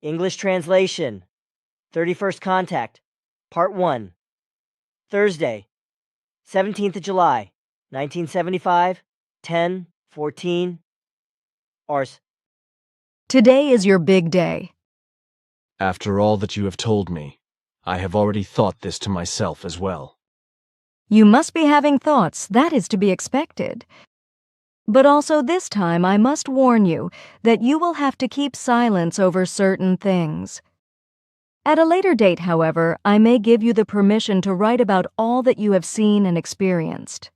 English translation. 31st Contact, Part 1. Thursday, 17th of July, 1975, 10:14. Ars. Today is your big day. After all that you have told me, I have already thought this to myself as well. You must be having thoughts, that is to be expected. But also this time I must warn you that you will have to keep silence over certain things. At a later date, however, I may give you the permission to write about all that you have seen and experienced.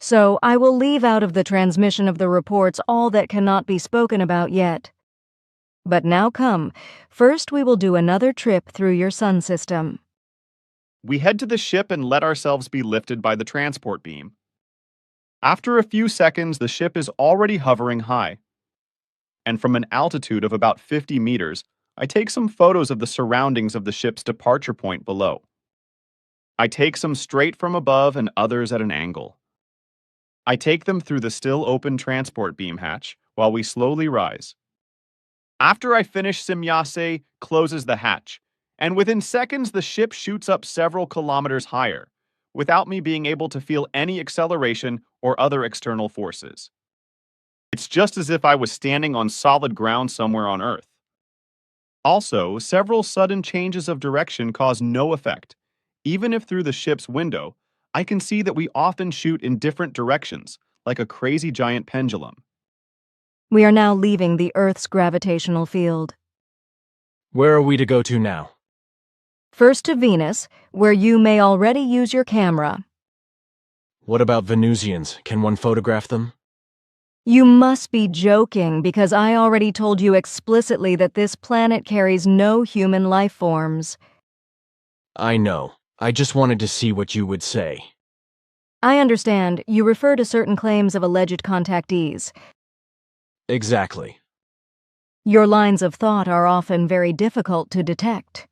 So I will leave out of the transmission of the reports all that cannot be spoken about yet. But now come, first we will do another trip through your sun system. We head to the ship and let ourselves be lifted by the transport beam. After a few seconds, the ship is already hovering high. And from an altitude of about 50 meters, I take some photos of the surroundings of the ship's departure point below. I take some straight from above and others at an angle. I take them through the still open transport beam hatch while we slowly rise. After I finish, Simyase closes the hatch, and within seconds the ship shoots up several kilometers higher, without me being able to feel any acceleration or other external forces. It's just as if I was standing on solid ground somewhere on Earth. Also, several sudden changes of direction cause no effect. Even if through the ship's window, I can see that we often shoot in different directions, like a crazy giant pendulum. We are now leaving the Earth's gravitational field. Where are we to go to now? First to Venus, where you may already use your camera. What about Venusians? Can one photograph them? You must be joking, because I already told you explicitly that this planet carries no human life forms. I know. I just wanted to see what you would say. I understand. You refer to certain claims of alleged contactees. Exactly. Your lines of thought are often very difficult to detect.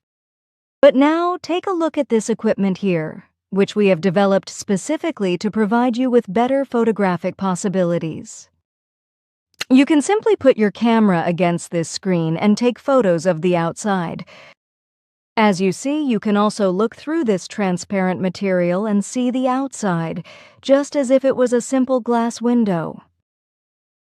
But now, take a look at this equipment here, which we have developed specifically to provide you with better photographic possibilities. You can simply put your camera against this screen and take photos of the outside. As you see, you can also look through this transparent material and see the outside, just as if it was a simple glass window.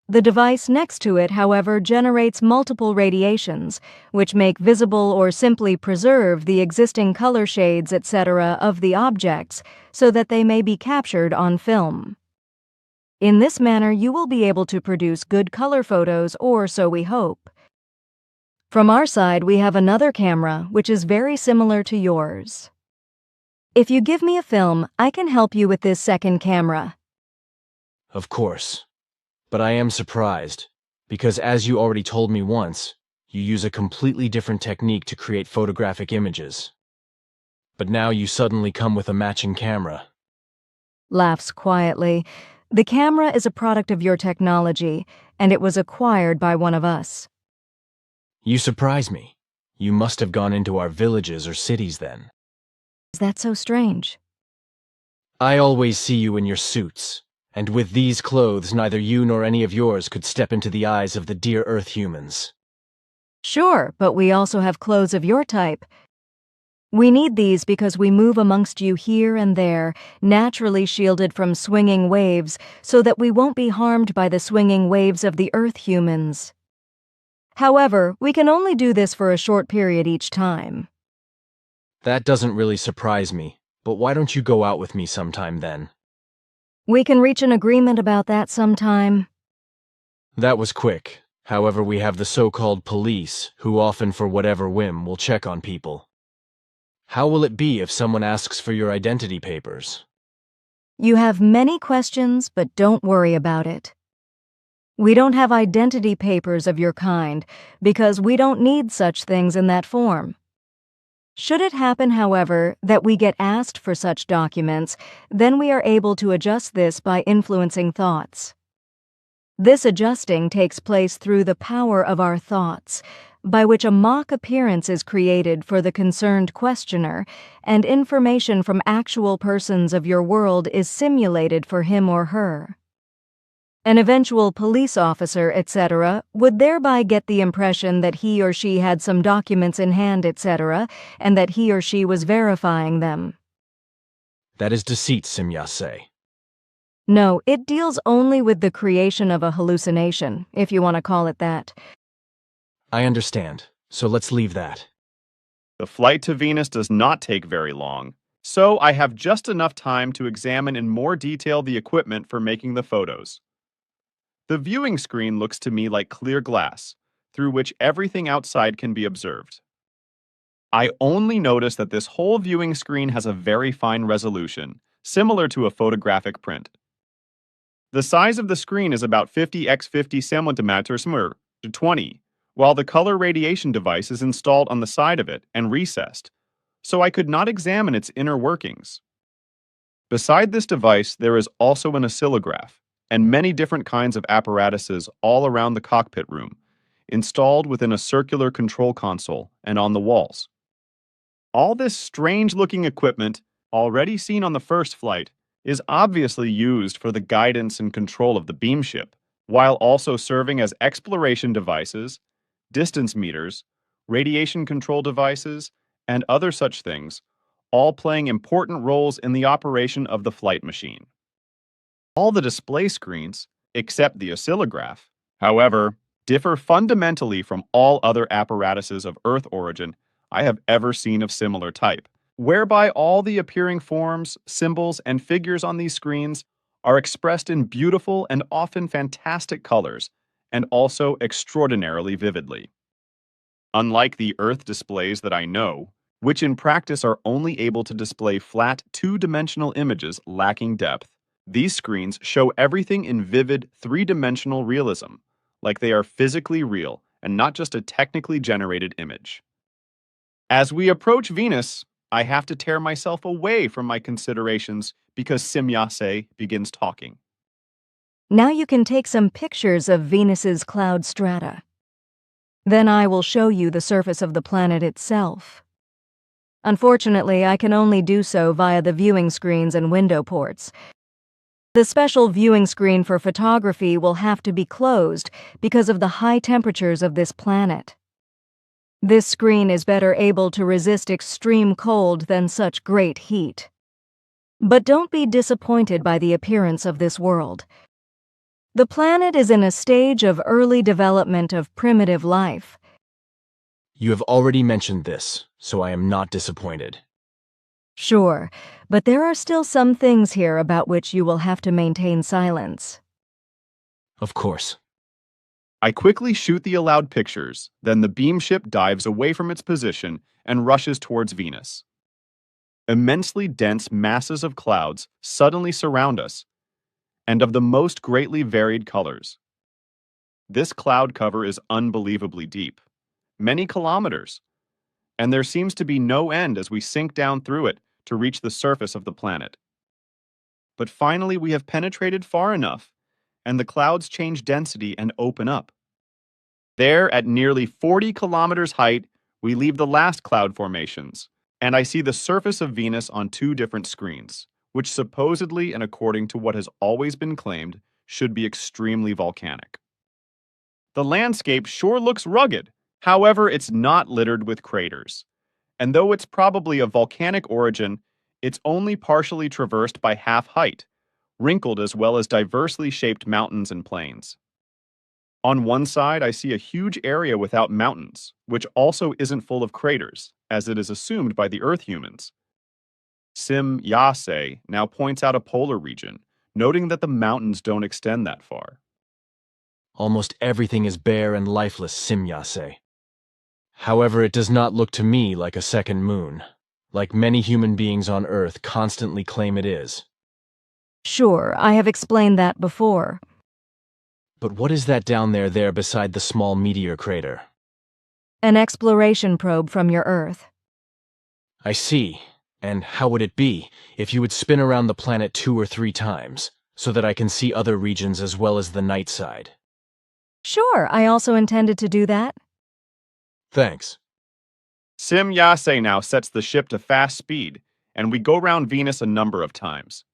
The device next to it, however, generates multiple radiations, which make visible or simply preserve the existing color shades, etc. of the objects so that they may be captured on film. In this manner, you will be able to produce good color photos, or so we hope. From our side, we have another camera, which is very similar to yours. If you give me a film, I can help you with this second camera. Of course. But I am surprised, because as you already told me once, you use a completely different technique to create photographic images. But now you suddenly come with a matching camera. Laughs quietly. The camera is a product of your technology, and it was acquired by one of us. You surprise me. You must have gone into our villages or cities then. Is that so strange? I always see you in your suits, and with these clothes neither you nor any of yours could step into the eyes of the dear Earth humans. Sure, but we also have clothes of your type. We need these because we move amongst you here and there, naturally shielded from swinging waves, so that we won't be harmed by the swinging waves of the Earth humans. However, we can only do this for a short period each time. That doesn't really surprise me, but why don't you go out with me sometime then? We can reach an agreement about that sometime. That was quick. However, we have the so-called police, who often for whatever whim will check on people. How will it be if someone asks for your identity papers? You have many questions, but don't worry about it. We don't have identity papers of your kind, because we don't need such things in that form. Should it happen, however, that we get asked for such documents, then we are able to adjust this by influencing thoughts. This adjusting takes place through the power of our thoughts, by which a mock appearance is created for the concerned questioner, and information from actual persons of your world is simulated for him or her. An eventual police officer, etc., would thereby get the impression that he or she had some documents in hand, etc., and that he or she was verifying them. That is deceit, Simyase. No, it deals only with the creation of a hallucination, if you want to call it that. I understand, so let's leave that. The flight to Venus does not take very long, so I have just enough time to examine in more detail the equipment for making the photos. The viewing screen looks to me like clear glass, through which everything outside can be observed. I only notice that this whole viewing screen has a very fine resolution, similar to a photographic print. The size of the screen is about 50 x 50 centimeters to 20, while the color radiation device is installed on the side of it and recessed, so I could not examine its inner workings. Beside this device, there is also an oscillograph and many different kinds of apparatuses all around the cockpit room, installed within a circular control console and on the walls. All this strange-looking equipment, already seen on the first flight, is obviously used for the guidance and control of the beam ship, while also serving as exploration devices, distance meters, radiation control devices, and other such things, all playing important roles in the operation of the flight machine. All the display screens, except the oscillograph, however, differ fundamentally from all other apparatuses of Earth origin I have ever seen of similar type, whereby all the appearing forms, symbols, and figures on these screens are expressed in beautiful and often fantastic colors, and also extraordinarily vividly. Unlike the Earth displays that I know, which in practice are only able to display flat, two-dimensional images lacking depth, these screens show everything in vivid, three-dimensional realism, like they are physically real and not just a technically generated image. As we approach Venus, I have to tear myself away from my considerations because Simyase begins talking. Now you can take some pictures of Venus's cloud strata. Then I will show you the surface of the planet itself. Unfortunately, I can only do so via the viewing screens and window ports. The special viewing screen for photography will have to be closed because of the high temperatures of this planet. This screen is better able to resist extreme cold than such great heat. But don't be disappointed by the appearance of this world. The planet is in a stage of early development of primitive life. You have already mentioned this, so I am not disappointed. Sure, but there are still some things here about which you will have to maintain silence. Of course. I quickly shoot the allowed pictures, then the beam ship dives away from its position and rushes towards Venus. Immensely dense masses of clouds suddenly surround us, and of the most greatly varied colors. This cloud cover is unbelievably deep, many kilometers, and there seems to be no end as we sink down through it to reach the surface of the planet. But finally we have penetrated far enough, and the clouds change density and open up. There, at nearly 40 kilometers height, we leave the last cloud formations, and I see the surface of Venus on two different screens, which supposedly and according to what has always been claimed, should be extremely volcanic. The landscape sure looks rugged, however, it's not littered with craters. And though it's probably of volcanic origin, it's only partially traversed by half height, wrinkled as well as diversely shaped mountains and plains. On one side, I see a huge area without mountains, which also isn't full of craters, as it is assumed by the Earth humans. Simyase now points out a polar region, noting that the mountains don't extend that far. Almost everything is bare and lifeless, Simyase. However, it does not look to me like a second moon, like many human beings on Earth constantly claim it is. Sure, I have explained that before. But what is that down there beside the small meteor crater? An exploration probe from your Earth. I see. And how would it be if you would spin around the planet 2 or 3 times, so that I can see other regions as well as the night side? Sure, I also intended to do that. Thanks. Simyase now sets the ship to fast speed, and we go round Venus a number of times.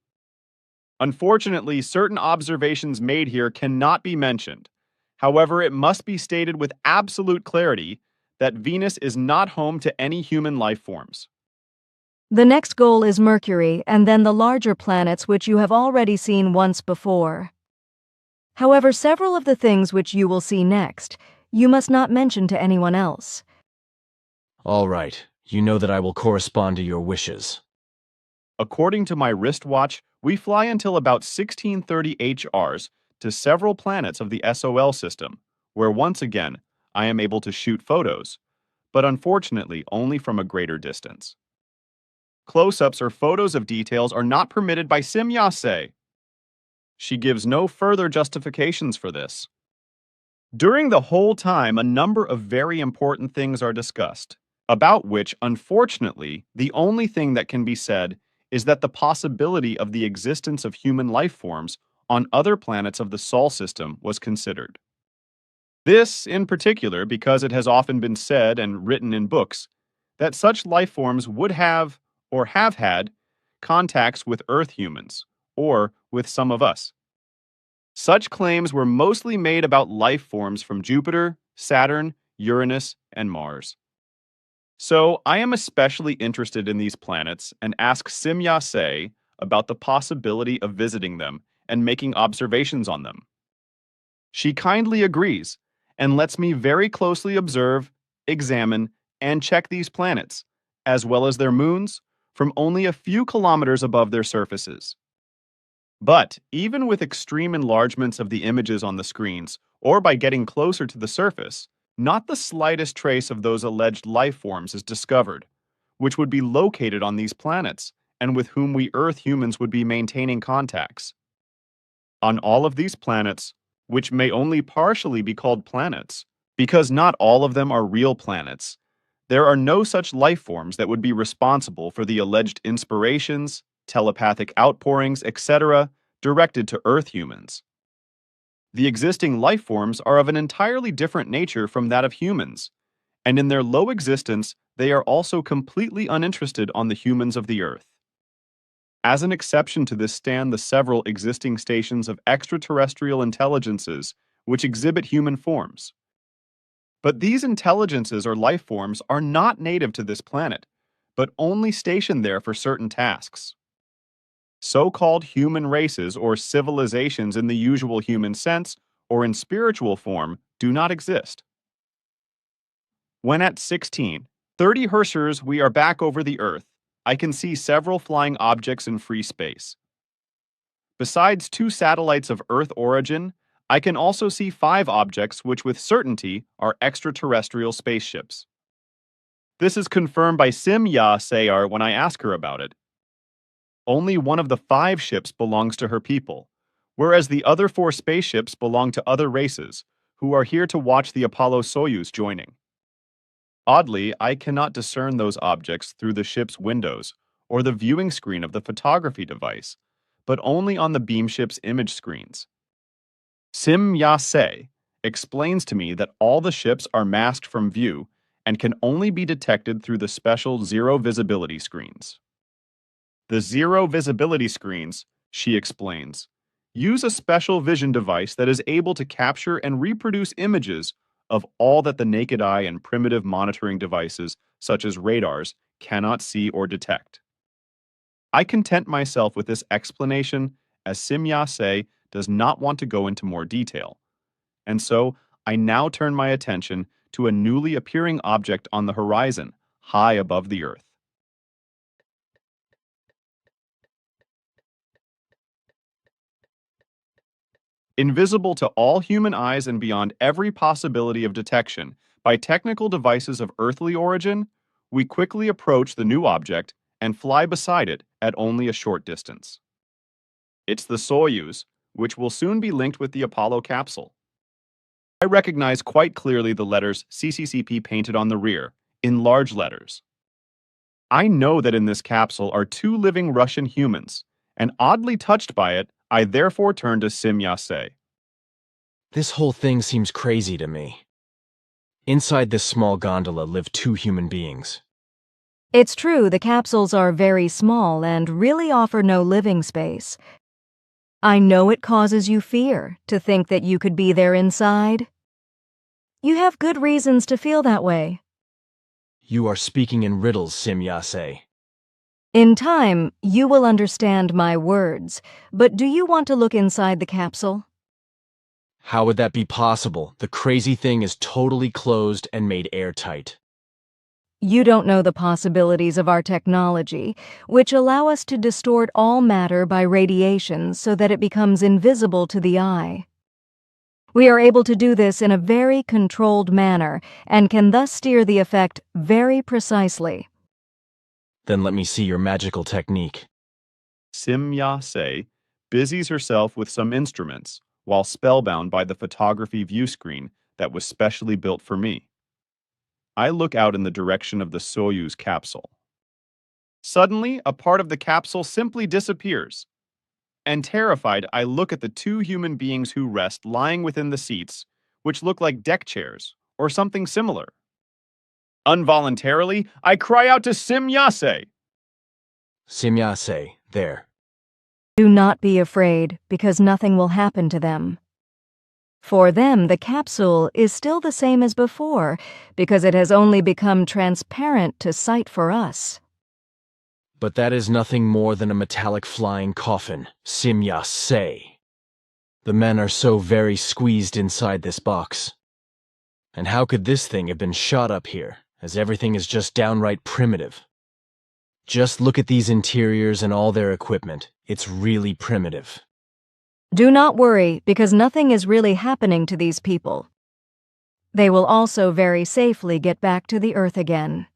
Unfortunately, certain observations made here cannot be mentioned. However, it must be stated with absolute clarity that Venus is not home to any human life forms. The next goal is Mercury, and then the larger planets which you have already seen once before. However, several of the things which you will see next, you must not mention to anyone else. All right, you know that I will correspond to your wishes. According to my wristwatch, we fly until about 1630 HRs to several planets of the SOL system, where once again I am able to shoot photos, but unfortunately only from a greater distance. Close-ups or photos of details are not permitted by Simyase. She gives no further justifications for this. During the whole time, a number of very important things are discussed, about which, unfortunately, the only thing that can be said is that the possibility of the existence of human life forms on other planets of the Sol system was considered. This, in particular, because it has often been said and written in books that such life forms would have, or have had, contacts with Earth humans, or with some of us. Such claims were mostly made about life forms from Jupiter, Saturn, Uranus, and Mars. So I am especially interested in these planets and ask Simyase about the possibility of visiting them and making observations on them. She kindly agrees and lets me very closely observe, examine, and check these planets, as well as their moons, from only a few kilometers above their surfaces. But even with extreme enlargements of the images on the screens, or by getting closer to the surface, not the slightest trace of those alleged life forms is discovered, which would be located on these planets, and with whom we Earth humans would be maintaining contacts. On all of these planets, which may only partially be called planets, because not all of them are real planets, there are no such life forms that would be responsible for the alleged inspirations, telepathic outpourings, etc., directed to Earth humans. The existing life forms are of an entirely different nature from that of humans, and in their low existence, they are also completely uninterested on the humans of the Earth. As an exception to this stand the several existing stations of extraterrestrial intelligences which exhibit human forms. But these intelligences or life forms are not native to this planet, but only stationed there for certain tasks. So-called human races or civilizations in the usual human sense or in spiritual form do not exist. When at 16:30 Herschers we are back over the Earth, I can see several flying objects in free space. Besides 2 satellites of Earth origin, I can also see 5 objects which with certainty are extraterrestrial spaceships. This is confirmed by Simyase when I ask her about it. Only one of the 5 ships belongs to her people, whereas the other 4 spaceships belong to other races, who are here to watch the Apollo-Soyuz joining. Oddly, I cannot discern those objects through the ship's windows or the viewing screen of the photography device, but only on the beam ship's image screens. Simyase explains to me that all the ships are masked from view and can only be detected through the special zero visibility screens. The zero visibility screens, she explains, use a special vision device that is able to capture and reproduce images of all that the naked eye and primitive monitoring devices, such as radars, cannot see or detect. I content myself with this explanation as Simyase does not want to go into more detail, and so I now turn my attention to a newly appearing object on the horizon, high above the Earth. Invisible to all human eyes and beyond every possibility of detection by technical devices of earthly origin, we quickly approach the new object and fly beside it at only a short distance. It's the Soyuz, which will soon be linked with the Apollo capsule. I recognize quite clearly the letters CCCP painted on the rear, in large letters. I know that in this capsule are 2 living Russian humans, and oddly touched by it, I therefore turn to Simyase. This whole thing seems crazy to me. Inside this small gondola live 2 human beings. It's true the capsules are very small and really offer no living space. I know it causes you fear to think that you could be there inside. You have good reasons to feel that way. You are speaking in riddles, Simyase. In time, you will understand my words, but do you want to look inside the capsule? How would that be possible? The crazy thing is totally closed and made airtight. You don't know the possibilities of our technology, which allow us to distort all matter by radiation so that it becomes invisible to the eye. We are able to do this in a very controlled manner and can thus steer the effect very precisely. Then let me see your magical technique. Simyase busies herself with some instruments while spellbound by the photography view screen that was specially built for me. I look out in the direction of the Soyuz capsule. Suddenly, a part of the capsule simply disappears. And terrified, I look at the two human beings who rest lying within the seats, which look like deck chairs or something similar. Involuntarily, I cry out to Simyase. Simyase, there. Do not be afraid, because nothing will happen to them. For them, the capsule is still the same as before, because it has only become transparent to sight for us. But that is nothing more than a metallic flying coffin, Simyase. The men are so very squeezed inside this box. And how could this thing have been shot up here, as everything is just downright primitive? Just look at these interiors and all their equipment. It's really primitive. Do not worry, because nothing is really happening to these people. They will also very safely get back to the Earth again.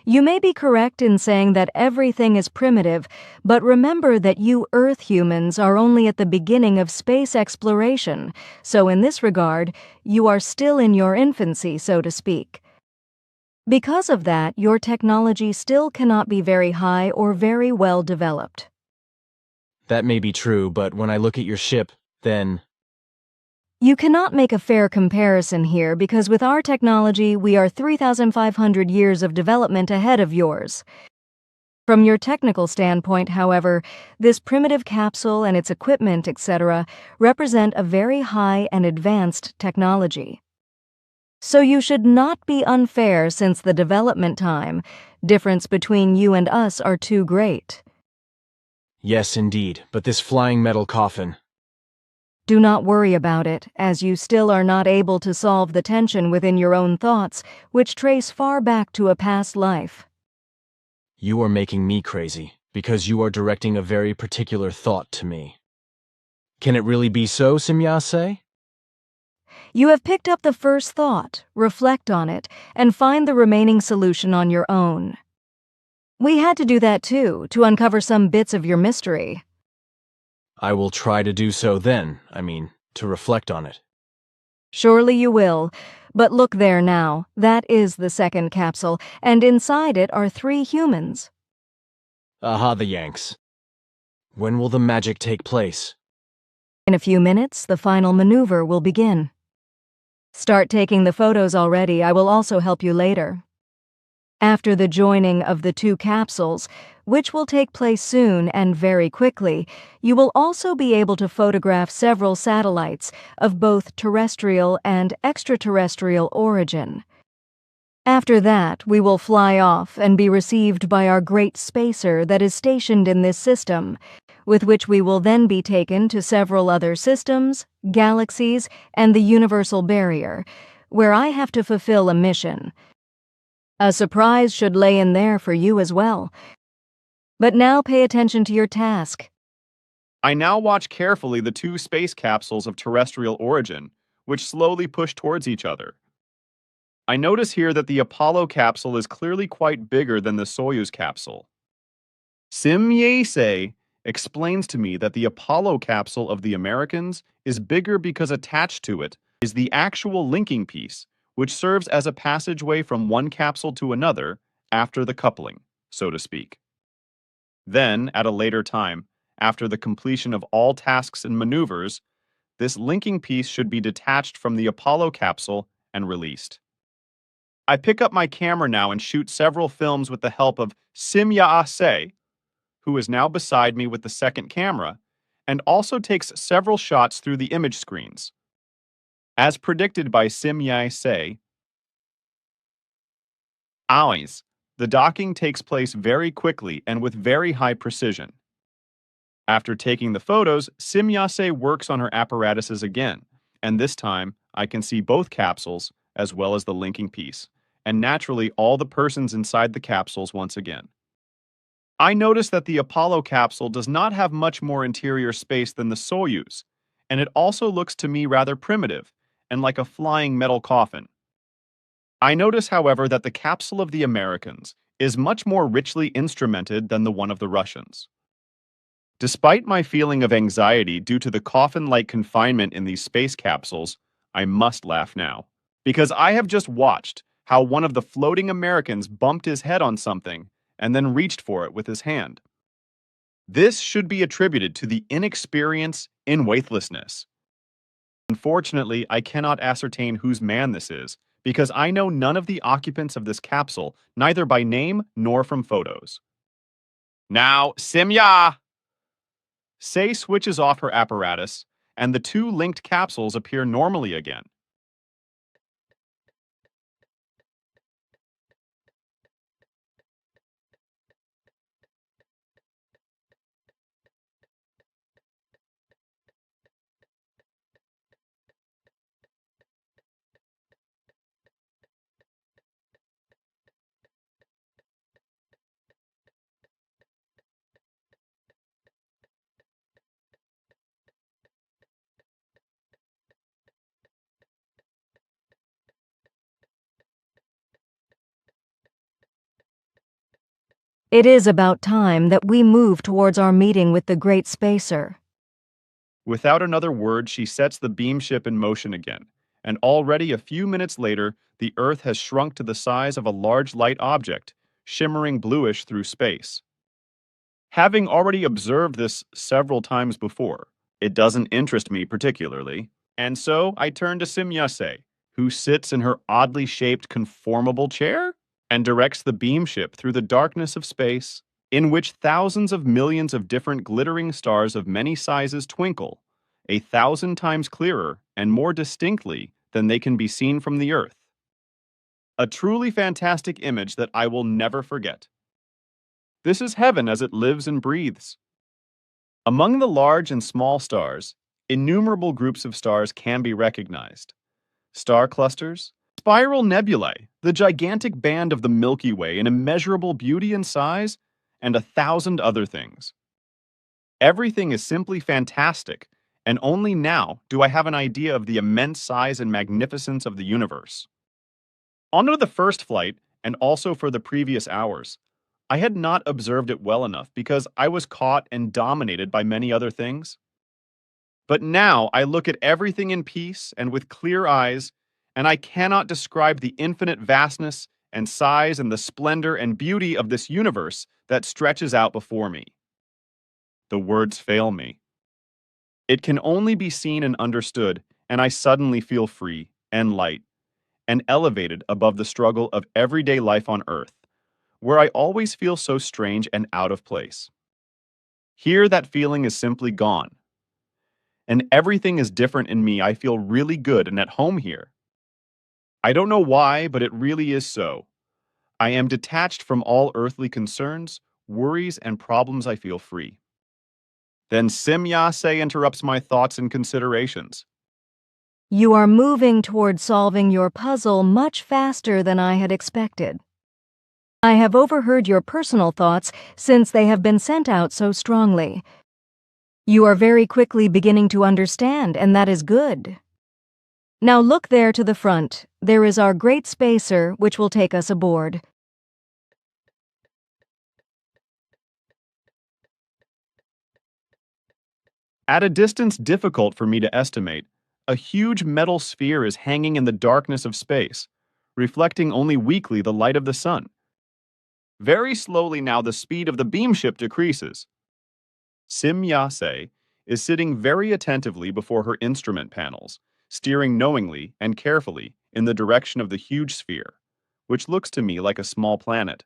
You may be correct in saying that everything is primitive, but remember that you Earth humans are only at the beginning of space exploration, so in this regard, you are still in your infancy, so to speak. Because of that, your technology still cannot be very high or very well developed. That may be true, but when I look at your ship, then... You cannot make a fair comparison here because with our technology, we are 3,500 years of development ahead of yours. From your technical standpoint, however, this primitive capsule and its equipment, etc., represent a very high and advanced technology. So you should not be unfair since the development difference between you and us are too great. Yes, indeed, but this flying metal coffin... Do not worry about it, as you still are not able to solve the tension within your own thoughts, which trace far back to a past life. You are making me crazy, because you are directing a very particular thought to me. Can it really be so, Simyase? You have picked up the first thought, reflect on it, and find the remaining solution on your own. We had to do that too, to uncover some bits of your mystery. I will try to do so then, to reflect on it. Surely you will, but look there now, that is the second capsule, and inside it are 3 humans. Aha, the Yanks. When will the magic take place? In a few minutes, the final maneuver will begin. Start taking the photos already, I will also help you later. After the joining of the 2 capsules, which will take place soon and very quickly, you will also be able to photograph several satellites of both terrestrial and extraterrestrial origin. After that, we will fly off and be received by our great spacer that is stationed in this system, with which we will then be taken to several other systems, galaxies, and the universal barrier, where I have to fulfill a mission. A surprise should lay in there for you as well. But now pay attention to your task. I now watch carefully the 2 space capsules of terrestrial origin, which slowly push towards each other. I notice here that the Apollo capsule is clearly quite bigger than the Soyuz capsule. Simyase explains to me that the Apollo capsule of the Americans is bigger because attached to it is the actual linking piece, which serves as a passageway from one capsule to another after the coupling, so to speak. Then, at a later time, after the completion of all tasks and maneuvers, this linking piece should be detached from the Apollo capsule and released. I pick up my camera now and shoot several films with the help of Simyase, who is now beside me with the second camera, and also takes several shots through the image screens. As predicted by Meier UFO, the docking takes place very quickly and with very high precision. After taking the photos, Meier works on her apparatuses again, and this time I can see both capsules as well as the linking piece, and naturally all the persons inside the capsules once again. I notice that the Apollo capsule does not have much more interior space than the Soyuz, and it also looks to me rather primitive and like a flying metal coffin. I notice, however, that the capsule of the Americans is much more richly instrumented than the one of the Russians. Despite my feeling of anxiety due to the coffin-like confinement in these space capsules, I must laugh now, because I have just watched how one of the floating Americans bumped his head on something and then reached for it with his hand. This should be attributed to the inexperience in weightlessness. Unfortunately, I cannot ascertain whose man this is, because I know none of the occupants of this capsule, neither by name nor from photos. Now, Simya! Say switches off her apparatus, and the two linked capsules appear normally again. It is about time that we move towards our meeting with the Great Spacer. Without another word, she sets the beam ship in motion again, and already a few minutes later, the Earth has shrunk to the size of a large light object, shimmering bluish through space. Having already observed this several times before, it doesn't interest me particularly, and so I turn to Simyase, who sits in her oddly shaped conformable chair and directs the beam ship through the darkness of space, in which thousands of millions of different glittering stars of many sizes twinkle, 1,000 times clearer and more distinctly than they can be seen from the Earth. A truly fantastic image that I will never forget. This is heaven as it lives and breathes. Among the large and small stars, innumerable groups of stars can be recognized. Star clusters, spiral nebulae, the gigantic band of the Milky Way in immeasurable beauty and size, and 1,000 other things. Everything is simply fantastic, and only now do I have an idea of the immense size and magnificence of the universe. On to the first flight, and also for the previous hours, I had not observed it well enough because I was caught and dominated by many other things. But now I look at everything in peace and with clear eyes, and I cannot describe the infinite vastness and size and the splendor and beauty of this universe that stretches out before me. The words fail me. It can only be seen and understood, and I suddenly feel free and light and elevated above the struggle of everyday life on Earth, where I always feel so strange and out of place. Here, that feeling is simply gone. And everything is different in me. I feel really good and at home here. I don't know why, but it really is so. I am detached from all earthly concerns, worries, and problems. I feel free. Then Simyase interrupts my thoughts and considerations. You are moving toward solving your puzzle much faster than I had expected. I have overheard your personal thoughts since they have been sent out so strongly. You are very quickly beginning to understand, and that is good. Now look there to the front. There is our great spacer, which will take us aboard. At a distance difficult for me to estimate, a huge metal sphere is hanging in the darkness of space, reflecting only weakly the light of the sun. Very slowly now the speed of the beam ship decreases. Simyase is sitting very attentively before her instrument panels, steering knowingly and carefully in the direction of the huge sphere, which looks to me like a small planet.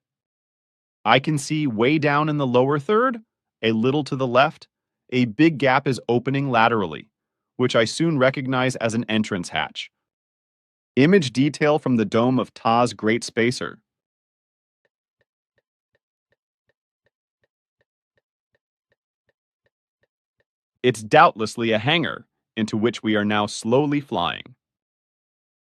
I can see way down in the lower third, a little to the left, a big gap is opening laterally, which I soon recognize as an entrance hatch. Image detail from the dome of Ta's Great Spacer. It's doubtlessly a hangar, into which we are now slowly flying.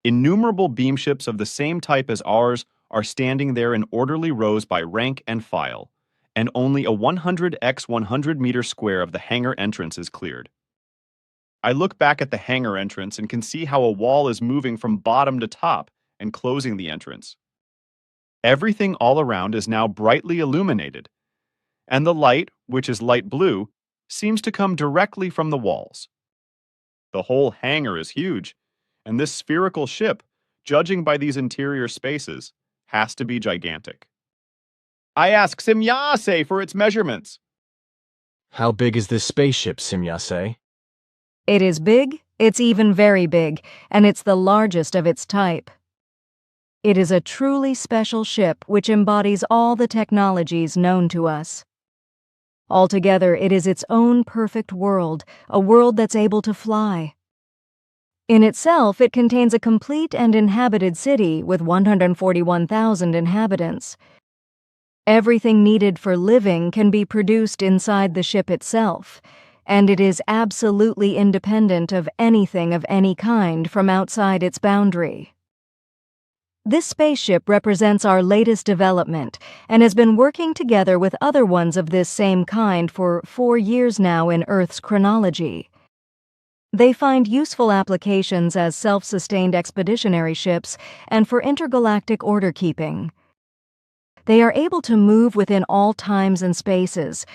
Innumerable beamships of the same type as ours are standing there in orderly rows by rank and file, and only a 100 x 100 meter square of the hangar entrance is cleared. I look back at the hangar entrance and can see how a wall is moving from bottom to top and closing the entrance. Everything all around is now brightly illuminated, and the light, which is light blue, seems to come directly from the walls. The whole hangar is huge, and this spherical ship, judging by these interior spaces, has to be gigantic. I ask Simyase for its measurements. How big is this spaceship, Simyase? It is big, it's even very big, and it's the largest of its type. It is a truly special ship which embodies all the technologies known to us. Altogether, it is its own perfect world, a world that's able to fly. In itself, it contains a complete and inhabited city with 141,000 inhabitants. Everything needed for living can be produced inside the ship itself, and it is absolutely independent of anything of any kind from outside its boundary. This spaceship represents our latest development and has been working together with other ones of this same kind for 4 years now in Earth's chronology. They find useful applications as self-sustained expeditionary ships and for intergalactic order-keeping. They are able to move within all times and spaces,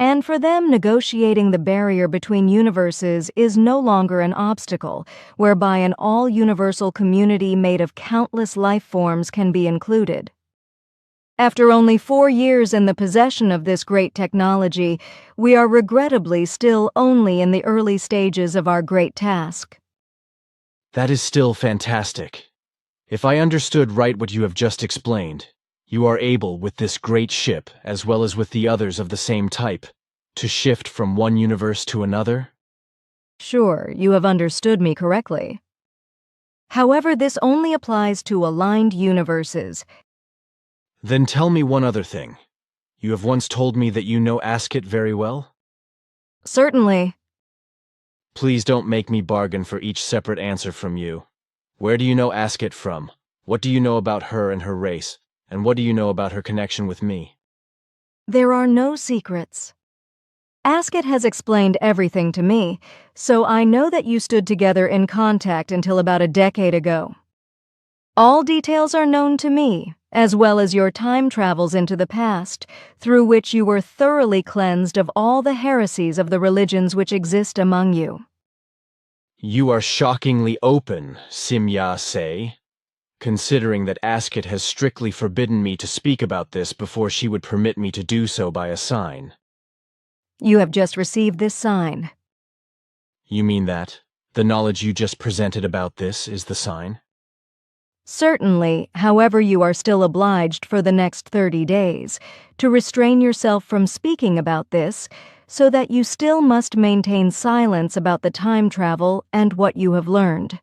and for them negotiating the barrier between universes is no longer an obstacle, whereby an all-universal community made of countless life forms can be included. After only 4 years in the possession of this great technology, we are regrettably still only in the early stages of our great task. That is still fantastic. If I understood right what you have just explained, you are able, with this great ship, as well as with the others of the same type, to shift from one universe to another? Sure, you have understood me correctly. However, this only applies to aligned universes. Then tell me one other thing. You have once told me that you know Asket very well? Certainly. Please don't make me bargain for each separate answer from you. Where do you know Asket from? What do you know about her and her race? And what do you know about her connection with me? There are no secrets. Asket has explained everything to me, so I know that you stood together in contact until about a decade ago. All details are known to me, as well as your time travels into the past, through which you were thoroughly cleansed of all the heresies of the religions which exist among you. You are shockingly open, Simyase, considering that Asket has strictly forbidden me to speak about this before she would permit me to do so by a sign. You have just received this sign. You mean that? The knowledge you just presented about this is the sign? Certainly, however, you are still obliged for the next 30 days to restrain yourself from speaking about this, so that you still must maintain silence about the time travel and what you have learned.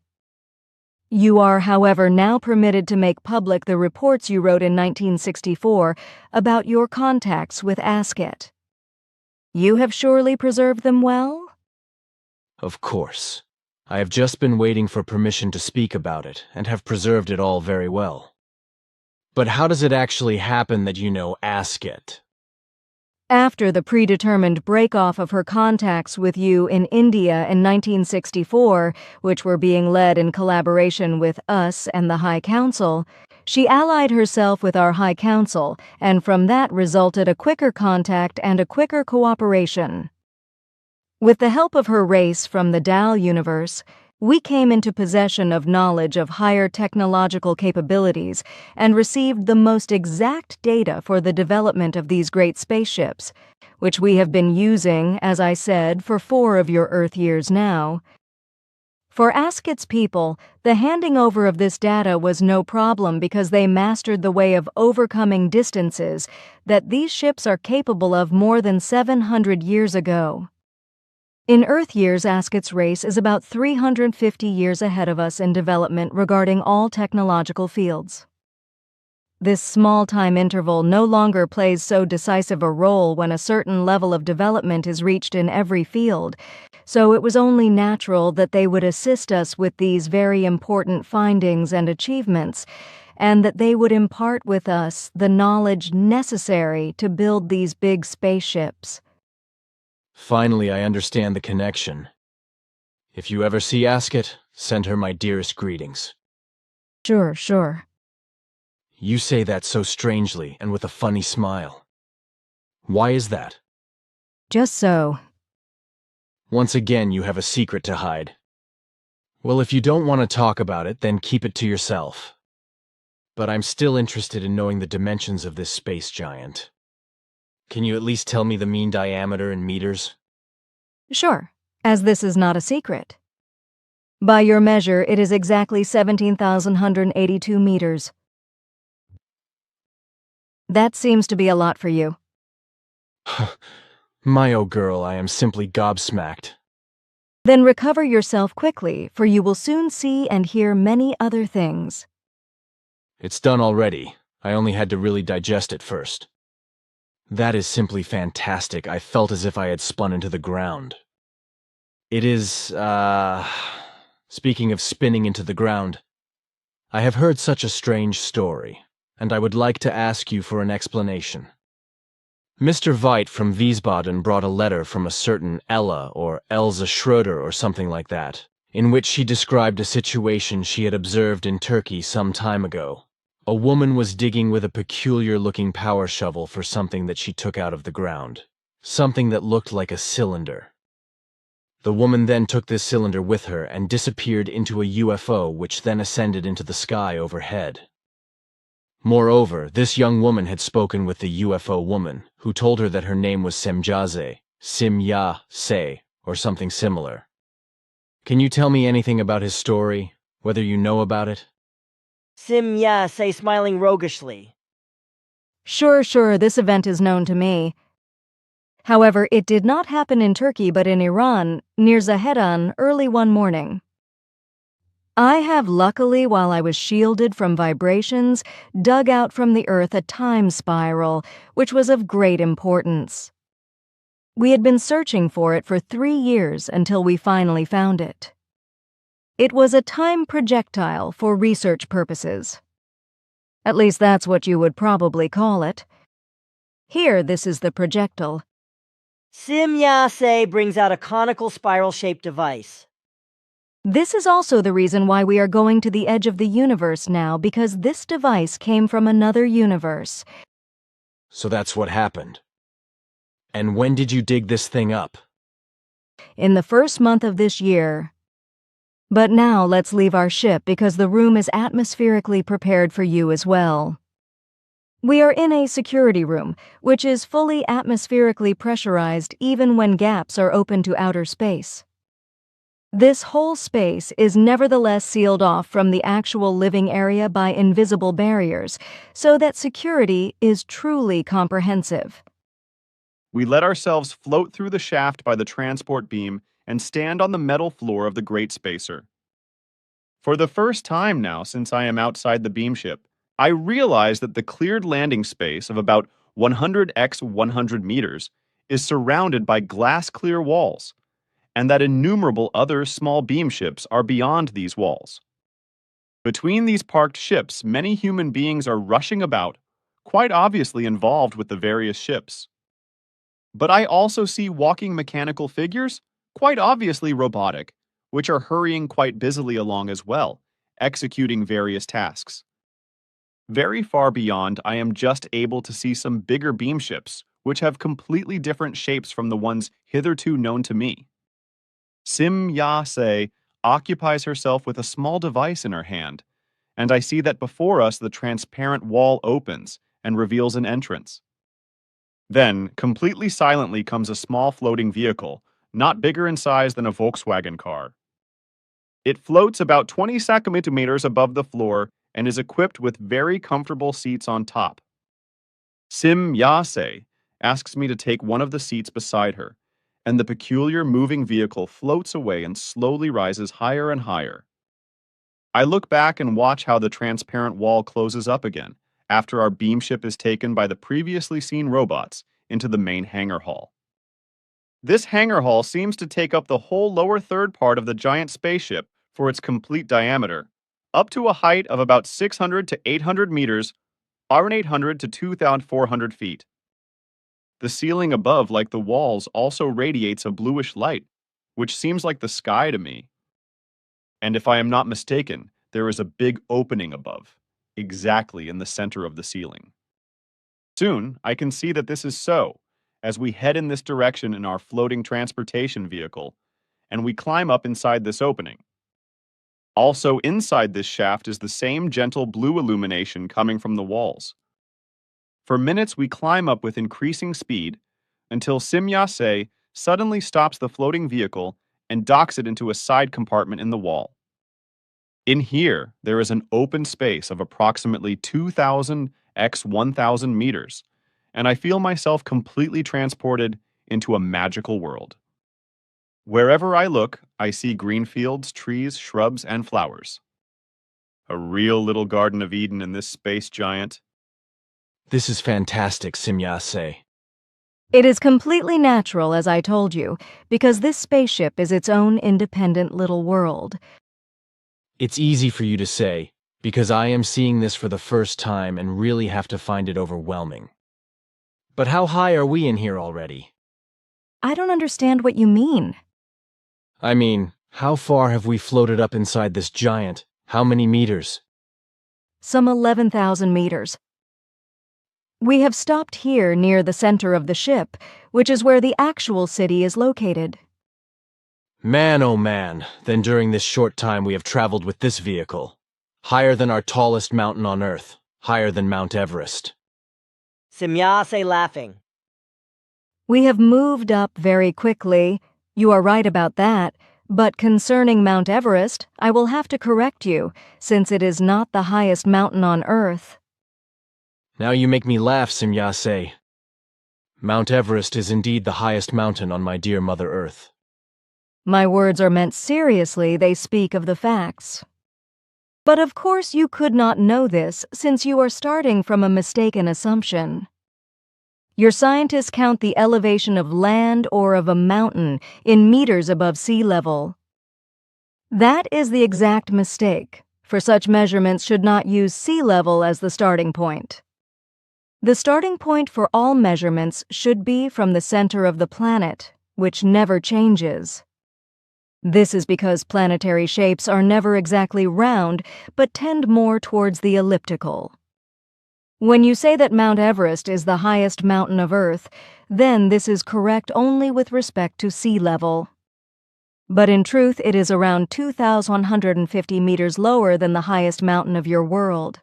You are, however, now permitted to make public the reports you wrote in 1964 about your contacts with Asket. You have surely preserved them well? Of course. I have just been waiting for permission to speak about it, and have preserved it all very well. But how does it actually happen that you know Asket? After the predetermined break-off of her contacts with you in India in 1964, which were being led in collaboration with us and the High Council, she allied herself with our High Council, and from that resulted a quicker contact and a quicker cooperation. With the help of her race from the Dal universe, we came into possession of knowledge of higher technological capabilities and received the most exact data for the development of these great spaceships, which we have been using, as I said, for 4 of your Earth years now. For Asket's people, the handing over of this data was no problem because they mastered the way of overcoming distances that these ships are capable of more than 700 years ago. In Earth years, Ascot's race is about 350 years ahead of us in development regarding all technological fields. This small time interval no longer plays so decisive a role when a certain level of development is reached in every field, so it was only natural that they would assist us with these very important findings and achievements, and that they would impart with us the knowledge necessary to build these big spaceships. Finally, I understand the connection. If you ever see Ascot, send her my dearest greetings. Sure. You say that so strangely and with a funny smile. Why is that? Just so. Once again, you have a secret to hide. Well, if you don't want to talk about it, then keep it to yourself. But I'm still interested in knowing the dimensions of this space giant. Can you at least tell me the mean diameter in meters? Sure, as this is not a secret. By your measure, it is exactly 17,182 meters. That seems to be a lot for you. My oh girl, I am simply gobsmacked. Then recover yourself quickly, for you will soon see and hear many other things. It's done already. I only had to really digest it first. That is simply fantastic. I felt as if I had spun into the ground. It is, speaking of spinning into the ground, I have heard such a strange story, and I would like to ask you for an explanation. Mr. Veit from Wiesbaden brought a letter from a certain Ella or Elsa Schroeder or something like that, in which she described a situation she had observed in Turkey some time ago. A woman was digging with a peculiar-looking power shovel for something that she took out of the ground, something that looked like a cylinder. The woman then took this cylinder with her and disappeared into a UFO, which then ascended into the sky overhead. Moreover, this young woman had spoken with the UFO woman, who told her that her name was Semjaze, Sim-ya-se, or something similar. Can you tell me anything about his story, whether you know about it? Sim-ya say smiling roguishly. Sure, this event is known to me. However, it did not happen in Turkey but in Iran, near Zahedan, early one morning. I have luckily, while I was shielded from vibrations, dug out from the earth a time spiral, which was of great importance. We had been searching for it for 3 years until we finally found it. It was a time projectile for research purposes. At least that's what you would probably call it. Here, this is the projectile. Sim-ya say brings out a conical spiral-shaped device. This is also the reason why we are going to the edge of the universe now, because this device came from another universe. So that's what happened. And when did you dig this thing up? In the first month of this year. But now let's leave our ship because the room is atmospherically prepared for you as well. We are in a security room, which is fully atmospherically pressurized even when gaps are open to outer space. This whole space is nevertheless sealed off from the actual living area by invisible barriers, so that security is truly comprehensive. We let ourselves float through the shaft by the transport beam and stand on the metal floor of the Great Spacer. For the first time now since I am outside the beamship, I realize that the cleared landing space of about 100 x 100 meters is surrounded by glass-clear walls, and that innumerable other small beamships are beyond these walls. Between these parked ships, many human beings are rushing about, quite obviously involved with the various ships. But I also see walking mechanical figures, quite obviously robotic, which are hurrying quite busily along as well, executing various tasks. Very far beyond, I am just able to see some bigger beamships, which have completely different shapes from the ones hitherto known to me. Sim-ya-se occupies herself with a small device in her hand, and I see that before us the transparent wall opens and reveals an entrance. Then, completely silently comes a small floating vehicle, not bigger in size than a Volkswagen car. It floats about 20 centimeters above the floor and is equipped with very comfortable seats on top. Sim-ya-se asks me to take one of the seats beside her, and the peculiar moving vehicle floats away and slowly rises higher and higher. I look back and watch how the transparent wall closes up again after our beam ship is taken by the previously seen robots into the main hangar hall. This hangar hall seems to take up the whole lower third part of the giant spaceship for its complete diameter, up to a height of about 600 to 800 meters, or 800 to 2,400 feet. The ceiling above, like the walls, also radiates a bluish light, which seems like the sky to me. And if I am not mistaken, there is a big opening above, exactly in the center of the ceiling. Soon, I can see that this is so, as we head in this direction in our floating transportation vehicle, and we climb up inside this opening. Also inside this shaft is the same gentle blue illumination coming from the walls. For minutes, we climb up with increasing speed until Simyase suddenly stops the floating vehicle and docks it into a side compartment in the wall. In here, there is an open space of approximately 2,000 x 1,000 meters, and I feel myself completely transported into a magical world. Wherever I look, I see green fields, trees, shrubs, and flowers. A real little Garden of Eden in this space giant. This is fantastic, Simyase. It is completely natural, as I told you, because this spaceship is its own independent little world. It's easy for you to say, because I am seeing this for the first time and really have to find it overwhelming. But how high are we in here already? I don't understand what you mean. I mean, how far have we floated up inside this giant? How many meters? Some 11,000 meters. We have stopped here near the center of the ship, which is where the actual city is located. Man, oh man, then during this short time we have traveled with this vehicle. Higher than our tallest mountain on Earth. Higher than Mount Everest. Simyase laughing. We have moved up very quickly. You are right about that. But concerning Mount Everest, I will have to correct you, since it is not the highest mountain on Earth. Now you make me laugh, Simyase. Mount Everest is indeed the highest mountain on my dear Mother Earth. My words are meant seriously, they speak of the facts. But of course you could not know this, since you are starting from a mistaken assumption. Your scientists count the elevation of land or of a mountain in meters above sea level. That is the exact mistake, for such measurements should not use sea level as the starting point. The starting point for all measurements should be from the center of the planet, which never changes. This is because planetary shapes are never exactly round, but tend more towards the elliptical. When you say that Mount Everest is the highest mountain of Earth, then this is correct only with respect to sea level. But in truth, it is around 2,150 meters lower than the highest mountain of your world.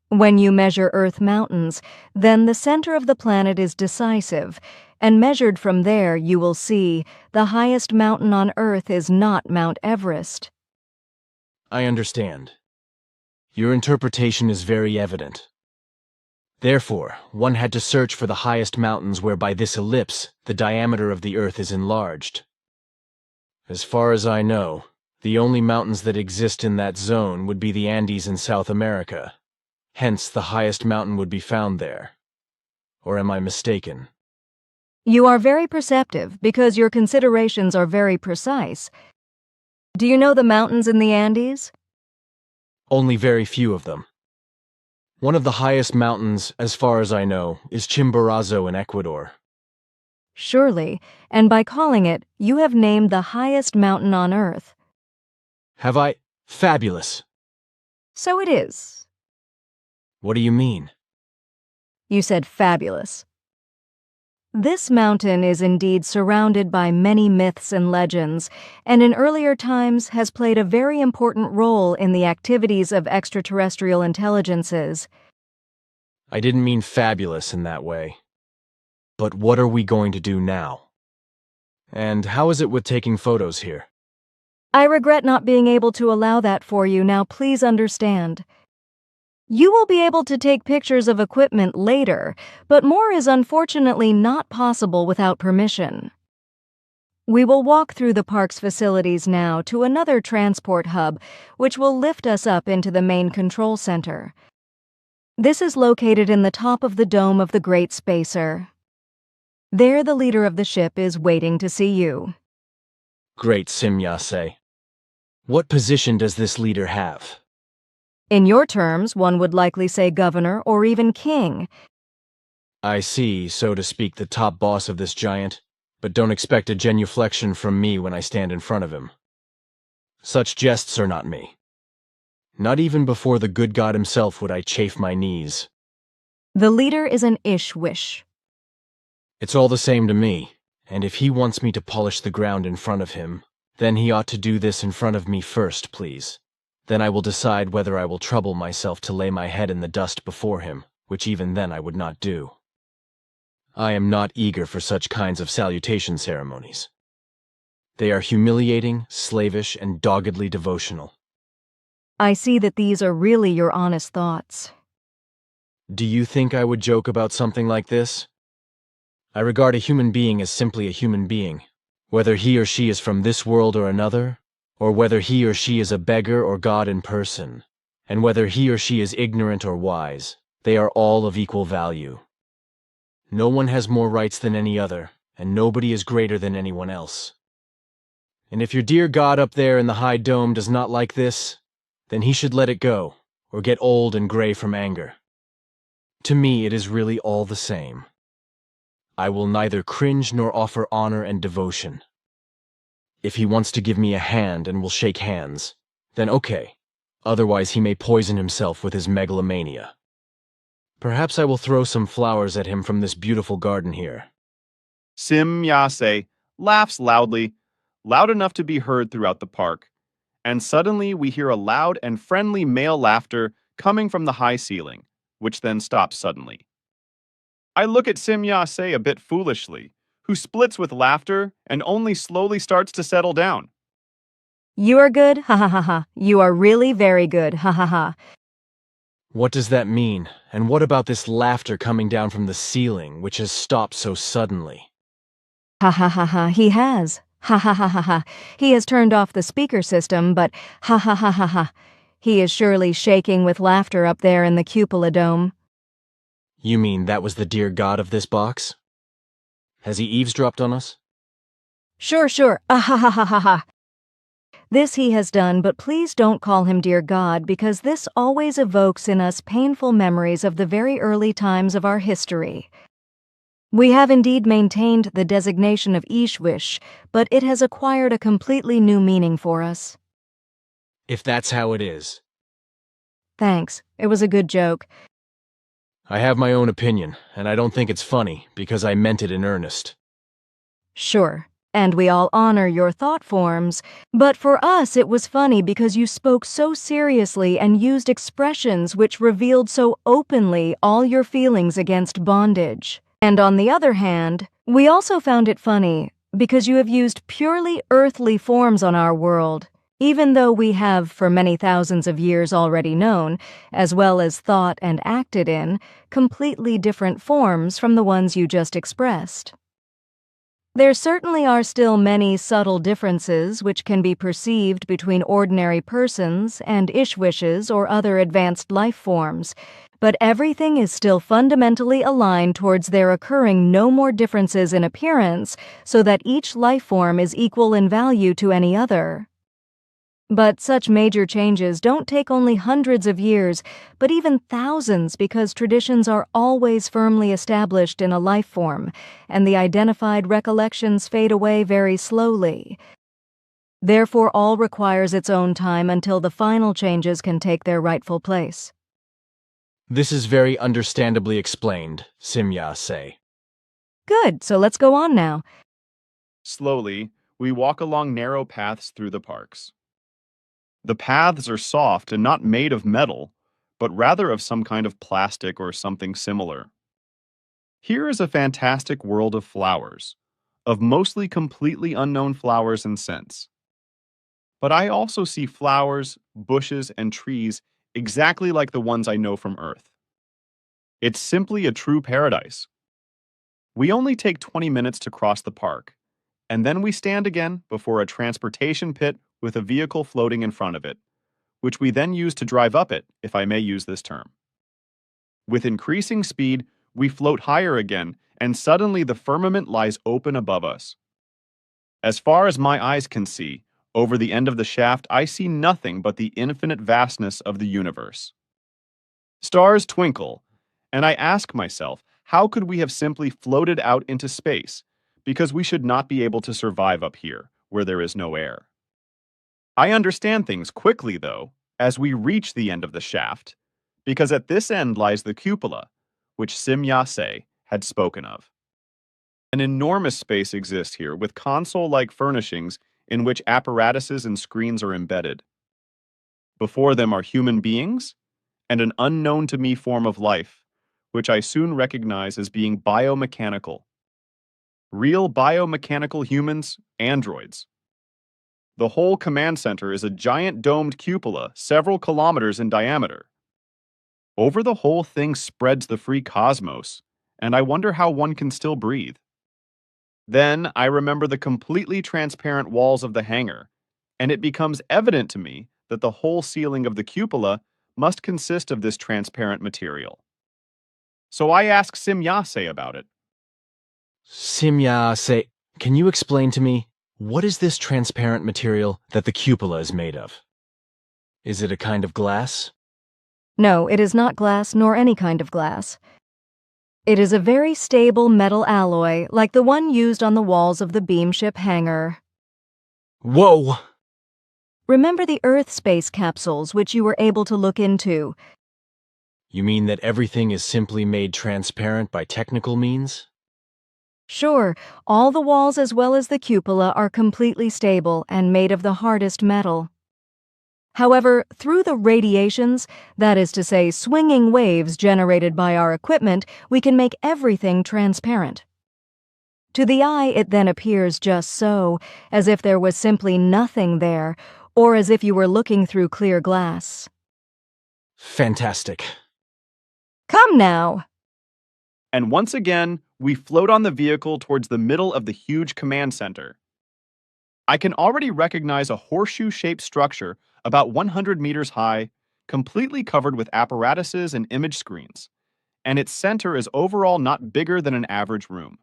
When you measure Earth mountains, then the center of the planet is decisive, and measured from there you will see the highest mountain on Earth is not Mount Everest. I understand. Your interpretation is very evident. Therefore, one had to search for the highest mountains where by this ellipse the diameter of the Earth is enlarged. As far as I know, the only mountains that exist in that zone would be the Andes in South America. Hence, the highest mountain would be found there. Or am I mistaken? You are very perceptive because your considerations are very precise. Do you know the mountains in the Andes? Only very few of them. One of the highest mountains, as far as I know, is Chimborazo in Ecuador. Surely, and by calling it, you have named the highest mountain on Earth. Have I? Fabulous. So it is. What do you mean? You said fabulous. This mountain is indeed surrounded by many myths and legends, and in earlier times has played a very important role in the activities of extraterrestrial intelligences. I didn't mean fabulous in that way. But what are we going to do now? And how is it with taking photos here? I regret not being able to allow that for you. Now please understand. You will be able to take pictures of equipment later, but more is unfortunately not possible without permission. We will walk through the park's facilities now to another transport hub, which will lift us up into the main control center. This is located in the top of the dome of the Great Spacer. There, the leader of the ship is waiting to see you. Great, Simyase. What position does this leader have? In your terms, one would likely say governor or even king. I see, so to speak, the top boss of this giant, but don't expect a genuflection from me when I stand in front of him. Such jests are not me. Not even before the good God himself would I chafe my knees. The leader is an Ishwish. It's all the same to me, and if he wants me to polish the ground in front of him, then he ought to do this in front of me first, please. Then I will decide whether I will trouble myself to lay my head in the dust before him, which even then I would not do. I am not eager for such kinds of salutation ceremonies. They are humiliating, slavish, and doggedly devotional. I see that these are really your honest thoughts. Do you think I would joke about something like this? I regard a human being as simply a human being, whether he or she is from this world or another, or whether he or she is a beggar or God in person, and whether he or she is ignorant or wise, they are all of equal value. No one has more rights than any other, and nobody is greater than anyone else. And if your dear God up there in the high dome does not like this, then he should let it go, or get old and gray from anger. To me, it is really all the same. I will neither cringe nor offer honor and devotion. If he wants to give me a hand and will shake hands, then okay. Otherwise he may poison himself with his megalomania. Perhaps I will throw some flowers at him from this beautiful garden here. Simyase laughs loudly, loud enough to be heard throughout the park, and suddenly we hear a loud and friendly male laughter coming from the high ceiling, which then stops suddenly. I look at Simyase a bit foolishly, who splits with laughter and only slowly starts to settle down. You are good, ha ha ha ha. You are really very good, ha ha ha. What does that mean? And what about this laughter coming down from the ceiling, which has stopped so suddenly? Ha ha ha ha, he has. Ha ha ha ha ha. He has turned off the speaker system, but ha ha ha ha ha. He is surely shaking with laughter up there in the cupola dome. You mean that was the dear God of this box? Has he eavesdropped on us? Sure, ah ha ha ha ha ha. This he has done, but please don't call him dear God, because this always evokes in us painful memories of the very early times of our history. We have indeed maintained the designation of Ishwish, but it has acquired a completely new meaning for us. If that's how it is. Thanks. It was a good joke. I have my own opinion, and I don't think it's funny, because I meant it in earnest. Sure, and we all honor your thought forms, but for us it was funny because you spoke so seriously and used expressions which revealed so openly all your feelings against bondage. And on the other hand, we also found it funny because you have used purely earthly forms on our world, even though we have for many thousands of years already known, as well as thought and acted in, completely different forms from the ones you just expressed. There certainly are still many subtle differences which can be perceived between ordinary persons and Ishwishes or other advanced life forms, but everything is still fundamentally aligned towards there occurring no more differences in appearance, so that each life form is equal in value to any other. But such major changes don't take only hundreds of years, but even thousands, because traditions are always firmly established in a life form, and the identified recollections fade away very slowly. Therefore, all requires its own time until the final changes can take their rightful place. This is very understandably explained, Simyase. Good, so let's go on now. Slowly, we walk along narrow paths through the parks. The paths are soft and not made of metal, but rather of some kind of plastic or something similar. Here is a fantastic world of flowers, of mostly completely unknown flowers and scents. But I also see flowers, bushes, and trees exactly like the ones I know from Earth. It's simply a true paradise. We only take 20 minutes to cross the park, And then we stand again before a transportation pit with a vehicle floating in front of it, which we then use to drive up it, if I may use this term. With increasing speed, we float higher again, and suddenly the firmament lies open above us. As far as my eyes can see, over the end of the shaft, I see nothing but the infinite vastness of the universe. Stars twinkle, and I ask myself, how could we have simply floated out into space? Because we should not be able to survive up here, where there is no air. I understand things quickly, though, as we reach the end of the shaft, because at this end lies the cupola, which Simyase had spoken of. An enormous space exists here with console-like furnishings in which apparatuses and screens are embedded. Before them are human beings and an unknown to me form of life, which I soon recognize as being biomechanical. Real biomechanical humans, androids. The whole command center is a giant domed cupola several kilometers in diameter. Over the whole thing spreads the free cosmos, and I wonder how one can still breathe. Then I remember the completely transparent walls of the hangar, and it becomes evident to me that the whole ceiling of the cupola must consist of this transparent material. So I ask Simyase about it. Simyase, can you explain to me, what is this transparent material that the cupola is made of? Is it a kind of glass? No, it is not glass nor any kind of glass. It is a very stable metal alloy like the one used on the walls of the beamship hangar. Whoa! Remember the Earth space capsules which you were able to look into? You mean that everything is simply made transparent by technical means? Sure, all the walls as well as the cupola are completely stable and made of the hardest metal. However, through the radiations, that is to say swinging waves generated by our equipment, we can make everything transparent. To the eye, it then appears just so, as if there was simply nothing there, or as if you were looking through clear glass. Fantastic. Come now! And once again, we float on the vehicle towards the middle of the huge command center. I can already recognize a horseshoe-shaped structure about 100 meters high, completely covered with apparatuses and image screens, and its center is overall not bigger than an average room.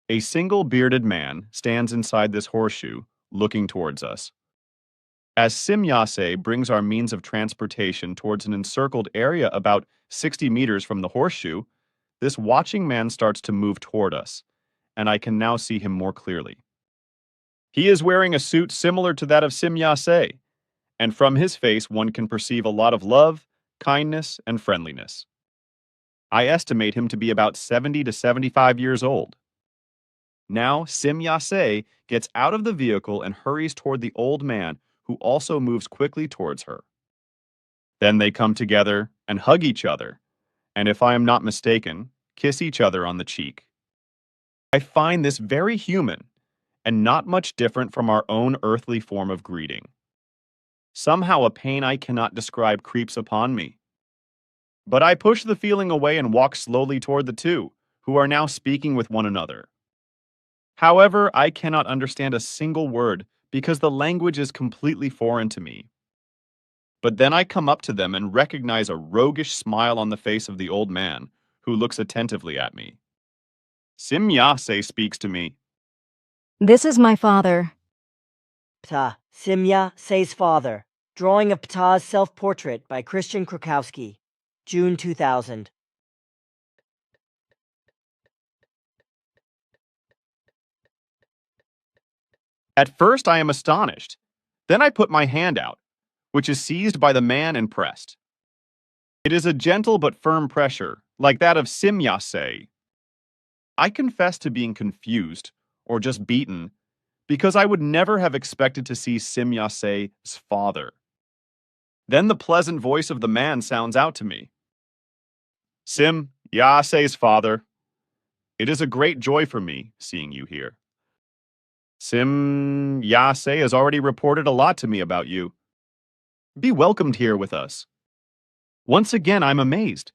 A single bearded man stands inside this horseshoe, looking towards us. As Simyase brings our means of transportation towards an encircled area about 60 meters from the horseshoe, this watching man starts to move toward us, and I can now see him more clearly. He is wearing a suit similar to that of Simyase, and from his face one can perceive a lot of love, kindness, and friendliness. I estimate him to be about 70 to 75 years old. Now Simyase gets out of the vehicle and hurries toward the old man, who also moves quickly towards her. Then they come together and hug each other, and if I am not mistaken, kiss each other on the cheek. I find this very human, and not much different from our own earthly form of greeting. Somehow a pain I cannot describe creeps upon me. But I push the feeling away and walk slowly toward the two, who are now speaking with one another. However, I cannot understand a single word because the language is completely foreign to me. But then I come up to them and recognize a roguish smile on the face of the old man, who looks attentively at me. Simyase speaks to me. This is my father. Ptah, Simyase's father. Drawing of Ptah's self-portrait by Christian Krakowski. June 2000. At first I am astonished. Then I put my hand out, which is seized by the man and pressed. It is a gentle but firm pressure, like that of Simyase. I confess to being confused, or just beaten, because I would never have expected to see Simyase's father. Then the pleasant voice of the man sounds out to me. Simyase's father, it is a great joy for me seeing you here. Simyase has already reported a lot to me about you. Be welcomed here with us. Once again, I'm amazed,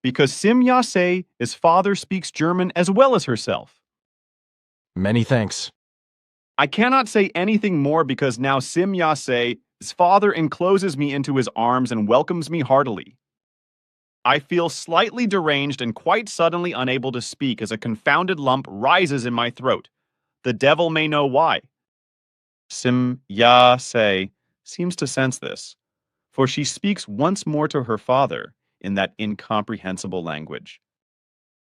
because Simyase's father speaks German as well as herself. Many thanks. I cannot say anything more because now Simyase's father encloses me into his arms and welcomes me heartily. I feel slightly deranged and quite suddenly unable to speak as a confounded lump rises in my throat. The devil may know why. Simyase seems to sense this, for she speaks once more to her father in that incomprehensible language.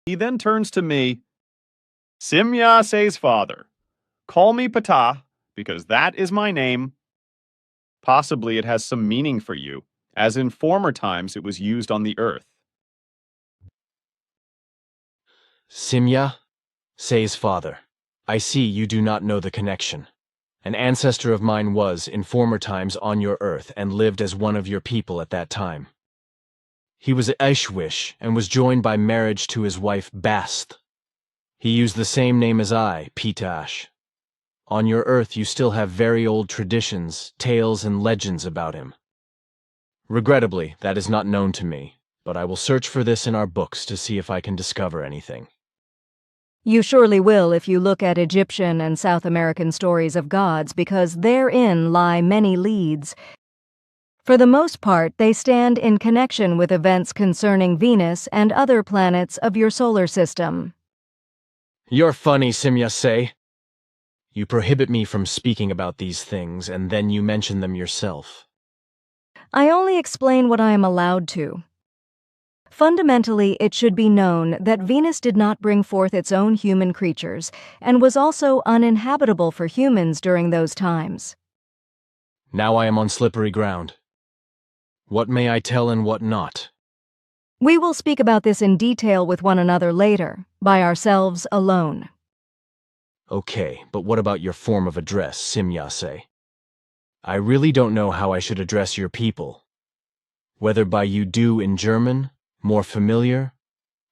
He then turns to me. Simyase's father, call me Ptah, because that is my name. Possibly it has some meaning for you, as in former times it was used on the earth. Simya, Say's father. I see you do not know the connection. An ancestor of mine was, in former times, on your earth and lived as one of your people at that time. He was Ishwish and was joined by marriage to his wife Bast. He used the same name as I, Pitash. On your earth you still have very old traditions, tales, and legends about him. Regrettably, that is not known to me, but I will search for this in our books to see if I can discover anything. You surely will if you look at Egyptian and South American stories of gods, because therein lie many leads. For the most part, they stand in connection with events concerning Venus and other planets of your solar system. You're funny, Simya Say. You prohibit me from speaking about these things, and then you mention them yourself. I only explain what I am allowed to. Fundamentally, it should be known that Venus did not bring forth its own human creatures, and was also uninhabitable for humans during those times. Now I am on slippery ground. What may I tell and what not? We will speak about this in detail with one another later, by ourselves alone. Okay, but what about your form of address, Simyase? I really don't know how I should address your people. Whether by you do in German, more familiar,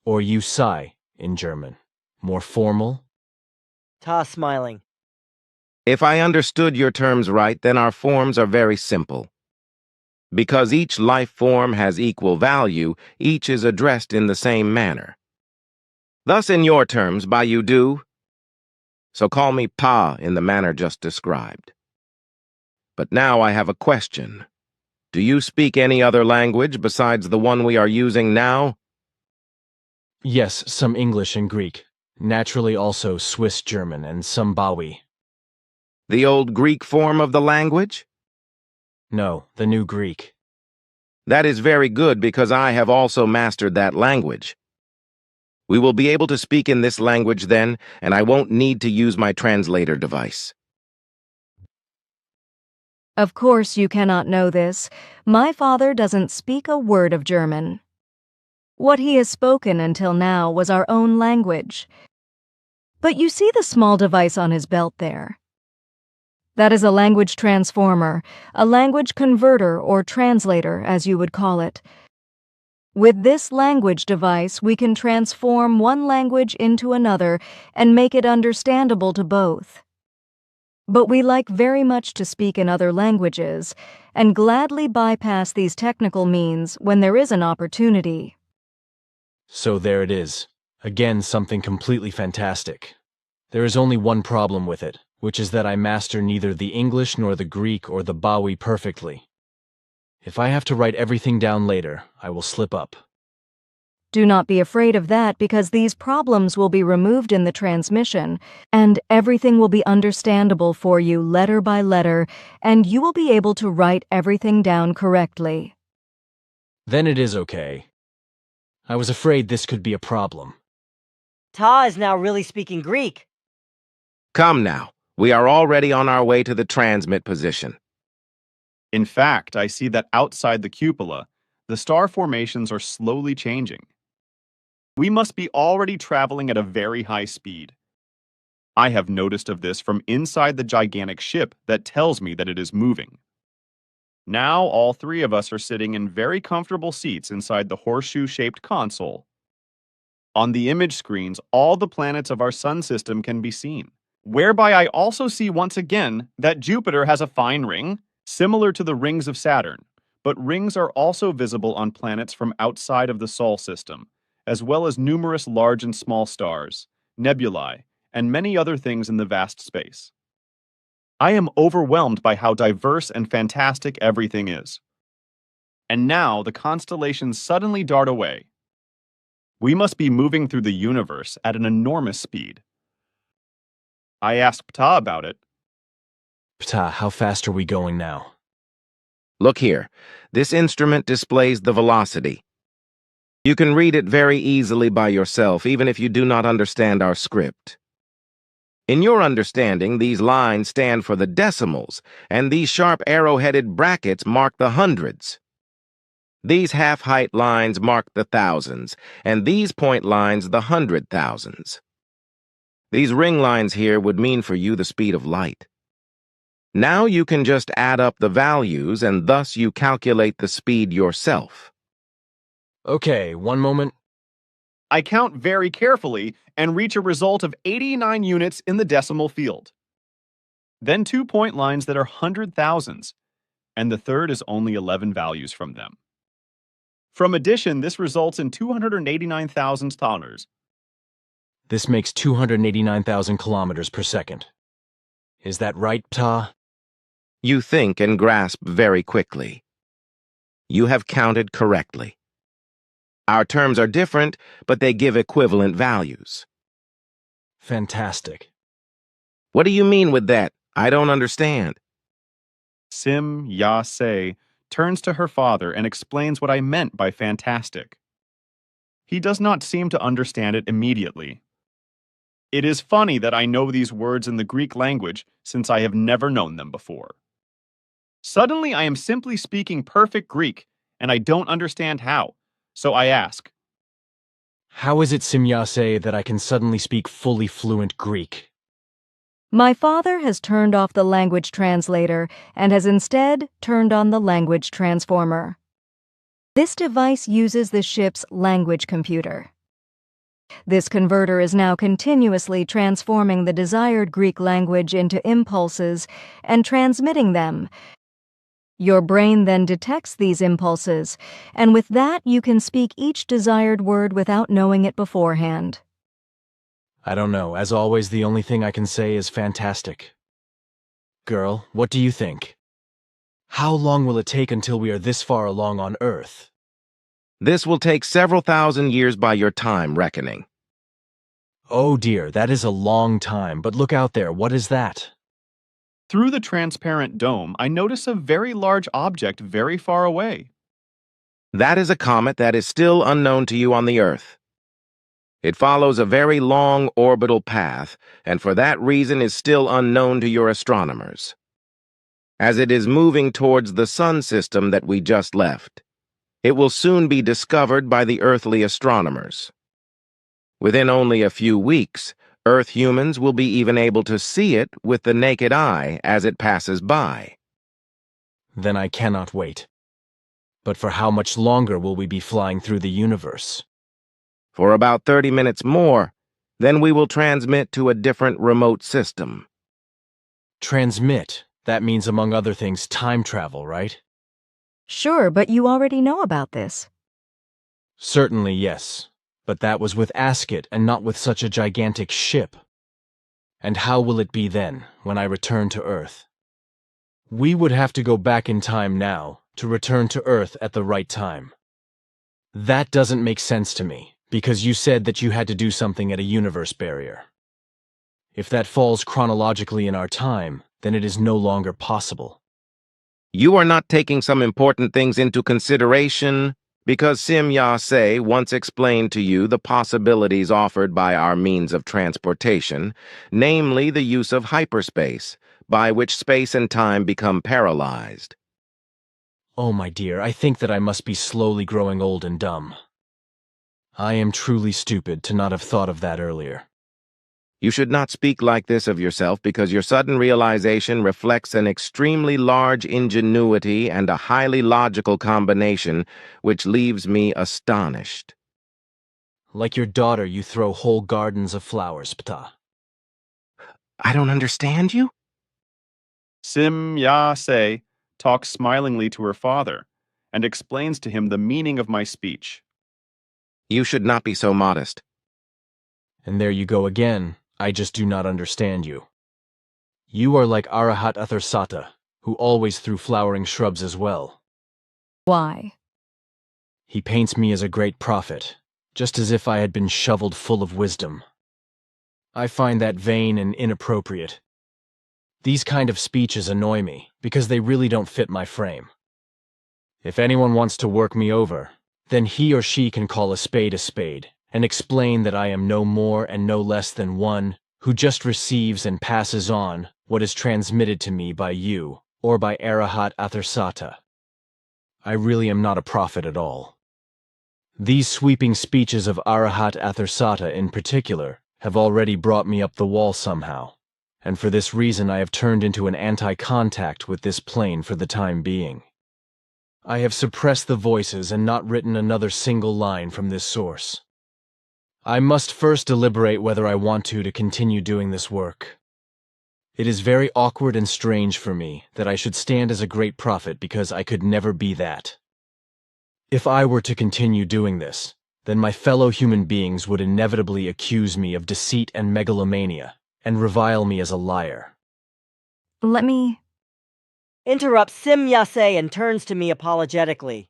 or you sei in German, more formal? Ta smiling. If I understood your terms right, then our forms are very simple. Because each life form has equal value, each is addressed in the same manner. Thus, in your terms, by you do, so call me Pa in the manner just described. But now I have a question. Do you speak any other language besides the one we are using now? Yes, some English and Greek. Naturally also Swiss German and some Bawi. The old Greek form of the language? No, the new Greek. That is very good because I have also mastered that language. We will be able to speak in this language then, and I won't need to use my translator device. Of course you cannot know this. My father doesn't speak a word of German. What he has spoken until now was our own language. But you see the small device on his belt there? That is a language transformer, a language converter or translator, as you would call it. With this language device, we can transform one language into another and make it understandable to both. But we like very much to speak in other languages and gladly bypass these technical means when there is an opportunity. So there it is. Again, something completely fantastic. There is only one problem with it, which is that I master neither the English nor the Greek or the Bawi perfectly. If I have to write everything down later, I will slip up. Do not be afraid of that, because these problems will be removed in the transmission, and everything will be understandable for you letter by letter, and you will be able to write everything down correctly. Then it is okay. I was afraid this could be a problem. Ta is now really speaking Greek. Come now, we are already on our way to the transmit position. In fact, I see that outside the cupola, the star formations are slowly changing. We must be already traveling at a very high speed. I have noticed of this from inside the gigantic ship that tells me that it is moving. Now all three of us are sitting in very comfortable seats inside the horseshoe-shaped console. On the image screens, all the planets of our sun system can be seen, whereby I also see once again that Jupiter has a fine ring, similar to the rings of Saturn, but rings are also visible on planets from outside of the Sol system, as well as numerous large and small stars, nebulae, and many other things in the vast space. I am overwhelmed by how diverse and fantastic everything is. And now the constellations suddenly dart away. We must be moving through the universe at an enormous speed. I asked Ptah about it. Ptah, how fast are we going now? Look here. This instrument displays the velocity. You can read it very easily by yourself, even if you do not understand our script. In your understanding, these lines stand for the decimals, and these sharp arrow-headed brackets mark the hundreds. These half-height lines mark the thousands, and these point lines the 100,000s. These ring lines here would mean for you the speed of light. Now you can just add up the values, and thus you calculate the speed yourself. Okay, one moment. I count very carefully and reach a result of 89 units in the decimal field. Then 2 point lines that are 100,000s, and the third is only 11 values from them. From addition, this results in 289,000 toners. This makes 289,000 kilometers per second. Is that right, Ptah? You think and grasp very quickly. You have counted correctly. Our terms are different, but they give equivalent values. Fantastic. What do you mean with that? I don't understand. Sim Ya Se turns to her father and explains what I meant by fantastic. He does not seem to understand it immediately. It is funny that I know these words in the Greek language since I have never known them before. Suddenly, I am simply speaking perfect Greek, and I don't understand how. So I ask, How is it, Simyase, that I can suddenly speak fully fluent Greek? My father has turned off the language translator and has instead turned on the language transformer. This device uses the ship's language computer. This converter is now continuously transforming the desired Greek language into impulses and transmitting them. Your brain then detects these impulses, and with that you can speak each desired word without knowing it beforehand. I don't know. As always, the only thing I can say is fantastic. Girl, what do you think? How long will it take until we are this far along on Earth? This will take several thousand years by your time reckoning. Oh dear, that is a long time, but look out there, what is that? through the transparent dome, I notice a very large object very far away. That is a comet that is still unknown to you on the Earth. It follows a very long orbital path, and for that reason is still unknown to your astronomers. As it is moving towards the sun system that we just left, it will soon be discovered by the earthly astronomers. Within only a few weeks, Earth humans will be even able to see it with the naked eye as it passes by. Then I cannot wait. But for how much longer will we be flying through the universe? For about 30 minutes more, then we will transmit to a different remote system. Transmit. That means, among other things, time travel, right? Sure, but you already know about this. Certainly, yes. But that was with Asket and not with such a gigantic ship. And how will it be then, when I return to Earth? We would have to go back in time now, to return to Earth at the right time. That doesn't make sense to me, because you said that you had to do something at a universe barrier. If that falls chronologically in our time, then it is no longer possible. You are not taking some important things into consideration, because Sim Ya-se once explained to you the possibilities offered by our means of transportation, namely the use of hyperspace, by which space and time become paralyzed. Oh, my dear, I think that I must be slowly growing old and dumb. I am truly stupid to not have thought of that earlier. You should not speak like this of yourself because your sudden realization reflects an extremely large ingenuity and a highly logical combination which leaves me astonished. Like your daughter, you throw whole gardens of flowers, Ptah. I don't understand you? Sim Ya-se talks smilingly to her father and explains to him the meaning of my speech. You should not be so modest. And there you go again. I just do not understand you. You are like Arahat Athersata, who always threw flowering shrubs as well. Why? He paints me as a great prophet, just as if I had been shoveled full of wisdom. I find that vain and inappropriate. These kind of speeches annoy me, because they really don't fit my frame. If anyone wants to work me over, then he or she can call a spade, and explain that I am no more and no less than one who just receives and passes on what is transmitted to me by you or by Arahat Athersata. I really am not a prophet at all. These sweeping speeches of Arahat Athersata in particular have already brought me up the wall somehow, and for this reason I have turned into an anti-contact with this plane for the time being. I have suppressed the voices and not written another single line from this source. I must first deliberate whether I want to continue doing this work. It is very awkward and strange for me that I should stand as a great prophet because I could never be that. If I were to continue doing this, then my fellow human beings would inevitably accuse me of deceit and megalomania, and revile me as a liar. Let me... Interrupts Sim Yase and turns to me apologetically.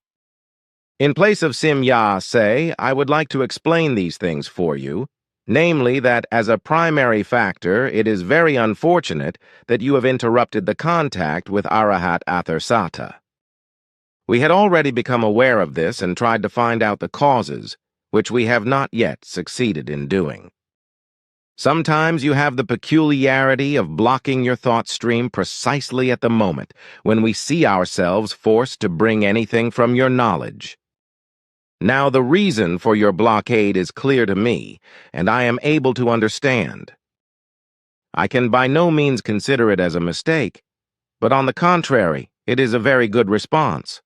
In place of Sim Ya-se, I would like to explain these things for you, namely that as a primary factor, it is very unfortunate that you have interrupted the contact with Arahat Athersata. We had already become aware of this and tried to find out the causes, which we have not yet succeeded in doing. Sometimes you have the peculiarity of blocking your thought stream precisely at the moment when we see ourselves forced to bring anything from your knowledge. Now the reason for your blockade is clear to me, and I am able to understand. I can by no means consider it as a mistake, but on the contrary, it is a very good response.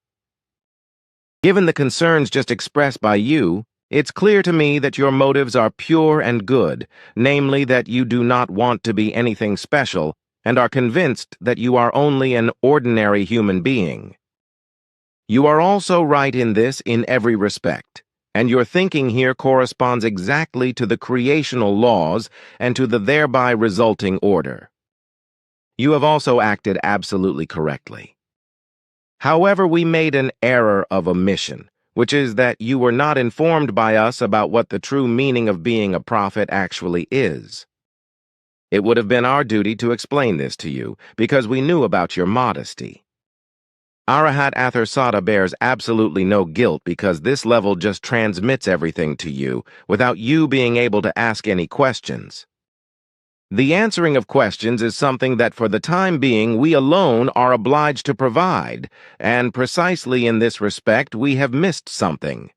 Given the concerns just expressed by you, it's clear to me that your motives are pure and good, namely that you do not want to be anything special and are convinced that you are only an ordinary human being. You are also right in this in every respect, and your thinking here corresponds exactly to the creational laws and to the thereby resulting order. You have also acted absolutely correctly. However, we made an error of omission, which is that you were not informed by us about what the true meaning of being a prophet actually is. It would have been our duty to explain this to you, because we knew about your modesty. Arahat Athersata bears absolutely no guilt because this level just transmits everything to you without you being able to ask any questions. The answering of questions is something that for the time being we alone are obliged to provide, and precisely in this respect we have missed something.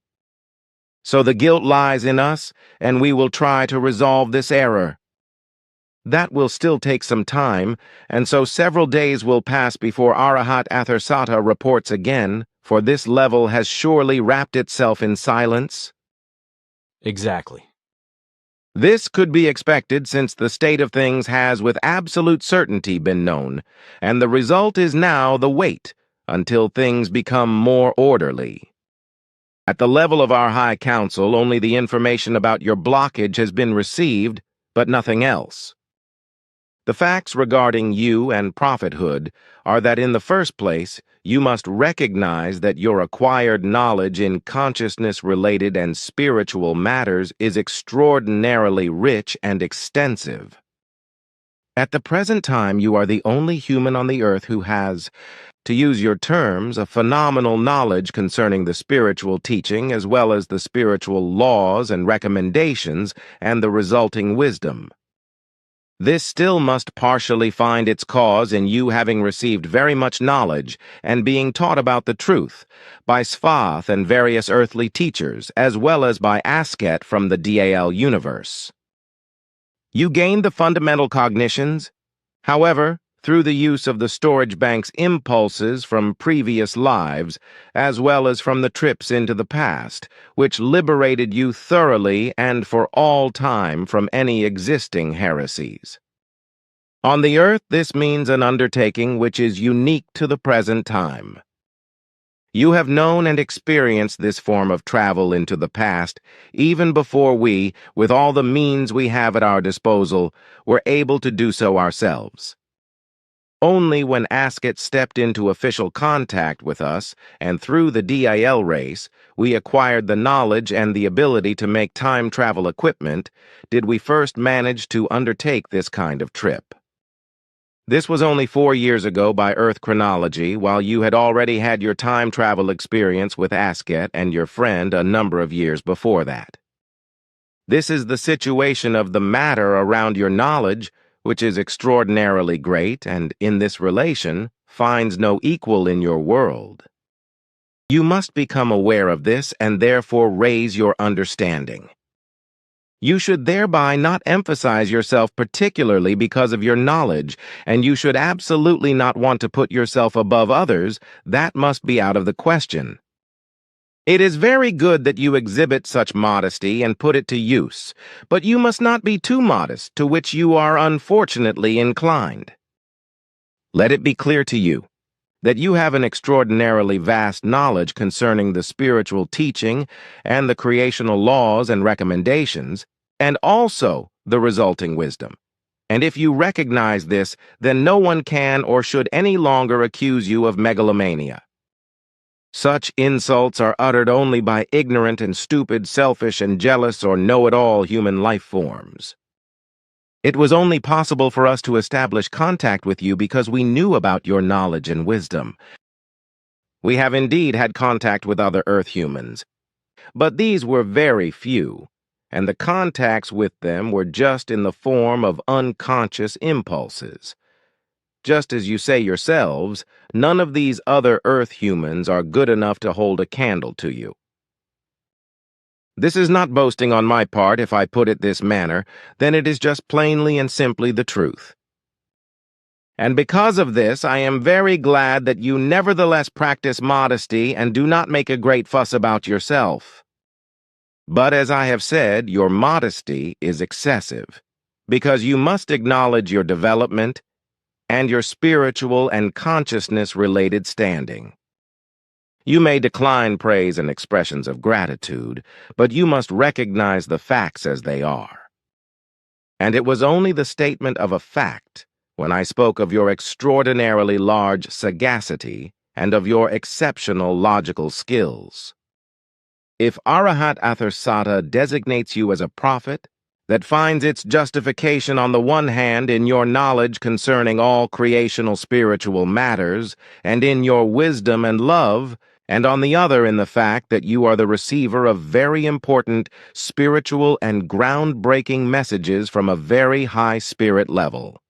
So the guilt lies in us, and we will try to resolve this error. That will still take some time, and so several days will pass before Arahat Athersata reports again, for this level has surely wrapped itself in silence. Exactly. This could be expected since the state of things has with absolute certainty been known, and the result is now the wait until things become more orderly. At the level of our High Council, only the information about your blockage has been received, but nothing else. The facts regarding you and prophethood are that in the first place, you must recognize that your acquired knowledge in consciousness-related and spiritual matters is extraordinarily rich and extensive. At the present time, you are the only human on the earth who has, to use your terms, a phenomenal knowledge concerning the spiritual teaching as well as the spiritual laws and recommendations and the resulting wisdom. This still must partially find its cause in you having received very much knowledge and being taught about the truth by Svath and various earthly teachers, as well as by Asket from the DAL universe. You gained the fundamental cognitions, however, through the use of the storage bank's impulses from previous lives, as well as from the trips into the past, which liberated you thoroughly and for all time from any existing heresies. On the earth, this means an undertaking which is unique to the present time. You have known and experienced this form of travel into the past, even before we, with all the means we have at our disposal, were able to do so ourselves. Only when Ascot stepped into official contact with us, and through the DIL race, we acquired the knowledge and the ability to make time travel equipment, did we first manage to undertake this kind of trip. This was only 4 years ago by Earth chronology, while you had already had your time travel experience with Ascot and your friend a number of years before that. This is the situation of the matter around your knowledge, which is extraordinarily great and, in this relation, finds no equal in your world. You must become aware of this and therefore raise your understanding. You should thereby not emphasize yourself particularly because of your knowledge, and you should absolutely not want to put yourself above others. That must be out of the question. It is very good that you exhibit such modesty and put it to use, but you must not be too modest, to which you are unfortunately inclined. Let it be clear to you that you have an extraordinarily vast knowledge concerning the spiritual teaching and the creational laws and recommendations, and also the resulting wisdom. And if you recognize this, then no one can or should any longer accuse you of megalomania. Such insults are uttered only by ignorant and stupid, selfish and jealous or know-it-all human life forms. It was only possible for us to establish contact with you because we knew about your knowledge and wisdom. We have indeed had contact with other Earth humans, but these were very few, and the contacts with them were just in the form of unconscious impulses. Just as you say yourselves, none of these other Earth humans are good enough to hold a candle to you. This is not boasting on my part if I put it this manner, then it is just plainly and simply the truth. And because of this, I am very glad that you nevertheless practice modesty and do not make a great fuss about yourself. But as I have said, your modesty is excessive, because you must acknowledge your development and your spiritual and consciousness-related standing. You may decline praise and expressions of gratitude, but you must recognize the facts as they are. And it was only the statement of a fact when I spoke of your extraordinarily large sagacity and of your exceptional logical skills. If Arahat Athersata designates you as a prophet, that finds its justification on the one hand in your knowledge concerning all creational spiritual matters, and in your wisdom and love, and on the other in the fact that you are the receiver of very important spiritual and groundbreaking messages from a very high spirit level.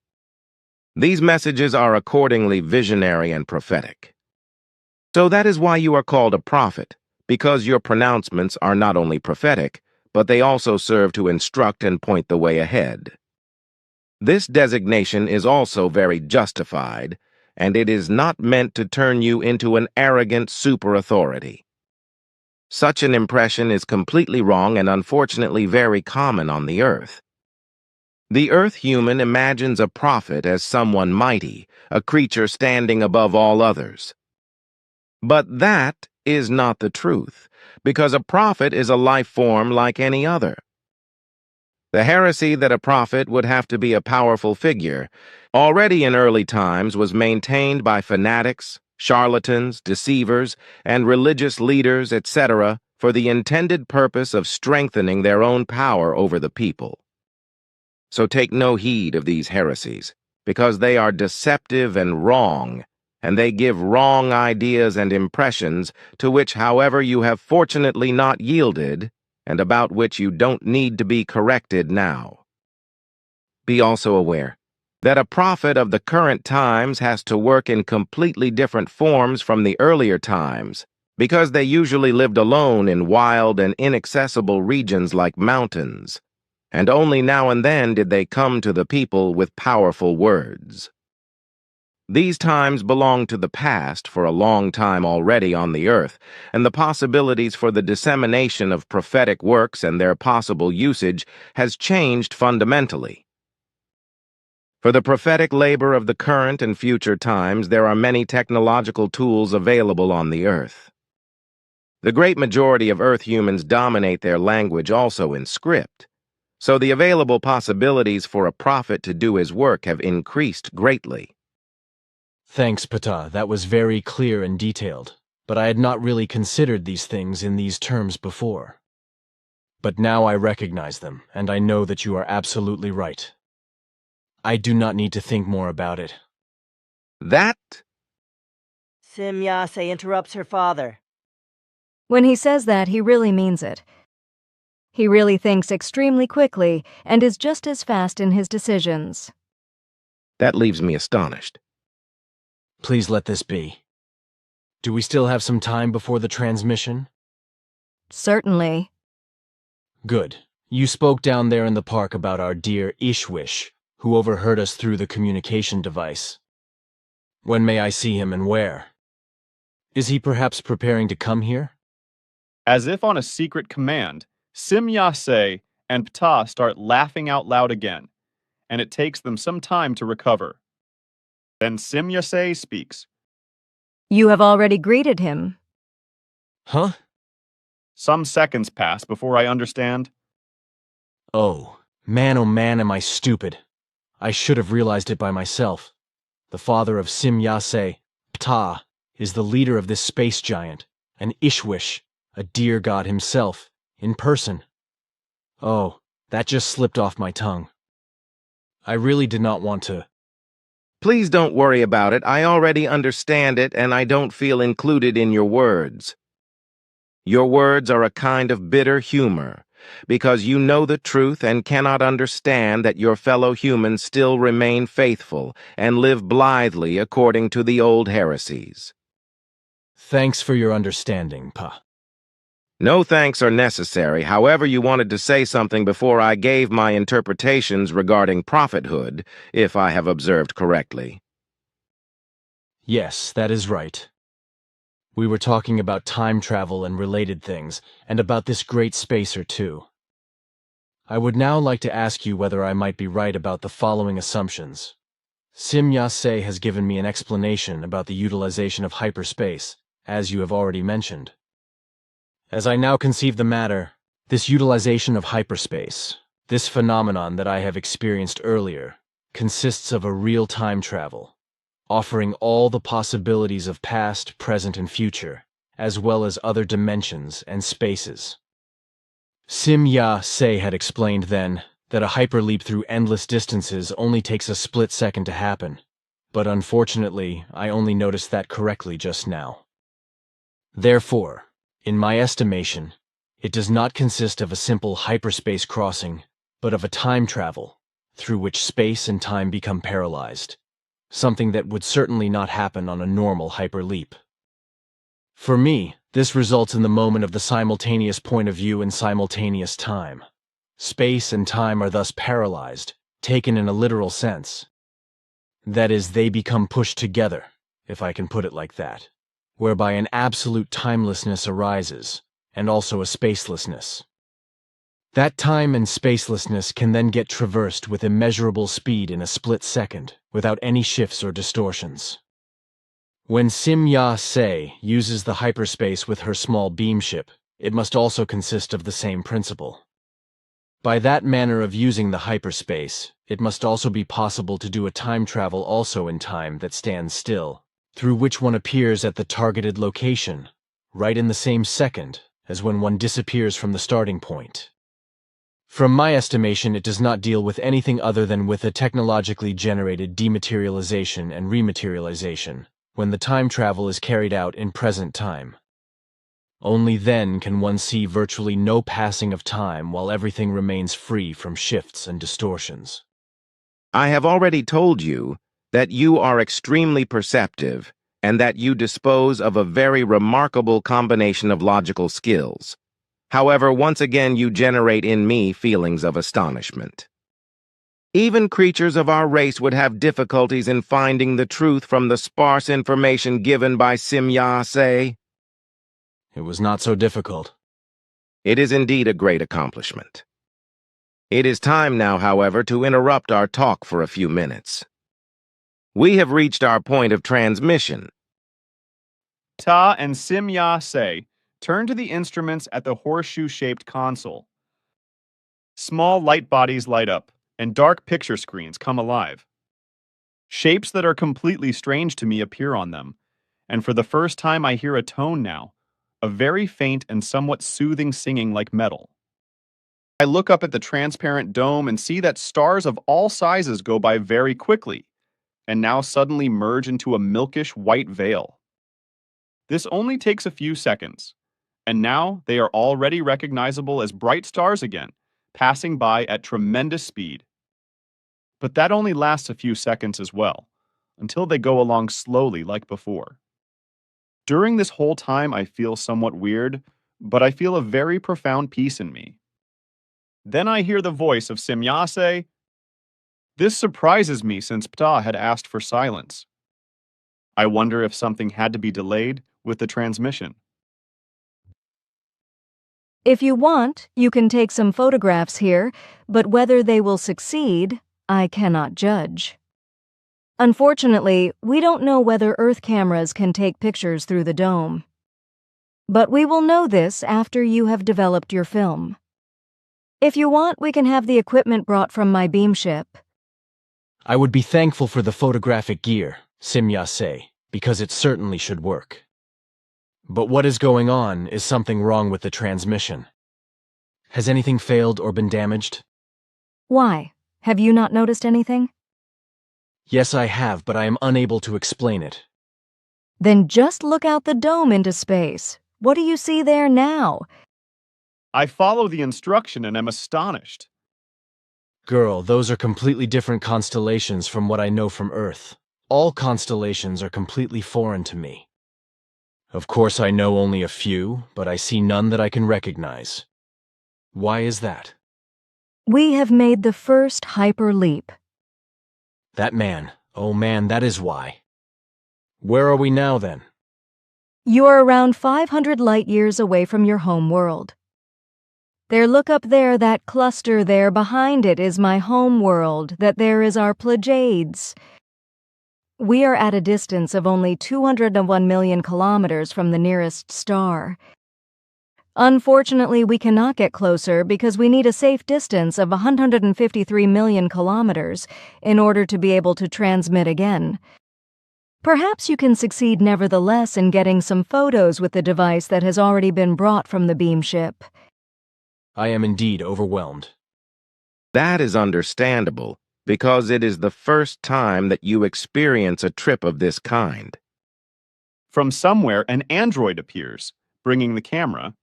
These messages are accordingly visionary and prophetic. So that is why you are called a prophet, because your pronouncements are not only prophetic, but they also serve to instruct and point the way ahead. This designation is also very justified, and it is not meant to turn you into an arrogant super-authority. Such an impression is completely wrong and unfortunately very common on the earth. The earth human imagines a prophet as someone mighty, a creature standing above all others. But that is not the truth, because a prophet is a life form like any other. The heresy that a prophet would have to be a powerful figure, already in early times was maintained by fanatics, charlatans, deceivers, and religious leaders, etc., for the intended purpose of strengthening their own power over the people. So take no heed of these heresies, because they are deceptive and wrong, and they give wrong ideas and impressions to which, however, you have fortunately not yielded, and about which you don't need to be corrected now. Be also aware that a prophet of the current times has to work in completely different forms from the earlier times, because they usually lived alone in wild and inaccessible regions like mountains, and only now and then did they come to the people with powerful words. These times belong to the past for a long time already on the earth, and the possibilities for the dissemination of prophetic works and their possible usage has changed fundamentally. For the prophetic labor of the current and future times, there are many technological tools available on the earth. The great majority of earth humans dominate their language also in script, so the available possibilities for a prophet to do his work have increased greatly. Thanks, Ptah. That was very clear and detailed, but I had not really considered these things in these terms before. But now I recognize them, and I know that you are absolutely right. I do not need to think more about it. That? Simyase interrupts her father. When he says that, he really means it. He really thinks extremely quickly and is just as fast in his decisions. That leaves me astonished. Please let this be. Do we still have some time before the transmission? Certainly. Good. You spoke down there in the park about our dear Ishwish, who overheard us through the communication device. When may I see him and where? Is he perhaps preparing to come here? As if on a secret command, Simyase and Ptah start laughing out loud again, and it takes them some time to recover. Then Simyase speaks. You have already greeted him. Huh? Some seconds pass before I understand. Oh man, am I stupid. I should have realized it by myself. The father of Simyase, Ptah, is the leader of this space giant, and Ishwish, a deer god himself, in person. Oh, that just slipped off my tongue. I really did not want to. Please don't worry about it. I already understand it, and I don't feel included in your words. Your words are a kind of bitter humor, because you know the truth and cannot understand that your fellow humans still remain faithful and live blithely according to the old heresies. Thanks for your understanding, Pa. No thanks are necessary. However, you wanted to say something before I gave my interpretations regarding prophethood, if I have observed correctly. Yes, that is right. We were talking about time travel and related things, and about this great spacer too. I would now like to ask you whether I might be right about the following assumptions. Simyase has given me an explanation about the utilization of hyperspace, as you have already mentioned. As I now conceive the matter, this utilization of hyperspace, this phenomenon that I have experienced earlier, consists of a real time travel, offering all the possibilities of past, present, and future, as well as other dimensions and spaces. Simyase had explained then that a hyperleap through endless distances only takes a split second to happen, but unfortunately, I only noticed that correctly just now. Therefore, in my estimation, it does not consist of a simple hyperspace crossing, but of a time travel, through which space and time become paralyzed, something that would certainly not happen on a normal hyperleap. For me, this results in the moment of the simultaneous point of view and simultaneous time. Space and time are thus paralyzed, taken in a literal sense. That is, they become pushed together, if I can put it like that, whereby an absolute timelessness arises, and also a spacelessness. That time and spacelessness can then get traversed with immeasurable speed in a split second, without any shifts or distortions. When Simyase uses the hyperspace with her small beam ship, it must also consist of the same principle. By that manner of using the hyperspace, it must also be possible to do a time travel also in time that stands still, through which one appears at the targeted location, right in the same second as when one disappears from the starting point. From my estimation, it does not deal with anything other than with a technologically generated dematerialization and rematerialization, when the time travel is carried out in present time. Only then can one see virtually no passing of time while everything remains free from shifts and distortions. I have already told you that you are extremely perceptive and that you dispose of a very remarkable combination of logical skills. However, once again you generate in me feelings of astonishment. Even creatures of our race would have difficulties in finding the truth from the sparse information given by Simyase. It was not so difficult. It is indeed a great accomplishment. It is time now, however, to interrupt our talk for a few minutes. We have reached our point of transmission. Ptah and Simyase turn to the instruments at the horseshoe-shaped console. Small light bodies light up, and dark picture screens come alive. Shapes that are completely strange to me appear on them, and for the first time I hear a tone now, a very faint and somewhat soothing singing like metal. I look up at the transparent dome and see that stars of all sizes go by very quickly, and now suddenly merge into a milkish white veil. This only takes a few seconds, and now they are already recognizable as bright stars again, passing by at tremendous speed. But that only lasts a few seconds as well, until they go along slowly like before. During this whole time, I feel somewhat weird, but I feel a very profound peace in me. Then I hear the voice of Simya say, "This surprises me since Ptah had asked for silence. I wonder if something had to be delayed with the transmission." If you want, you can take some photographs here, but whether they will succeed, I cannot judge. Unfortunately, we don't know whether Earth cameras can take pictures through the dome. But we will know this after you have developed your film. If you want, we can have the equipment brought from my beam ship. I would be thankful for the photographic gear, Simya say, because it certainly should work. But what is going on is something wrong with the transmission. Has anything failed or been damaged? Why? Have you not noticed anything? Yes, I have, but I am unable to explain it. Then just look out the dome into space. What do you see there now? I follow the instruction and am astonished. Girl, those are completely different constellations from what I know from Earth. All constellations are completely foreign to me. Of course, I know only a few, but I see none that I can recognize. Why is that? We have made the first hyperleap. That man. Oh man, that is why. Where are we now, then? You are around 500 light years away from your home world. There, look up there, that cluster there behind it is my home world, that there is our Pleiades. We are at a distance of only 201 million kilometers from the nearest star. Unfortunately, we cannot get closer because we need a safe distance of 153 million kilometers in order to be able to transmit again. Perhaps you can succeed nevertheless in getting some photos with the device that has already been brought from the beam ship. I am indeed overwhelmed. That is understandable, because it is the first time that you experience a trip of this kind. From somewhere, an android appears, bringing the camera.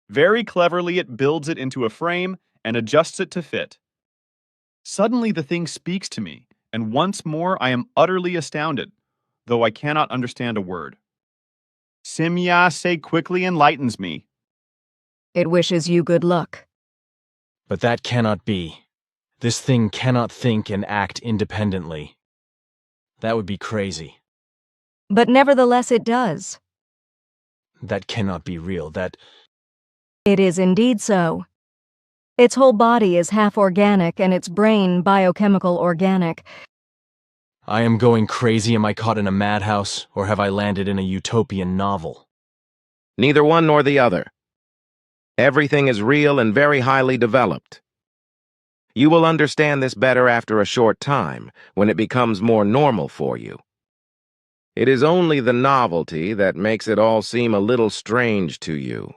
Very cleverly, it builds it into a frame and adjusts it to fit. Suddenly, the thing speaks to me, and once more I am utterly astounded, though I cannot understand a word. Simya say quickly enlightens me. It wishes you good luck. But that cannot be. This thing cannot think and act independently. That would be crazy. But nevertheless it does. That cannot be real. It is indeed so. Its whole body is half organic and its brain biochemical organic. I am going crazy. Am I caught in a madhouse, or have I landed in a utopian novel? Neither one nor the other. Everything is real and very highly developed. You will understand this better after a short time, when it becomes more normal for you. It is only the novelty that makes it all seem a little strange to you.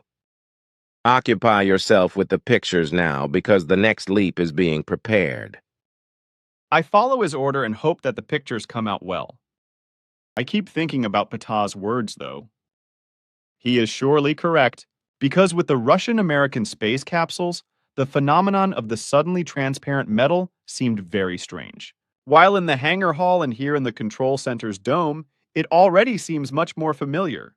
Occupy yourself with the pictures now, because the next leap is being prepared. I follow his order and hope that the pictures come out well. I keep thinking about Ptah's words, though. He is surely correct, because with the Russian-American space capsules, the phenomenon of the suddenly transparent metal seemed very strange. While in the hangar hall and here in the control center's dome, it already seems much more familiar.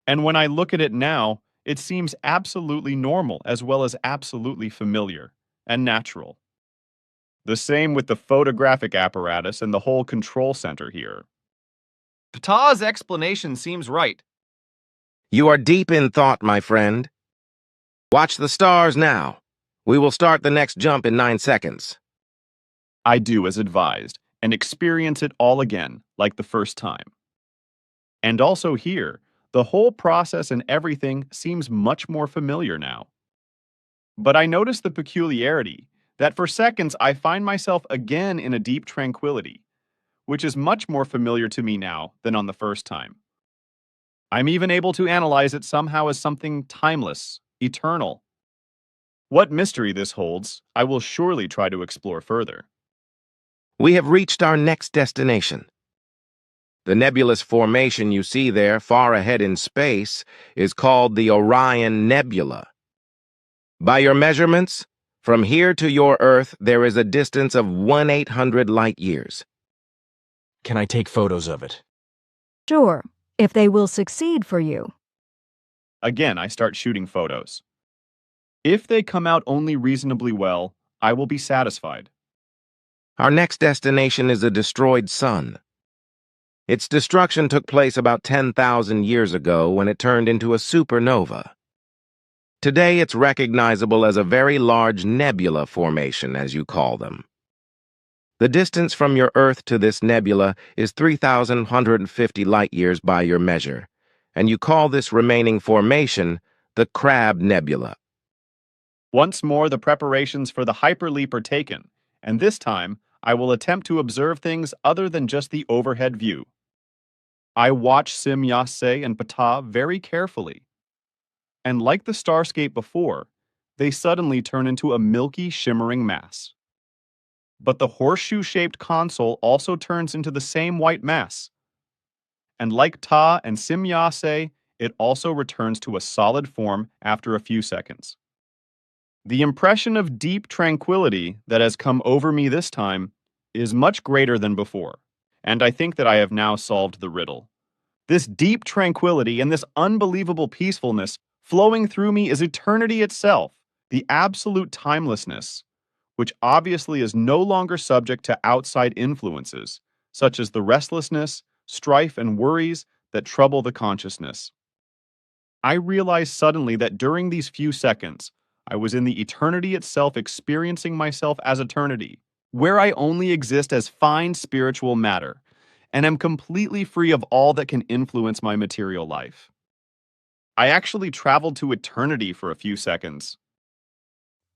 And when I look at it now, it seems absolutely normal as well as absolutely familiar and natural. The same with the photographic apparatus and the whole control center here. Ptah's explanation seems right. You are deep in thought, my friend. Watch the stars now. We will start the next jump in 9 seconds. I do as advised, and experience it all again, like the first time. And also here, the whole process and everything seems much more familiar now. But I notice the peculiarity that for seconds I find myself again in a deep tranquility, which is much more familiar to me now than on the first time. I'm even able to analyze it somehow as something timeless, eternal. What mystery this holds, I will surely try to explore further. We have reached our next destination. The nebulous formation you see there far ahead in space is called the Orion Nebula. By your measurements, from here to your Earth there is a distance of 1/800 light years. Can I take photos of it? Sure, if they will succeed for you. Again, I start shooting photos. If they come out only reasonably well, I will be satisfied. Our next destination is a destroyed sun. Its destruction took place about 10,000 years ago when it turned into a supernova. Today it's recognizable as a very large nebula formation, as you call them. The distance from your Earth to this nebula is 3,150 light-years by your measure, and you call this remaining formation the Crab Nebula. Once more, the preparations for the hyperleap are taken, and this time, I will attempt to observe things other than just the overhead view. I watch Simyase and Ptah very carefully, and like the starscape before, they suddenly turn into a milky, shimmering mass. But the horseshoe-shaped console also turns into the same white mass. And like Ptah and Simyase, it also returns to a solid form after a few seconds. The impression of deep tranquility that has come over me this time is much greater than before, and I think that I have now solved the riddle. This deep tranquility and this unbelievable peacefulness flowing through me is eternity itself, the absolute timelessness, which obviously is no longer subject to outside influences, such as the restlessness, strife, and worries that trouble the consciousness. I realized suddenly that during these few seconds, I was in the eternity itself experiencing myself as eternity, where I only exist as fine spiritual matter, and am completely free of all that can influence my material life. I actually traveled to eternity for a few seconds.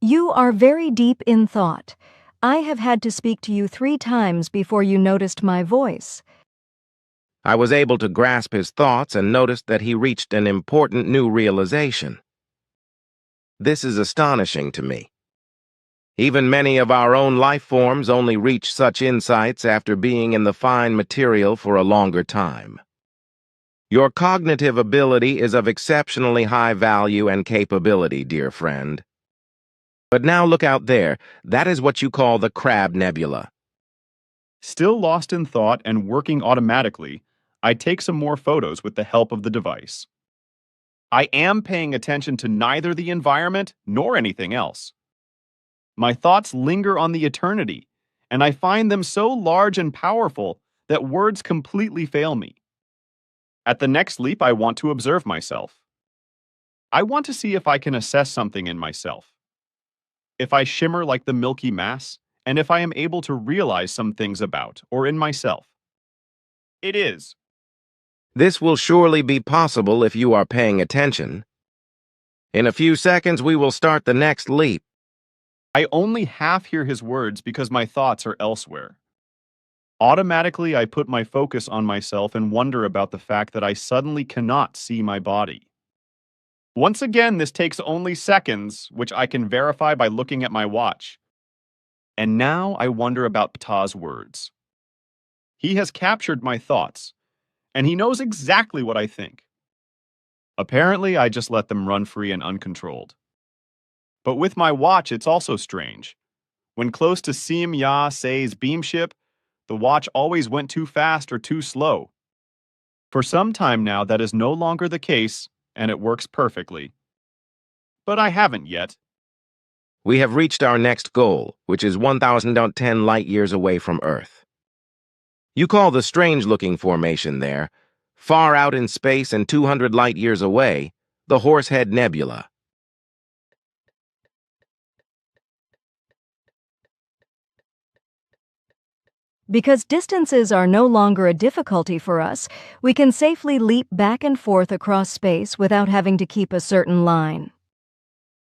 You are very deep in thought. I have had to speak to you 3 times before you noticed my voice. I was able to grasp his thoughts and noticed that he reached an important new realization. This is astonishing to me. Even many of our own life forms only reach such insights after being in the fine material for a longer time. Your cognitive ability is of exceptionally high value and capability, dear friend. But now look out there. That is what you call the Crab Nebula. Still lost in thought and working automatically, I take some more photos with the help of the device. I am paying attention to neither the environment nor anything else. My thoughts linger on the eternity, and I find them so large and powerful that words completely fail me. At the next leap, I want to observe myself. I want to see if I can assess something in myself. If I shimmer like the milky mass, and if I am able to realize some things about or in myself. It is. This will surely be possible if you are paying attention. In a few seconds, we will start the next leap. I only half hear his words because my thoughts are elsewhere. Automatically, I put my focus on myself and wonder about the fact that I suddenly cannot see my body. Once again, this takes only seconds, which I can verify by looking at my watch. And now I wonder about Ptah's words. He has captured my thoughts, and he knows exactly what I think. Apparently, I just let them run free and uncontrolled. But with my watch, it's also strange. When close to Sim Ya Se's beamship, the watch always went too fast or too slow. For some time now, that is no longer the case, and it works perfectly. But I haven't yet. We have reached our next goal, which is 1,010 light-years away from Earth. You call the strange-looking formation there, far out in space and 200 light-years away, the Horsehead Nebula. Because distances are no longer a difficulty for us, we can safely leap back and forth across space without having to keep a certain line.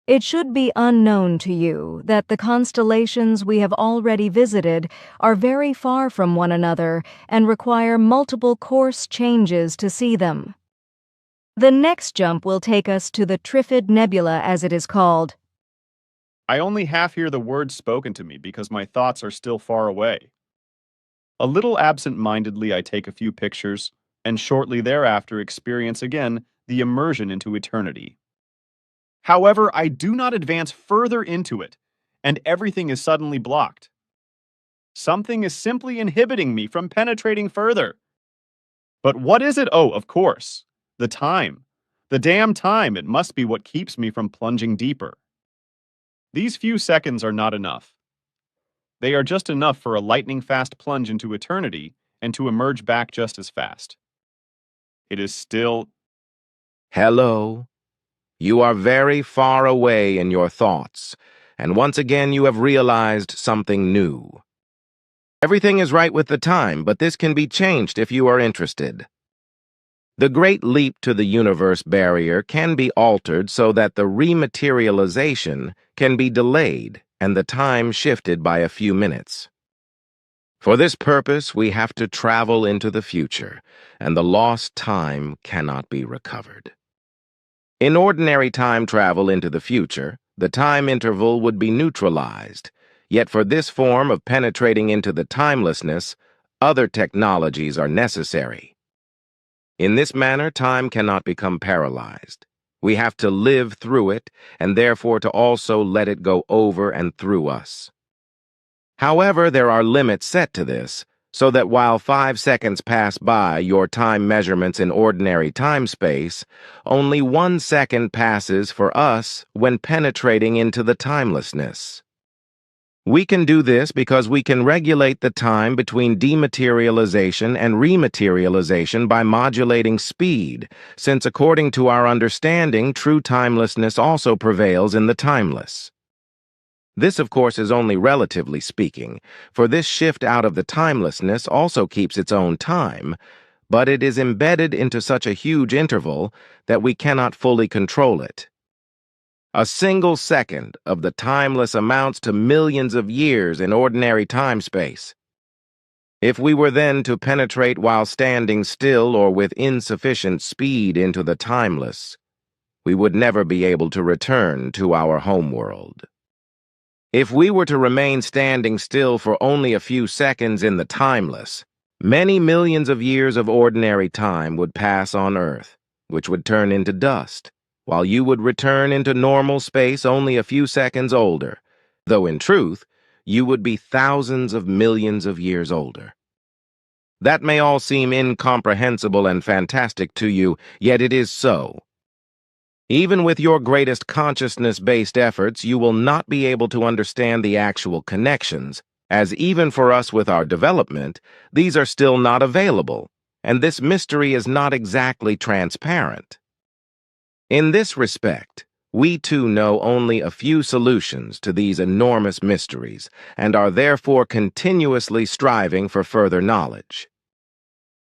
It should be unknown to you that the constellations we have already visited are very far from one another and require multiple course changes to see them. The next jump will take us to the Trifid Nebula, as it is called. I only half hear the words spoken to me because my thoughts are still far away. A little absent-mindedly, I take a few pictures, and shortly thereafter experience again the immersion into eternity. However, I do not advance further into it, and everything is suddenly blocked. Something is simply inhibiting me from penetrating further. But what is it? Oh, of course. The time. The damn time. It must be what keeps me from plunging deeper. These few seconds are not enough. They are just enough for a lightning-fast plunge into eternity and to emerge back just as fast. It is still... Hello. You are very far away in your thoughts, and once again you have realized something new. Everything is right with the time, but this can be changed if you are interested. The Great Leap to the Universe barrier can be altered so that the rematerialization can be delayed and the time shifted by a few minutes. For this purpose, we have to travel into the future, and the lost time cannot be recovered. In ordinary time travel into the future, the time interval would be neutralized, yet for this form of penetrating into the timelessness, other technologies are necessary. In this manner, time cannot become paralyzed. We have to live through it, and therefore to also let it go over and through us. However, there are limits set to this, so that while 5 seconds pass by your time measurements in ordinary time-space, only 1 second passes for us when penetrating into the timelessness. We can do this because we can regulate the time between dematerialization and rematerialization by modulating speed, since according to our understanding, true timelessness also prevails in the timeless. This, of course, is only relatively speaking, for this shift out of the timelessness also keeps its own time, but it is embedded into such a huge interval that we cannot fully control it. A single second of the timeless amounts to millions of years in ordinary time-space. If we were then to penetrate while standing still or with insufficient speed into the timeless, we would never be able to return to our homeworld. If we were to remain standing still for only a few seconds in the timeless, many millions of years of ordinary time would pass on Earth, which would turn into dust, while you would return into normal space only a few seconds older, though in truth, you would be thousands of millions of years older. That may all seem incomprehensible and fantastic to you, yet it is so. Even with your greatest consciousness-based efforts, you will not be able to understand the actual connections, as even for us with our development, these are still not available, and this mystery is not exactly transparent. In this respect, we too know only a few solutions to these enormous mysteries, and are therefore continuously striving for further knowledge.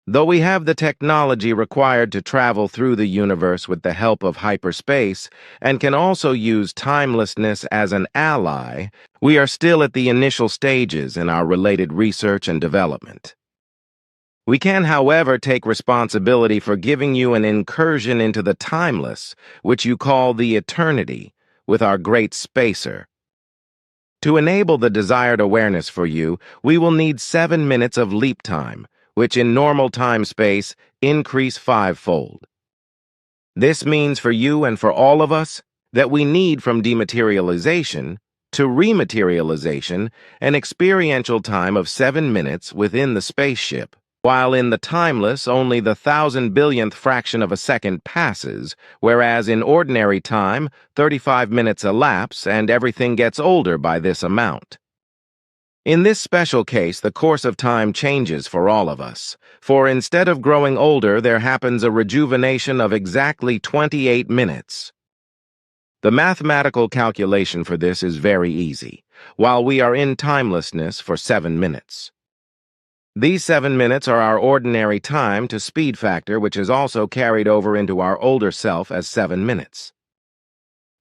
Though we have the technology required to travel through the universe with the help of hyperspace, and can also use timelessness as an ally, we are still at the initial stages in our related research and development. We can, however, take responsibility for giving you an incursion into the timeless, which you call the eternity, with our great spacer. To enable the desired awareness for you, we will need 7 minutes of leap time, which in normal time-space increase 5-fold. This means for you and for all of us that we need from dematerialization to rematerialization an experiential time of 7 minutes within the spaceship, while in the timeless only the 1,000 billionth fraction of a second passes, whereas in ordinary time 35 minutes elapse and everything gets older by this amount. In this special case, the course of time changes for all of us, for instead of growing older, there happens a rejuvenation of exactly 28 minutes. The mathematical calculation for this is very easy, while we are in timelessness for 7 minutes. These 7 minutes are our ordinary time to speed factor, which is also carried over into our older self as 7 minutes.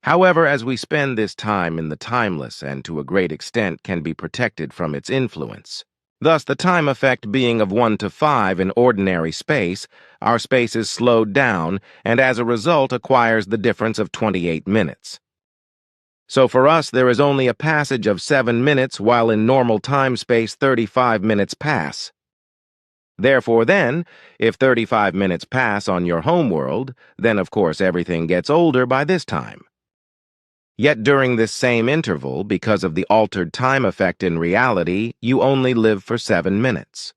However, as we spend this time in the timeless and to a great extent can be protected from its influence. Thus, the time effect being of 1 to 5 in ordinary space, our space is slowed down and as a result acquires the difference of 28 minutes. So for us, there is only a passage of 7 minutes while in normal time space 35 minutes pass. Therefore then, if 35 minutes pass on your homeworld, then of course everything gets older by this time. Yet during this same interval, because of the altered time effect in reality, you only live for 7 minutes.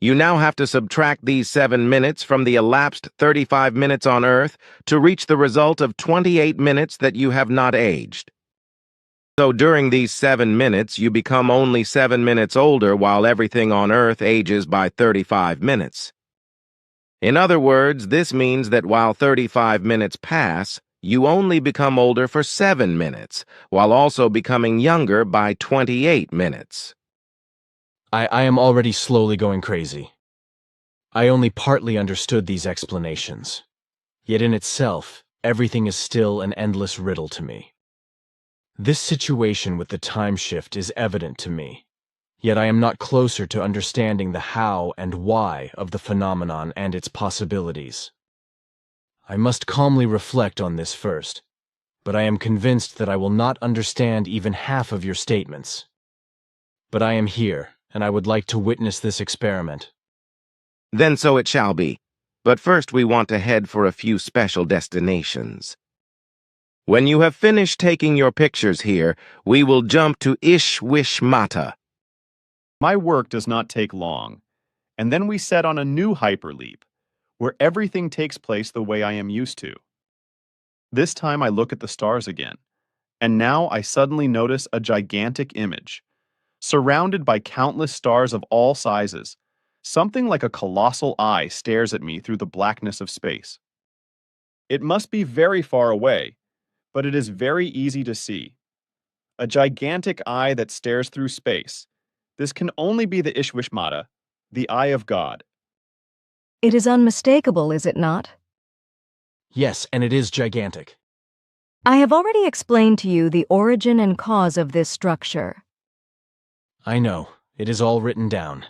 You now have to subtract these 7 minutes from the elapsed 35 minutes on Earth to reach the result of 28 minutes that you have not aged. So during these 7 minutes, you become only 7 minutes older while everything on Earth ages by 35 minutes. In other words, this means that while 35 minutes pass, you only become older for 7 minutes, while also becoming younger by 28 minutes. I am already slowly going crazy. I only partly understood these explanations. Yet in itself, everything is still an endless riddle to me. This situation with the time shift is evident to me, yet I am not closer to understanding the how and why of the phenomenon and its possibilities. I must calmly reflect on this first, but I am convinced that I will not understand even half of your statements. But I am here, and I would like to witness this experiment. Then so it shall be. But first we want to head for a few special destinations. When you have finished taking your pictures here, we will jump to Ishwishmata. My work does not take long, and then we set on a new hyperleap, where everything takes place the way I am used to. This time I look at the stars again, and now I suddenly notice a gigantic image, surrounded by countless stars of all sizes. Something like a colossal eye stares at me through the blackness of space. It must be very far away, but it is very easy to see. A gigantic eye that stares through space. This can only be the Ishwishmata, the eye of God. It is unmistakable, is it not? Yes, and it is gigantic. I have already explained to you the origin and cause of this structure. I know, it is all written down.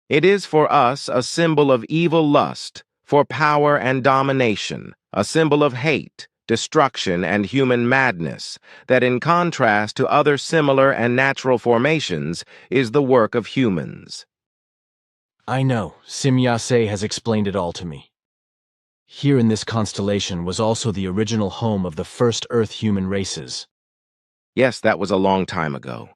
It is for us a symbol of evil lust, for power and domination, a symbol of hate, destruction, and human madness, that in contrast to other similar and natural formations is the work of humans. I know, Simyase has explained it all to me. Here in this constellation was also the original home of the first Earth-human races. Yes, that was a long time ago.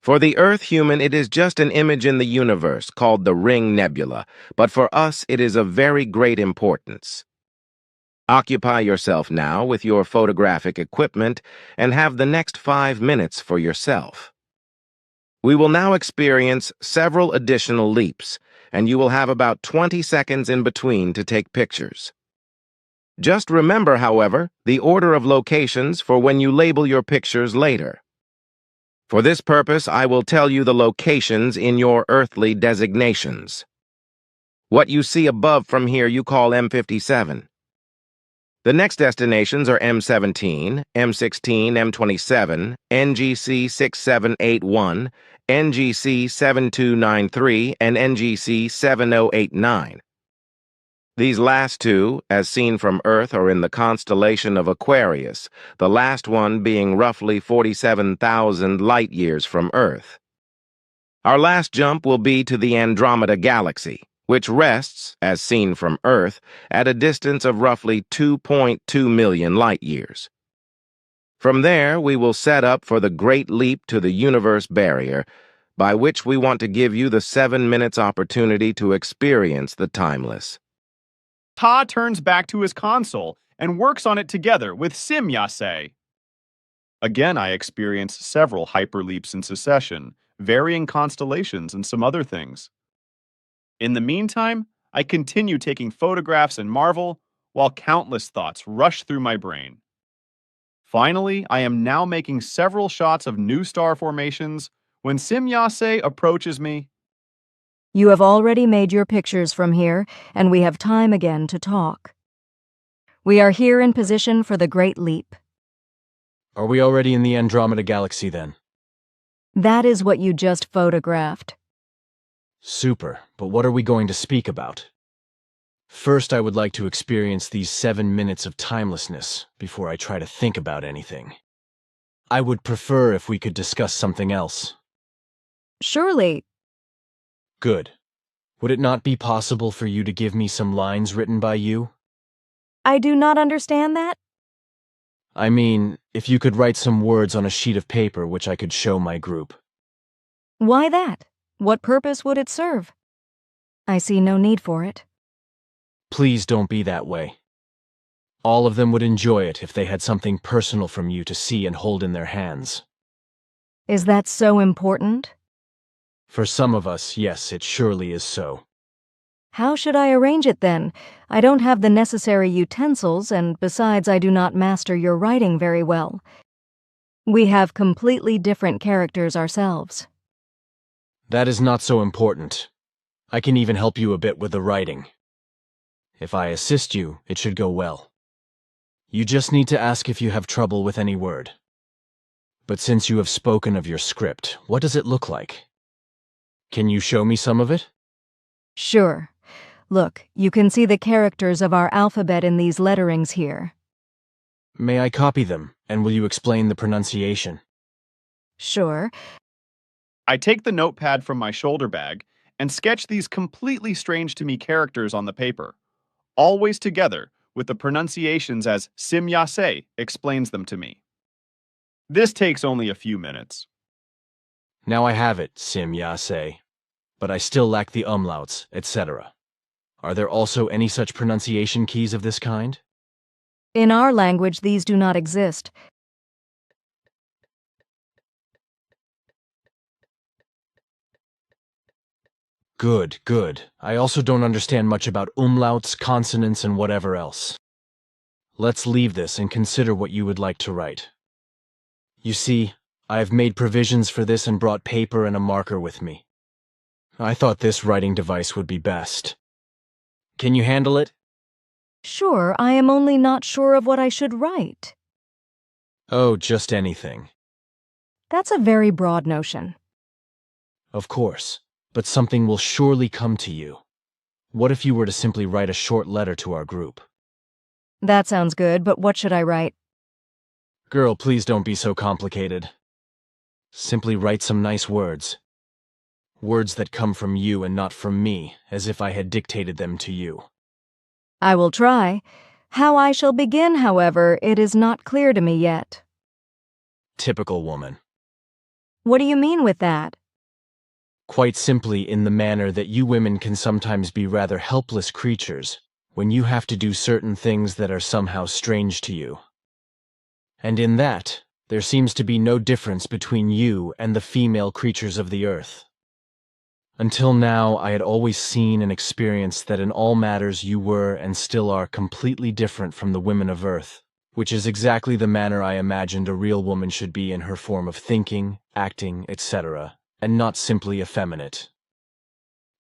For the Earth human, it is just an image in the universe called the Ring Nebula, but for us it is of very great importance. Occupy yourself now with your photographic equipment and have the next 5 minutes for yourself. We will now experience several additional leaps, and you will have about 20 seconds in between to take pictures. Just remember, however, the order of locations for when you label your pictures later. For this purpose, I will tell you the locations in your earthly designations. What you see above from here you call M57. The next destinations are M17, M16, M27, NGC 6781, NGC 7293, and NGC 7089. These last two, as seen from Earth, are in the constellation of Aquarius, the last one being roughly 47,000 light-years from Earth. Our last jump will be to the Andromeda Galaxy, which rests, as seen from Earth, at a distance of roughly 2.2 million light-years. From there, we will set up for the great leap to the universe barrier, by which we want to give you the 7 minutes opportunity to experience the timeless. Ta turns back to his console and works on it together with Simyase. Again, I experience several hyperleaps in succession, varying constellations, and some other things. In the meantime, I continue taking photographs and marvel, while countless thoughts rush through my brain. Finally, I am now making several shots of new star formations when Simyase approaches me. You have already made your pictures from here, and we have time again to talk. We are here in position for the Great Leap. Are we already in the Andromeda Galaxy then? That is what you just photographed. Super, but what are we going to speak about? First, I would like to experience these 7 minutes of timelessness before I try to think about anything. I would prefer if we could discuss something else. Surely. Good. Would it not be possible for you to give me some lines written by you? I do not understand that. I mean, if you could write some words on a sheet of paper which I could show my group. Why that? What purpose would it serve? I see no need for it. Please don't be that way. All of them would enjoy it if they had something personal from you to see and hold in their hands. Is that so important? For some of us, yes, it surely is so. How should I arrange it then? I don't have the necessary utensils, and besides, I do not master your writing very well. We have completely different characters ourselves. That is not so important. I can even help you a bit with the writing. If I assist you, it should go well. You just need to ask if you have trouble with any word. But since you have spoken of your script, what does it look like? Can you show me some of it? Sure. Look, you can see the characters of our alphabet in these letterings here. May I copy them, and will you explain the pronunciation? Sure. I take the notepad from my shoulder bag and sketch these completely strange to me characters on the paper, always together with the pronunciations as Sim Yase explains them to me. This takes only a few minutes. Now I have it, Sim Yase, but I still lack the umlauts, etc. Are there also any such pronunciation keys of this kind? In our language, these do not exist. Good, good. I also don't understand much about umlauts, consonants, and whatever else. Let's leave this and consider what you would like to write. You see, I have made provisions for this and brought paper and a marker with me. I thought this writing device would be best. Can you handle it? Sure, I am only not sure of what I should write. Oh, just anything. That's a very broad notion. Of course, but something will surely come to you. What if you were to simply write a short letter to our group? That sounds good, but what should I write? Girl, please don't be so complicated. Simply write some nice words. Words that come from you and not from me, as if I had dictated them to you. I will try. How I shall begin, however, it is not clear to me yet. Typical woman. What do you mean with that? Quite simply in the manner that you women can sometimes be rather helpless creatures when you have to do certain things that are somehow strange to you. And in that, there seems to be no difference between you and the female creatures of the earth. Until now, I had always seen and experienced that in all matters you were and still are completely different from the women of Earth, which is exactly the manner I imagined a real woman should be in her form of thinking, acting, etc., and not simply effeminate.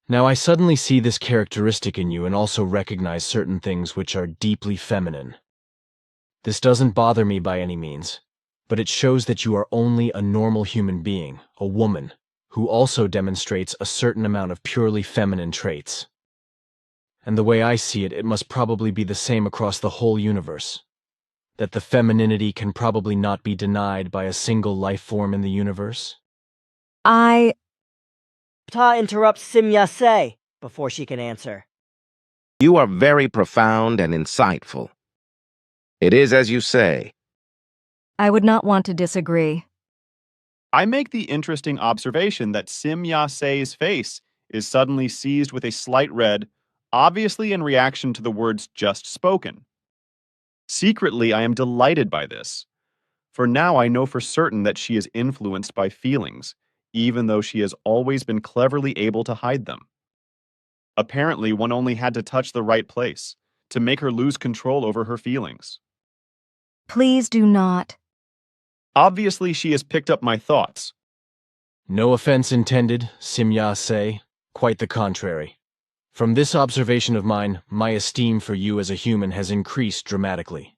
Now I suddenly see this characteristic in you and also recognize certain things which are deeply feminine. This doesn't bother me by any means, but it shows that you are only a normal human being, a woman, who also demonstrates a certain amount of purely feminine traits. And the way I see it, it must probably be the same across the whole universe. That the femininity can probably not be denied by a single life form in the universe. Ptah interrupts Sim Yase before she can answer. You are very profound and insightful. It is as you say. I would not want to disagree. I make the interesting observation that Sim Yase's face is suddenly seized with a slight red, obviously in reaction to the words just spoken. Secretly, I am delighted by this, for now I know for certain that she is influenced by feelings, even though she has always been cleverly able to hide them. Apparently, one only had to touch the right place to make her lose control over her feelings. Please do not. Obviously, she has picked up my thoughts. No offense intended, Sim Yase. Quite the contrary. From this observation of mine, my esteem for you as a human has increased dramatically.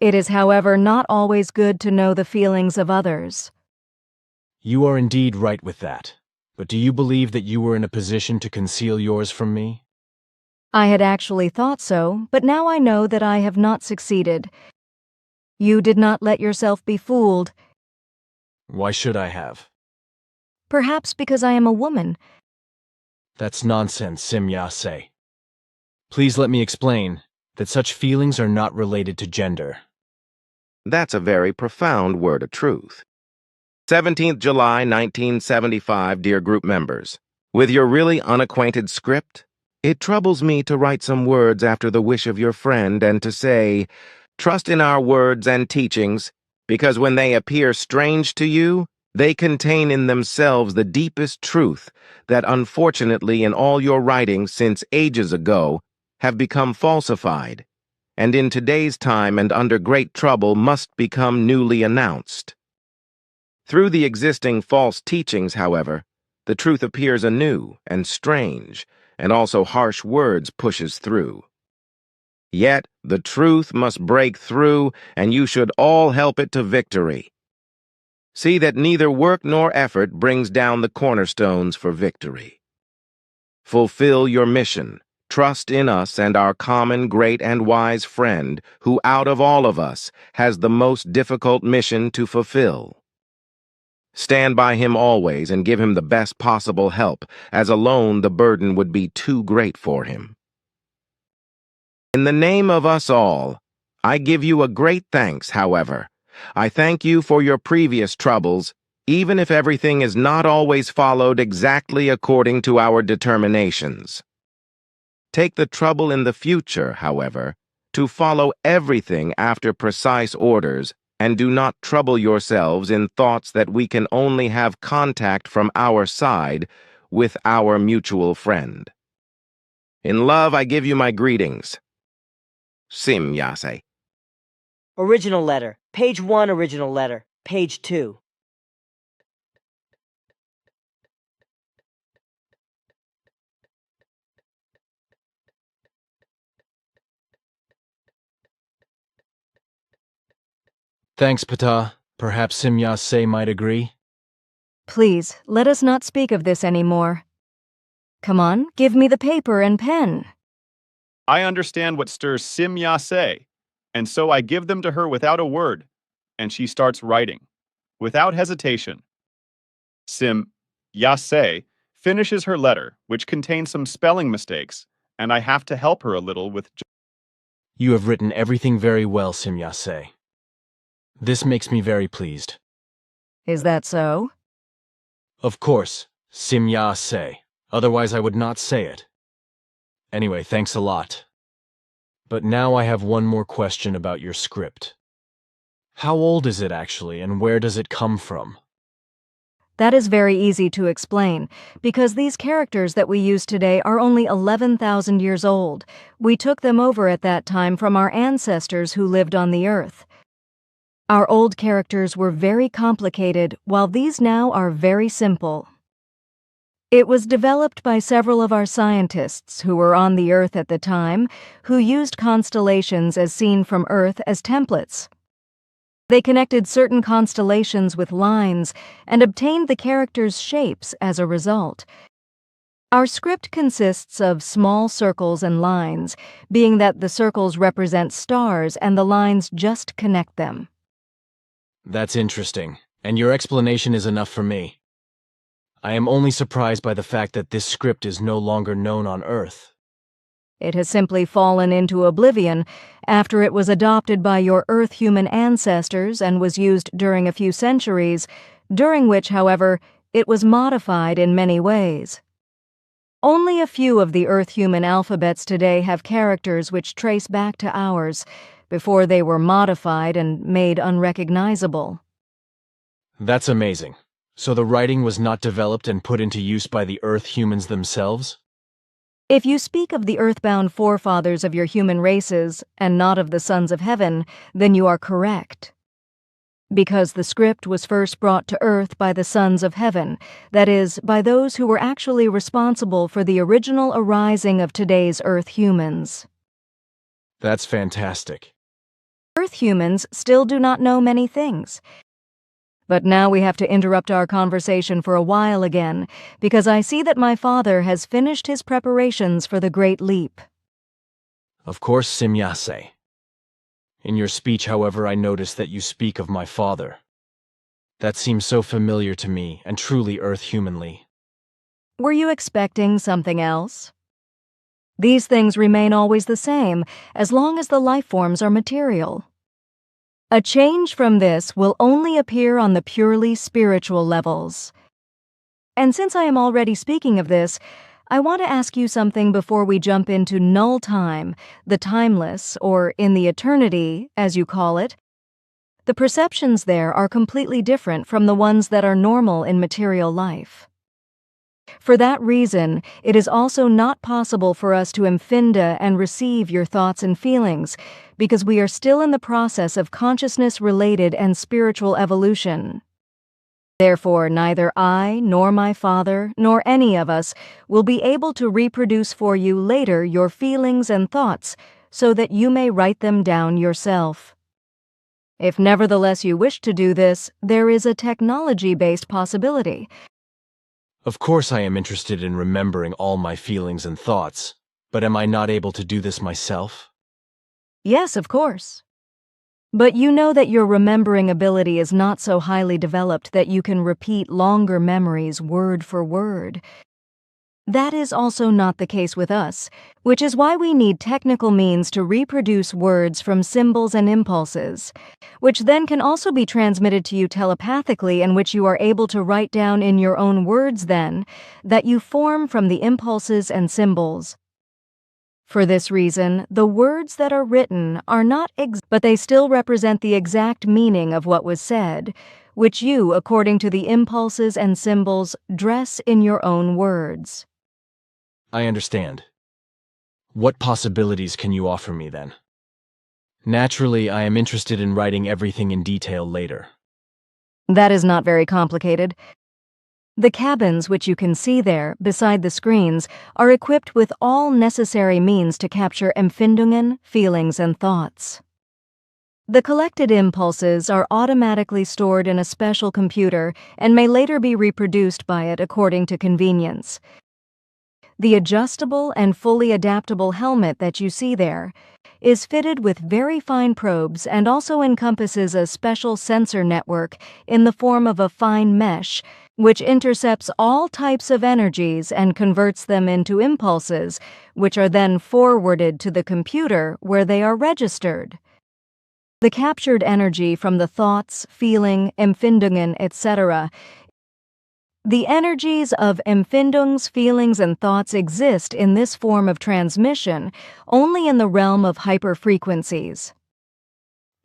It is, however, not always good to know the feelings of others. You are indeed right with that. But do you believe that you were in a position to conceal yours from me? I had actually thought so, but now I know that I have not succeeded. You did not let yourself be fooled. Why should I have? Perhaps because I am a woman. That's nonsense, Simya-se. Please let me explain that such feelings are not related to gender. That's a very profound word of truth. 17th July 1975, dear group members. With your really unacquainted script, it troubles me to write some words after the wish of your friend and to say, trust in our words and teachings, because when they appear strange to you, they contain in themselves the deepest truth that unfortunately in all your writings since ages ago have become falsified, and in today's time and under great trouble must become newly announced. Through the existing false teachings, however, the truth appears anew and strange, and also harsh words pushes through. Yet the truth must break through, and you should all help it to victory. See that neither work nor effort brings down the cornerstones for victory. Fulfill your mission. Trust in us and our common great and wise friend, who out of all of us has the most difficult mission to fulfill. Stand by him always and give him the best possible help, as alone the burden would be too great for him. In the name of us all, I give you a great thanks, however. I thank you for your previous troubles, even if everything is not always followed exactly according to our determinations. Take the trouble in the future, however, to follow everything after precise orders, and do not trouble yourselves in thoughts that we can only have contact from our side with our mutual friend. In love, I give you my greetings. Simya-se. Original letter. Page 1, original letter. Page 2. Thanks, Ptah. Perhaps Simya-se might agree? Please, let us not speak of this anymore. Come on, give me the paper and pen. I understand what stirs Simya-se, and so I give them to her without a word, and she starts writing, without hesitation. Simya-se finishes her letter, which contains some spelling mistakes, and I have to help her a little with... You have written everything very well, Simya-se. This makes me very pleased. Is that so? Of course, Simya-se. Otherwise I would not say it. Anyway, thanks a lot. But now I have one more question about your script. How old is it actually, and where does it come from? That is very easy to explain, because these characters that we use today are only 11,000 years old. We took them over at that time from our ancestors who lived on the earth. Our old characters were very complicated, while these now are very simple. It was developed by several of our scientists who were on the Earth at the time, who used constellations as seen from Earth as templates. They connected certain constellations with lines and obtained the characters' shapes as a result. Our script consists of small circles and lines, being that the circles represent stars and the lines just connect them. That's interesting, and your explanation is enough for me. I am only surprised by the fact that this script is no longer known on Earth. It has simply fallen into oblivion after it was adopted by your Earth-human ancestors and was used during a few centuries, during which, however, it was modified in many ways. Only a few of the Earth-human alphabets today have characters which trace back to ours, before they were modified and made unrecognizable. That's amazing. So the writing was not developed and put into use by the Earth humans themselves? If you speak of the earthbound forefathers of your human races, and not of the sons of heaven, then you are correct. because the script was first brought to earth by the sons of heaven, that is, by those who were actually responsible for the original arising of today's Earth humans. That's fantastic. Earth humans still do not know many things. But now we have to interrupt our conversation for a while again, because I see that my father has finished his preparations for the Great Leap. Of course, Simyase. In your speech, however, I noticed that you speak of my father. That seems so familiar to me and truly Earth-humanly. Were you expecting something else? These things remain always the same as long as the life forms are material. A change from this will only appear on the purely spiritual levels. And since I am already speaking of this, I want to ask you something before we jump into null time, the timeless, or in the eternity, as you call it. The perceptions there are completely different from the ones that are normal in material life. For that reason, it is also not possible for us to empfinda and receive your thoughts and feelings, because we are still in the process of consciousness-related and spiritual evolution. Therefore, neither I, nor my father, nor any of us will be able to reproduce for you later your feelings and thoughts so that you may write them down yourself. If nevertheless you wish to do this, there is a technology-based possibility. Of course I am interested in remembering all my feelings and thoughts, but am I not able to do this myself? Yes, of course. But you know that your remembering ability is not so highly developed that you can repeat longer memories word for word. That is also not the case with us, which is why we need technical means to reproduce words from symbols and impulses, which then can also be transmitted to you telepathically and which you are able to write down in your own words then, that you form from the impulses and symbols. For this reason, the words that are written are not but they still represent the exact meaning of what was said, which you, according to the impulses and symbols, dress in your own words. I understand. What possibilities can you offer me then? Naturally, I am interested in writing everything in detail later. That is not very complicated. The cabins which you can see there, beside the screens, are equipped with all necessary means to capture Empfindungen, feelings, and thoughts. The collected impulses are automatically stored in a special computer and may later be reproduced by it according to convenience. The adjustable and fully adaptable helmet that you see there is fitted with very fine probes and also encompasses a special sensor network in the form of a fine mesh, which intercepts all types of energies and converts them into impulses, which are then forwarded to the computer where they are registered. The captured energy from the thoughts, feeling, Empfindungen, etc. The energies of Empfindungs, feelings, and thoughts exist in this form of transmission only in the realm of hyperfrequencies.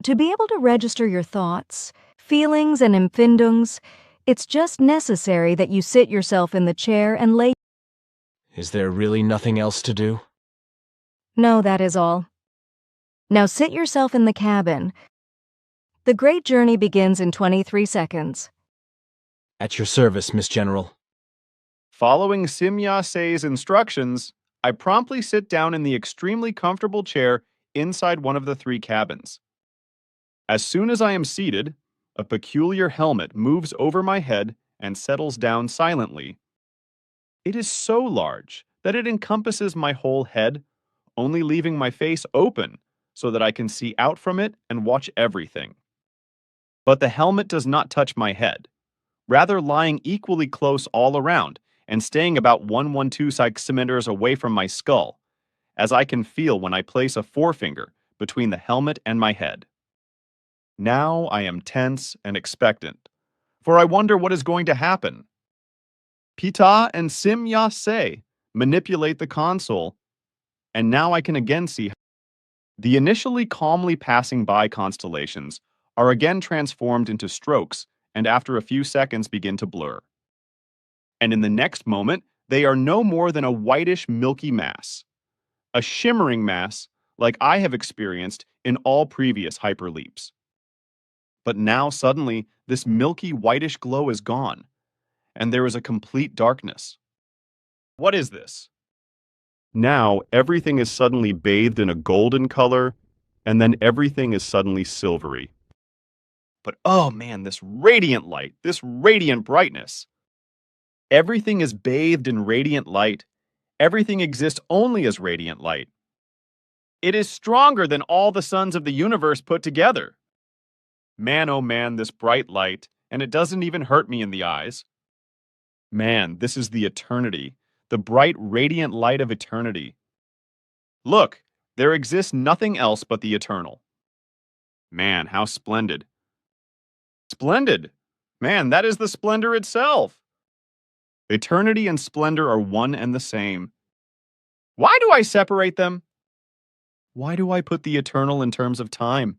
To be able to register your thoughts, feelings, and Empfindungs, it's just necessary that you sit yourself in the chair and lay. Is there really nothing else to do? No, that is all. Now sit yourself in the cabin. The great journey begins in 23 seconds. At your service, Miss General. Following Simyase's instructions, I promptly sit down in the extremely comfortable chair inside one of the 3 cabins. As soon as I am seated, a peculiar helmet moves over my head and settles down silently. It is so large that it encompasses my whole head, only leaving my face open so that I can see out from it and watch everything. But the helmet does not touch my head, rather lying equally close all around and staying about 112 centimeters away from my skull, as I can feel when I place a forefinger between the helmet and my head. Now I am tense and expectant, for I wonder what is going to happen. Pita and Simyase manipulate the console, and now I can again see the initially calmly passing by constellations are again transformed into strokes and after a few seconds begin to blur. And in the next moment, they are no more than a whitish milky mass, a shimmering mass like I have experienced in all previous hyperleaps. But now suddenly, this milky whitish glow is gone, and there is a complete darkness. What is this? Now, everything is suddenly bathed in a golden color, and then everything is suddenly silvery. But oh man, this radiant light, this radiant brightness. Everything is bathed in radiant light. Everything exists only as radiant light. It is stronger than all the suns of the universe put together. Man, oh man, this bright light, and it doesn't even hurt me in the eyes. Man, this is the eternity, the bright, radiant light of eternity. Look, there exists nothing else but the eternal. Man, how splendid. Splendid! Man, that is the splendor itself. Eternity and splendor are one and the same. Why do I separate them? Why do I put the eternal in terms of time?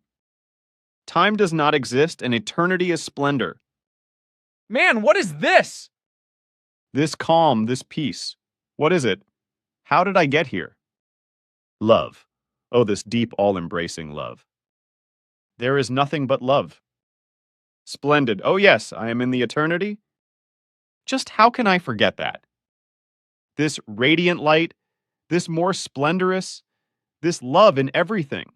Time does not exist, and eternity is splendor. Man, what is this? This calm, this peace. What is it? How did I get here? Love. Oh, this deep, all-embracing love. There is nothing but love. Splendid. Oh yes, I am in the eternity. Just how can I forget that? This radiant light, this more splendorous, this love in everything.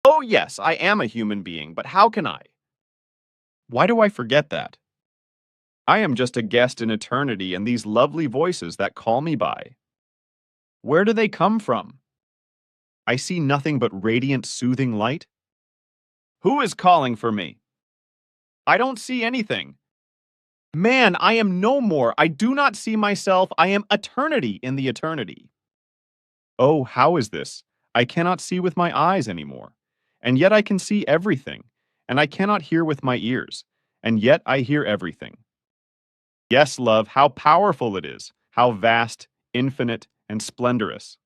Oh yes, I am a human being, but how can I? Why do I forget that? I am just a guest in eternity and these lovely voices that call me by. Where do they come from? I see nothing but radiant, soothing light. Who is calling for me? I don't see anything. Man, I am no more. I do not see myself. I am eternity in the eternity. Oh, how is this? I cannot see with my eyes anymore. And yet I can see everything. And I cannot hear with my ears. And yet I hear everything. Yes, love, how powerful it is. How vast, infinite, and splendorous.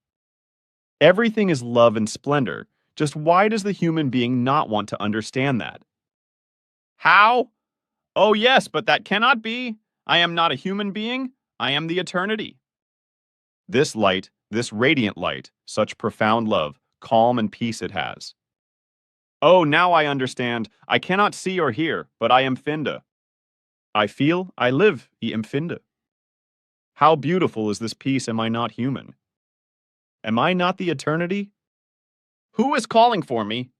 Everything is love and splendor. Just why does the human being not want to understand that? How? Oh yes, but that cannot be. I am not a human being. I am the eternity. This light, this radiant light, such profound love, calm and peace it has. Oh, now I understand. I cannot see or hear, but I am Finda. I feel, I live, I am Finda. How beautiful is this peace, am I not human? Am I not the eternity? Who is calling for me?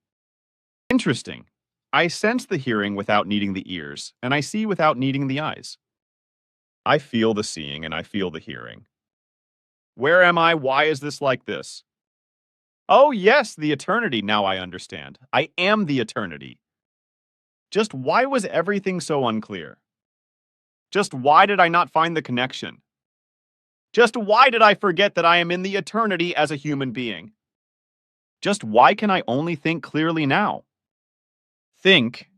Interesting. I sense the hearing without needing the ears, and I see without needing the eyes. I feel the seeing and I feel the hearing. Where am I? Why is this like this? Oh yes, the eternity, now I understand. I am the eternity. Just why was everything so unclear? Just why did I not find the connection? Just why did I forget that I am in the eternity as a human being? Just why can I only think clearly now? Think?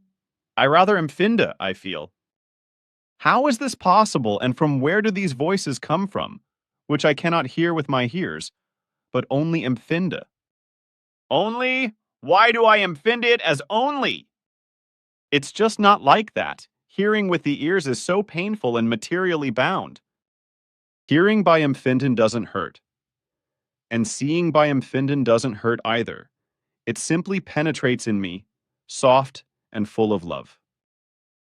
I rather am Finda, I feel. How is this possible, and from where do these voices come from, which I cannot hear with my ears, but only am Finda? Only? Why do I am Finda it as only? It's just not like that. Hearing with the ears is so painful and materially bound. Hearing by Mfindan doesn't hurt. And seeing by Mfindan doesn't hurt either. It simply penetrates in me, soft and full of love.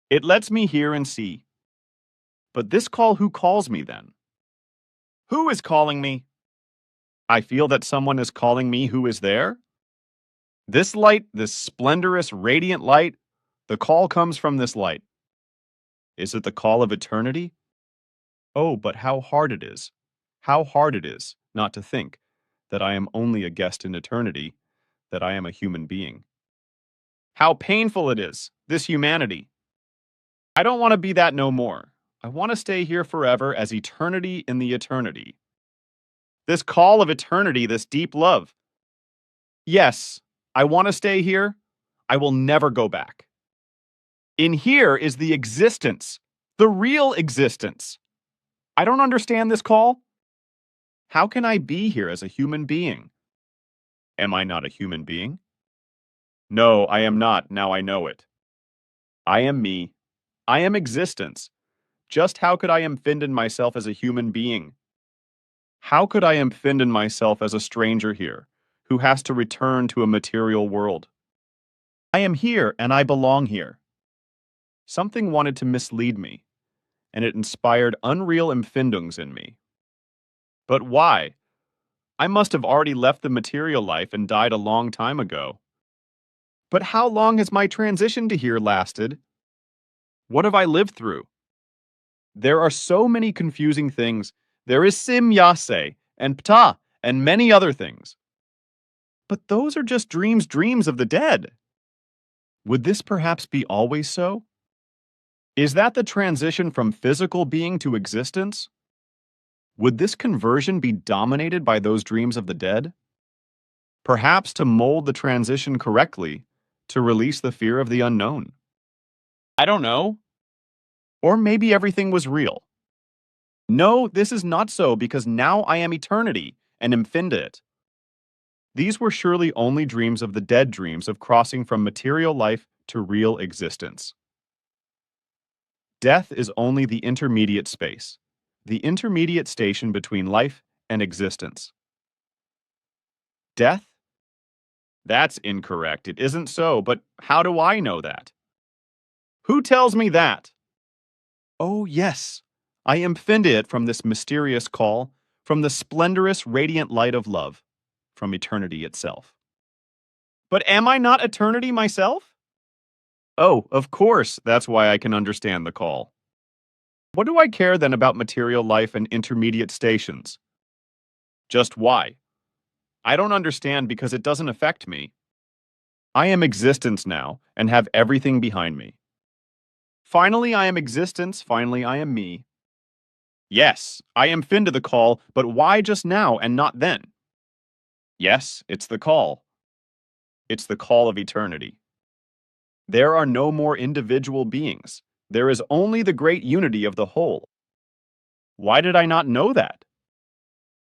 It lets me hear and see. But this call, who calls me then? Who is calling me? I feel that someone is calling me. Who is there? This light, this splendorous, radiant light, the call comes from this light. Is it the call of eternity? Oh, but how hard it is. How hard it is not to think that I am only a guest in eternity, that I am a human being. How painful it is, this humanity. I don't want to be that no more. I want to stay here forever as eternity in the eternity. This call of eternity, this deep love. Yes, I want to stay here. I will never go back. In here is the existence, the real existence. I don't understand this call. How can I be here as a human being? Am I not a human being? No, I am not. Now I know it. I am me. I am existence. Just how could I Mfindan myself as a human being? How could I Mfindan myself as a stranger here, who has to return to a material world? I am here and I belong here. Something wanted to mislead me, and it inspired unreal empfindungs in me. But why? I must have already left the material life and died a long time ago. But how long has my transition to here lasted? What have I lived through? There are so many confusing things. There is Simyase and Ptah and many other things. But those are just dreams of the dead. Would this perhaps be always so? Is that the transition from physical being to existence? Would this conversion be dominated by those dreams of the dead? Perhaps to mold the transition correctly, to release the fear of the unknown. I don't know. Or maybe everything was real. No, this is not so because now I am eternity and am it. These were surely only dreams of the dead, dreams of crossing from material life to real existence. Death is only the intermediate space, the intermediate station between life and existence. Death? That's incorrect. It isn't so, but how do I know that? Who tells me that? Oh, yes, I am it from this mysterious call, from the splendorous, radiant light of love, from eternity itself. But am I not eternity myself? Oh, of course, that's why I can understand the call. What do I care then about material life and intermediate stations? Just why? I don't understand because it doesn't affect me. I am existence now and have everything behind me. Finally, I am existence, finally, I am me. Yes, I am to the call, but why just now and not then? Yes, it's the call. It's the call of eternity. There are no more individual beings. There is only the great unity of the whole. Why did I not know that?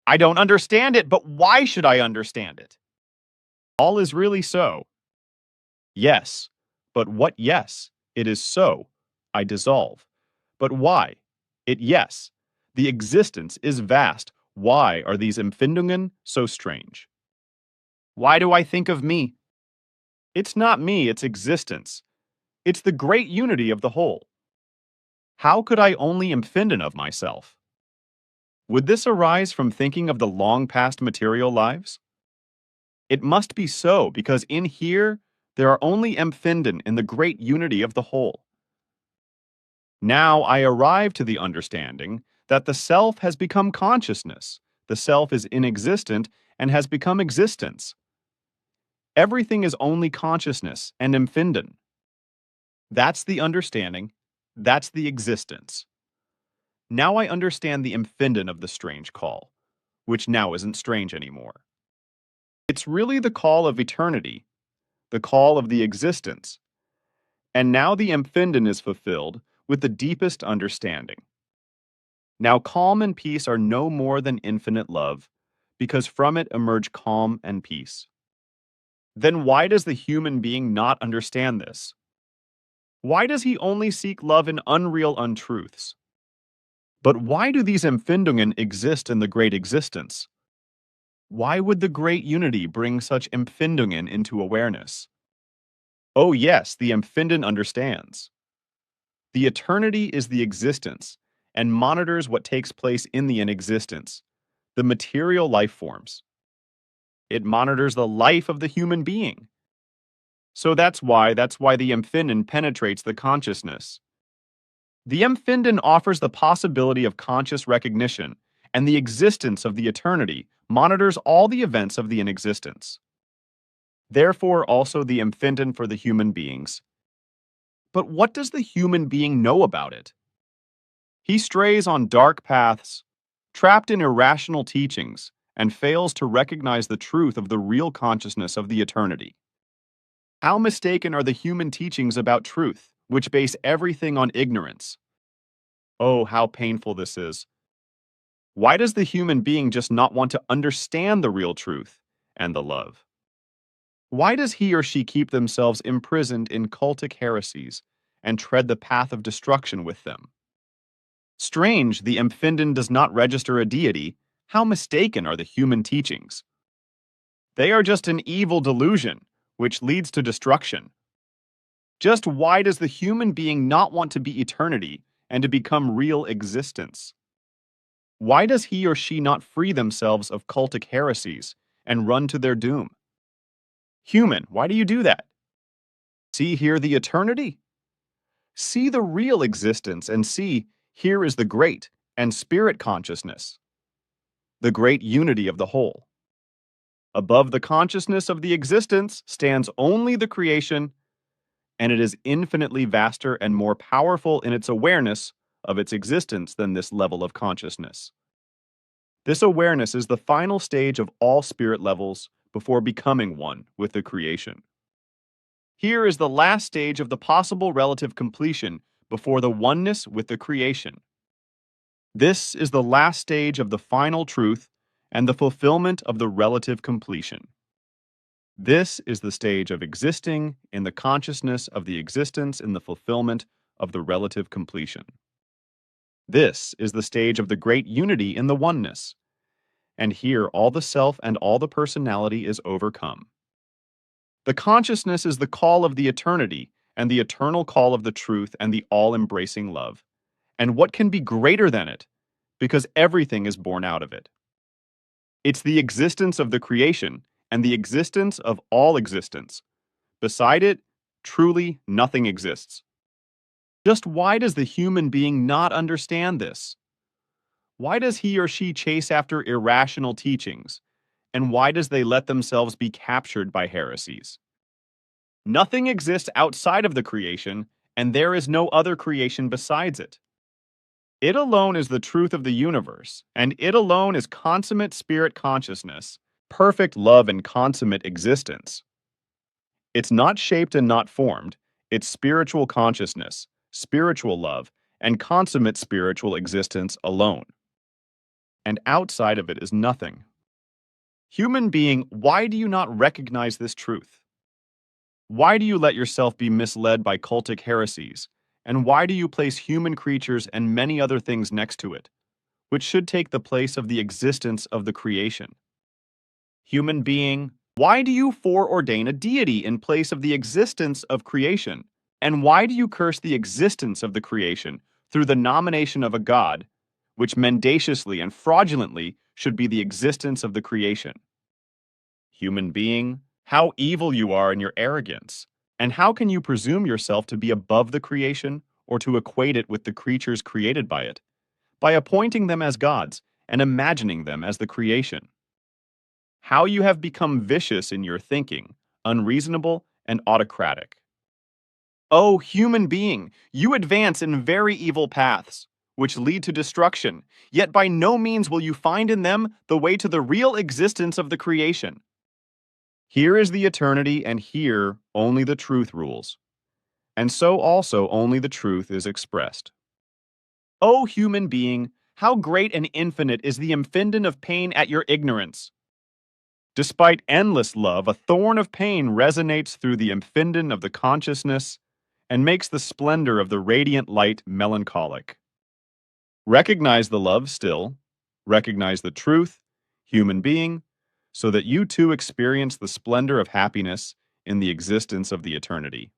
I don't understand it, but why should I understand it? All is really so. Yes, but what yes? It is so. I dissolve. But why? It yes. The existence is vast. Why are these Empfindungen so strange? Why do I think of me? It's not me, it's existence. It's the great unity of the whole. How could I only empfinden of myself? Would this arise from thinking of the long past material lives? It must be so, because in here there are only empfinden in the great unity of the whole. Now I arrive to the understanding that the self has become consciousness, the self is inexistent and has become existence. Everything is only consciousness and empfinden. That's the understanding, that's the existence. Now I understand the empfinden of the strange call, which now isn't strange anymore. It's really the call of eternity, the call of the existence. And now the empfinden is fulfilled with the deepest understanding. Now calm and peace are no more than infinite love, because from it emerge calm and peace. Then why does the human being not understand this? Why does he only seek love in unreal untruths? But why do these Empfindungen exist in the great existence? Why would the great unity bring such Empfindungen into awareness? Oh yes, the Empfinden understands. The eternity is the existence and monitors what takes place in the inexistence, the material life forms. It monitors the life of the human being. So that's why the Empfinden penetrates the consciousness. The Empfinden offers the possibility of conscious recognition, and the existence of the eternity monitors all the events of the inexistence. Therefore also the Empfinden for the human beings. But what does the human being know about it? He strays on dark paths, trapped in irrational teachings, and fails to recognize the truth of the real consciousness of the eternity. How mistaken are the human teachings about truth, which base everything on ignorance? Oh, how painful this is. Why does the human being just not want to understand the real truth and the love? Why does he or she keep themselves imprisoned in cultic heresies and tread the path of destruction with them? Strange, the Empfinden does not register a deity. How mistaken are the human teachings? They are just an evil delusion, which leads to destruction. Just why does the human being not want to be eternity and to become real existence? Why does he or she not free themselves of cultic heresies and run to their doom? Human, why do you do that? See here the eternity? See the real existence and see here is the great and spirit consciousness, the great unity of the whole. Above the consciousness of the existence stands only the creation, and it is infinitely vaster and more powerful in its awareness of its existence than this level of consciousness. This awareness is the final stage of all spirit levels before becoming one with the creation. Here is the last stage of the possible relative completion before the oneness with the creation. This is the last stage of the final truth and the fulfillment of the relative completion. This is the stage of existing in the consciousness of the existence in the fulfillment of the relative completion. This is the stage of the great unity in the oneness, and here all the self and all the personality is overcome. The consciousness is the call of the eternity and the eternal call of the truth and the all-embracing love. And what can be greater than it? Because everything is born out of it. It's the existence of the creation and the existence of all existence. Beside it, truly nothing exists. Just why does the human being not understand this? Why does he or she chase after irrational teachings? And why does they let themselves be captured by heresies? Nothing exists outside of the creation, and there is no other creation besides it. It alone is the truth of the universe, and it alone is consummate spirit consciousness, perfect love and consummate existence. It's not shaped and not formed, it's spiritual consciousness, spiritual love, and consummate spiritual existence alone. And outside of it is nothing. Human being, why do you not recognize this truth? Why do you let yourself be misled by cultic heresies? And why do you place human creatures and many other things next to it, which should take the place of the existence of the creation? Human being, why do you foreordain a deity in place of the existence of creation? And why do you curse the existence of the creation through the nomination of a god, which mendaciously and fraudulently should be the existence of the creation? Human being, how evil you are in your arrogance, and how can you presume yourself to be above the creation or to equate it with the creatures created by it, by appointing them as gods and imagining them as the creation? How you have become vicious in your thinking, unreasonable and autocratic. O human being, you advance in very evil paths, which lead to destruction, yet by no means will you find in them the way to the real existence of the creation. Here is the eternity, and here only the truth rules. And so also only the truth is expressed. O human being, how great and infinite is the impendon of pain at your ignorance! Despite endless love, a thorn of pain resonates through the impendon of the consciousness and makes the splendor of the radiant light melancholic. Recognize the love still, recognize the truth, human being, so that you too experience the splendor of happiness in the existence of the eternity.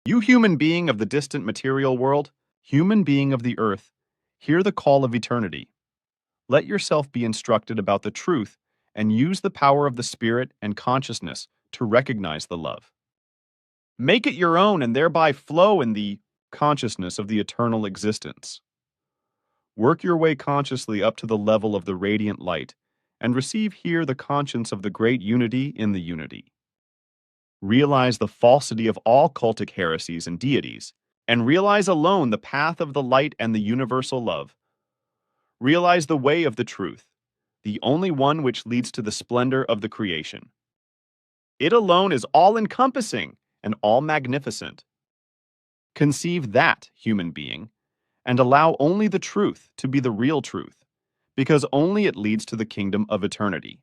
You human being of the distant material world, human being of the earth, hear the call of eternity. Let yourself be instructed about the truth and use the power of the spirit and consciousness to recognize the love. Make it your own and thereby flow in the consciousness of the eternal existence. Work your way consciously up to the level of the radiant light and receive here the conscience of the great unity in the unity. Realize the falsity of all cultic heresies and deities, and realize alone the path of the light and the universal love. Realize the way of the truth, the only one which leads to the splendor of the creation. It alone is all-encompassing and all-magnificent. Conceive that, human being, and allow only the truth to be the real truth, because only it leads to the kingdom of eternity.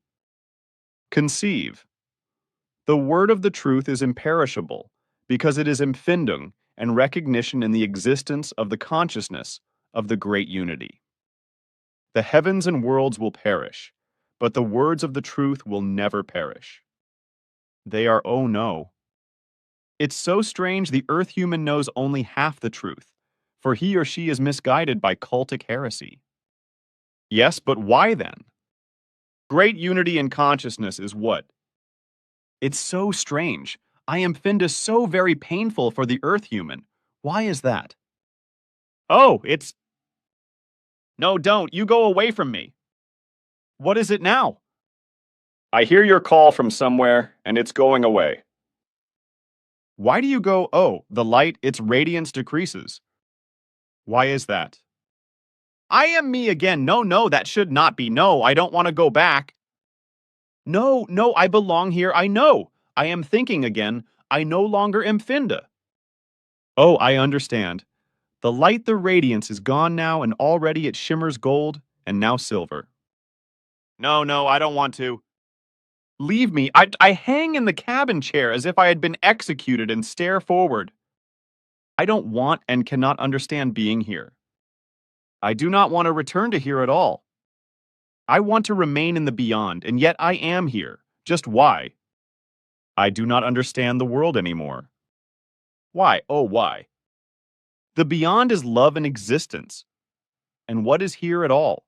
Conceive. The word of the truth is imperishable, because it is empfindung and recognition in the existence of the consciousness of the great unity. The heavens and worlds will perish, but the words of the truth will never perish. They are, oh no, It's so strange the Earth human knows only half the truth, for he or she is misguided by cultic heresy. Yes, but why then? Great unity in consciousness is what? It's so strange. I am Finda so very painful for the Earth human. Why is that? Oh, it's... No, don't. You go away from me. What is it now? I hear your call from somewhere, and it's going away. Why do you go, oh, the light, its radiance decreases? Why is that? I am me again. No, that should not be. No, I don't want to go back. No, I belong here. I know. I am thinking again. I no longer am Finda. Oh, I understand. The light, the radiance is gone now, and already it shimmers gold, and now silver. No, I don't want to. Leave me. I hang in the cabin chair as if I had been executed and stare forward. I don't want and cannot understand being here. I do not want to return to here at all. I want to remain in the beyond, and yet I am here. Just why? I do not understand the world anymore. Why? Oh, why? The beyond is love and existence. And what is here at all?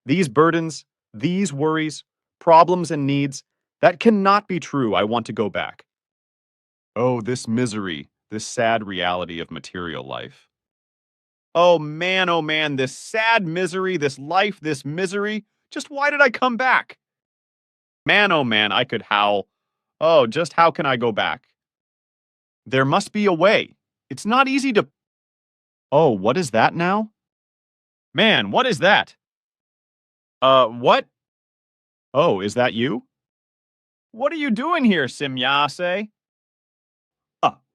These burdens, these worries, problems and needs, that cannot be true. I want to go back. Oh, this misery, this sad reality of material life. Oh man, this sad misery, this life, this misery. Just why did I come back? Man, oh man, I could howl. Oh, just how can I go back? There must be a way. It's not easy to... Oh, what is that now? Man, what is that? What? Oh, is that you? What are you doing here, Simyase?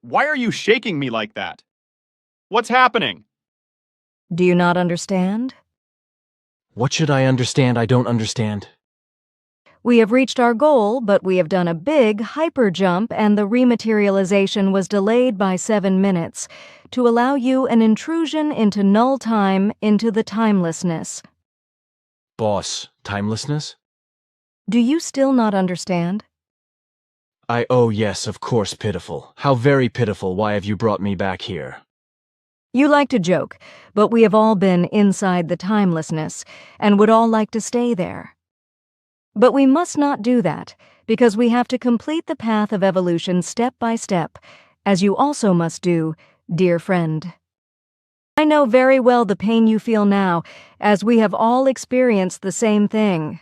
Why are you shaking me like that? What's happening? Do you not understand? What should I understand I don't understand? We have reached our goal, but we have done a big hyper jump and the rematerialization was delayed by 7 minutes to allow you an intrusion into null time, into the timelessness. Boss, timelessness? Do you still not understand? Oh yes, of course, pitiful. How very pitiful. Why have you brought me back here? You like to joke, but we have all been inside the timelessness and would all like to stay there. But we must not do that, because we have to complete the path of evolution step by step, as you also must do, dear friend. I know very well the pain you feel now, as we have all experienced the same thing.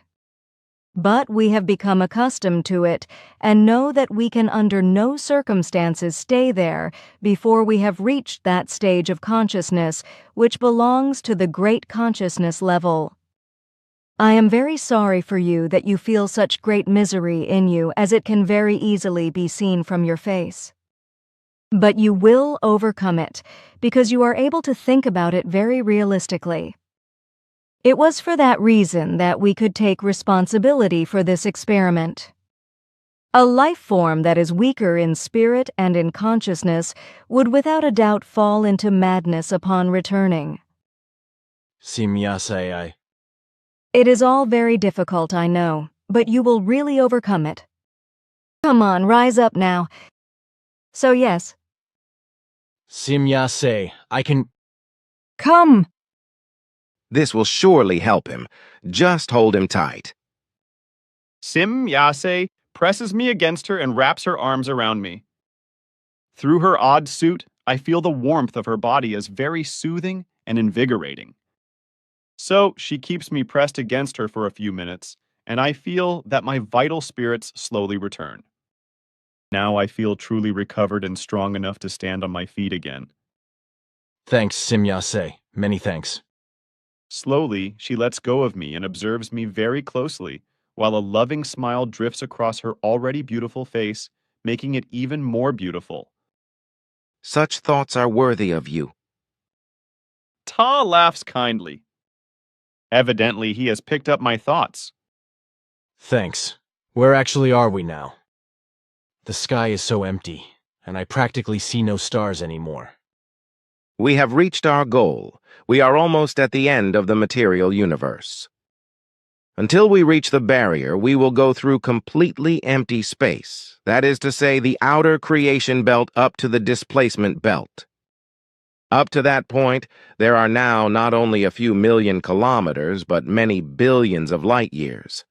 But we have become accustomed to it, and know that we can under no circumstances stay there before we have reached that stage of consciousness which belongs to the great consciousness level. I am very sorry for you that you feel such great misery in you, as it can very easily be seen from your face. But you will overcome it, because you are able to think about it very realistically. It was for that reason that we could take responsibility for this experiment. A life form that is weaker in spirit and in consciousness would without a doubt fall into madness upon returning. Simyase, It is all very difficult, I know, but you will really overcome it. Come on, rise up now. So yes. Simyase, I can... Come! This will surely help him. Just hold him tight. Simyase presses me against her and wraps her arms around me. Through her odd suit, I feel the warmth of her body as very soothing and invigorating. So she keeps me pressed against her for a few minutes, and I feel that my vital spirits slowly return. Now I feel truly recovered and strong enough to stand on my feet again. Thanks, Simyase. Many thanks. Slowly, she lets go of me and observes me very closely, while a loving smile drifts across her already beautiful face, making it even more beautiful. Such thoughts are worthy of you. Ta laughs kindly. Evidently, he has picked up my thoughts. Thanks. Where actually are we now? The sky is so empty, and I practically see no stars anymore. We have reached our goal. We are almost at the end of the material universe. Until we reach the barrier, we will go through completely empty space, that is to say, the outer creation belt up to the displacement belt. Up to that point, there are now not only a few million kilometers, but many billions of light years.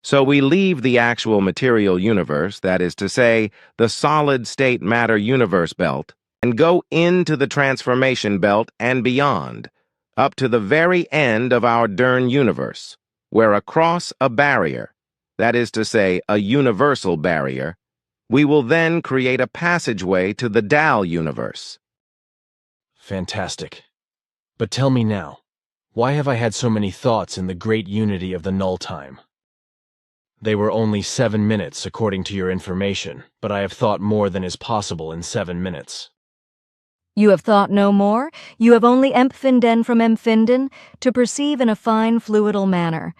So we leave the actual material universe, that is to say, the solid-state matter universe belt, and go into the transformation belt and beyond, up to the very end of our Dern universe, where across a barrier, that is to say, a universal barrier, we will then create a passageway to the Dal universe. Fantastic. But tell me now, why have I had so many thoughts in the great unity of the null time? They were only 7 minutes according to your information, but I have thought more than is possible in 7 minutes. You have thought no more? You have only empfinden from empfinden to perceive in a fine fluidal manner.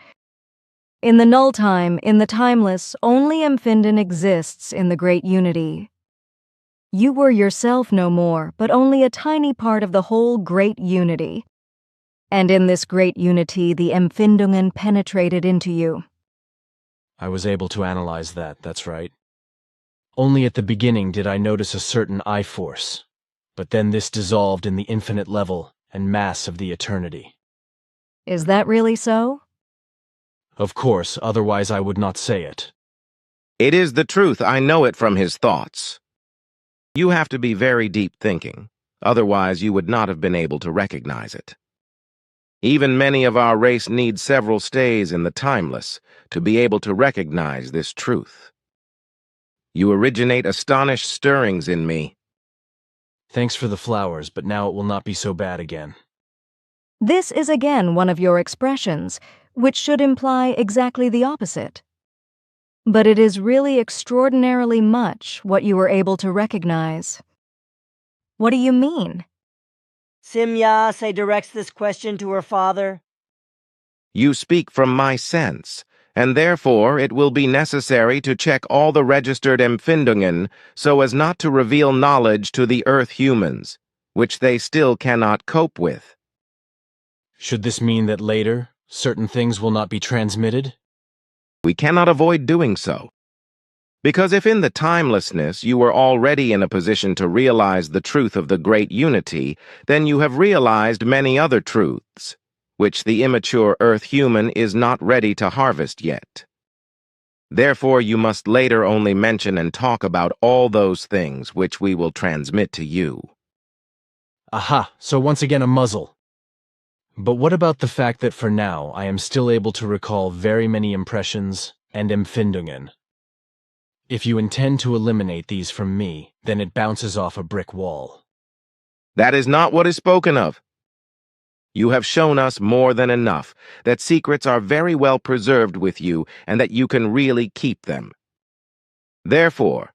In the null time, in the timeless, only empfinden exists in the great unity. You were yourself no more, but only a tiny part of the whole great unity. And in this great unity, the Empfindungen penetrated into you. I was able to analyze that, that's right. Only at the beginning did I notice a certain I-force, but then this dissolved in the infinite level and mass of the eternity. Is that really so? Of course, otherwise I would not say it. It is the truth. I know it from his thoughts. You have to be very deep thinking, otherwise you would not have been able to recognize it. Even many of our race need several stays in the timeless to be able to recognize this truth. You originate astonished stirrings in me. Thanks for the flowers, but now it will not be so bad again. This is again one of your expressions, which should imply exactly the opposite. But it is really extraordinarily much what you were able to recognize. What do you mean? Simya directs this question to her father. You speak from my sense, and therefore it will be necessary to check all the registered Empfindungen so as not to reveal knowledge to the Earth humans, which they still cannot cope with. Should this mean that later, certain things will not be transmitted? We cannot avoid doing so. Because if in the timelessness you were already in a position to realize the truth of the great unity, then you have realized many other truths, which the immature Earth human is not ready to harvest yet. Therefore you must later only mention and talk about all those things which we will transmit to you. Aha, so once again a muzzle. But what about the fact that for now I am still able to recall very many impressions and Empfindungen? If you intend to eliminate these from me, then it bounces off a brick wall. That is not what is spoken of. You have shown us more than enough, that secrets are very well preserved with you and that you can really keep them. Therefore,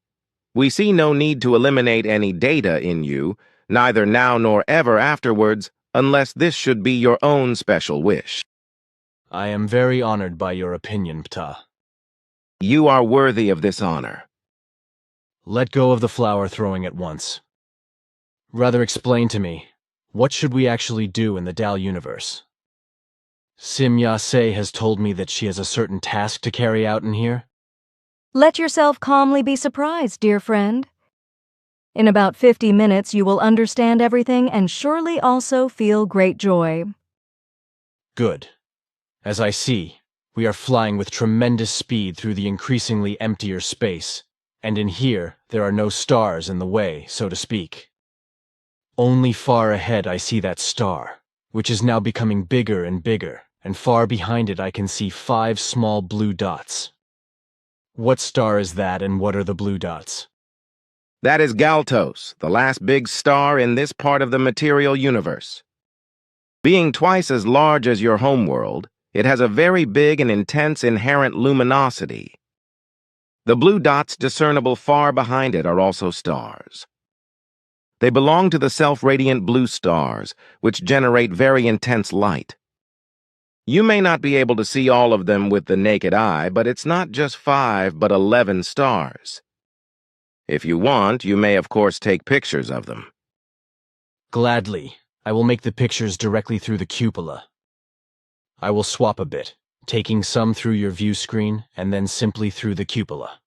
we see no need to eliminate any data in you, neither now nor ever afterwards, unless this should be your own special wish. I am very honored by your opinion, Ptah. You are worthy of this honor. Let go of the flower throwing at once. Rather explain to me, what should we actually do in the Dal universe? Simya has told me that she has a certain task to carry out in here. Let yourself calmly be surprised, dear friend. In about 50 minutes you will understand everything and surely also feel great joy. Good. As I see, we are flying with tremendous speed through the increasingly emptier space, and in here there are no stars in the way, so to speak. Only far ahead I see that star, which is now becoming bigger and bigger, and far behind it I can see 5 small blue dots. What star is that, and what are the blue dots? That is Galtos, the last big star in this part of the material universe. Being twice as large as your homeworld, it has a very big and intense inherent luminosity. The blue dots discernible far behind it are also stars. They belong to the self-radiant blue stars, which generate very intense light. You may not be able to see all of them with the naked eye, but it's not just 5 but 11 stars. If you want, you may of course take pictures of them. Gladly, I will make the pictures directly through the cupola. I will swap a bit, taking some through your view screen and then simply through the cupola.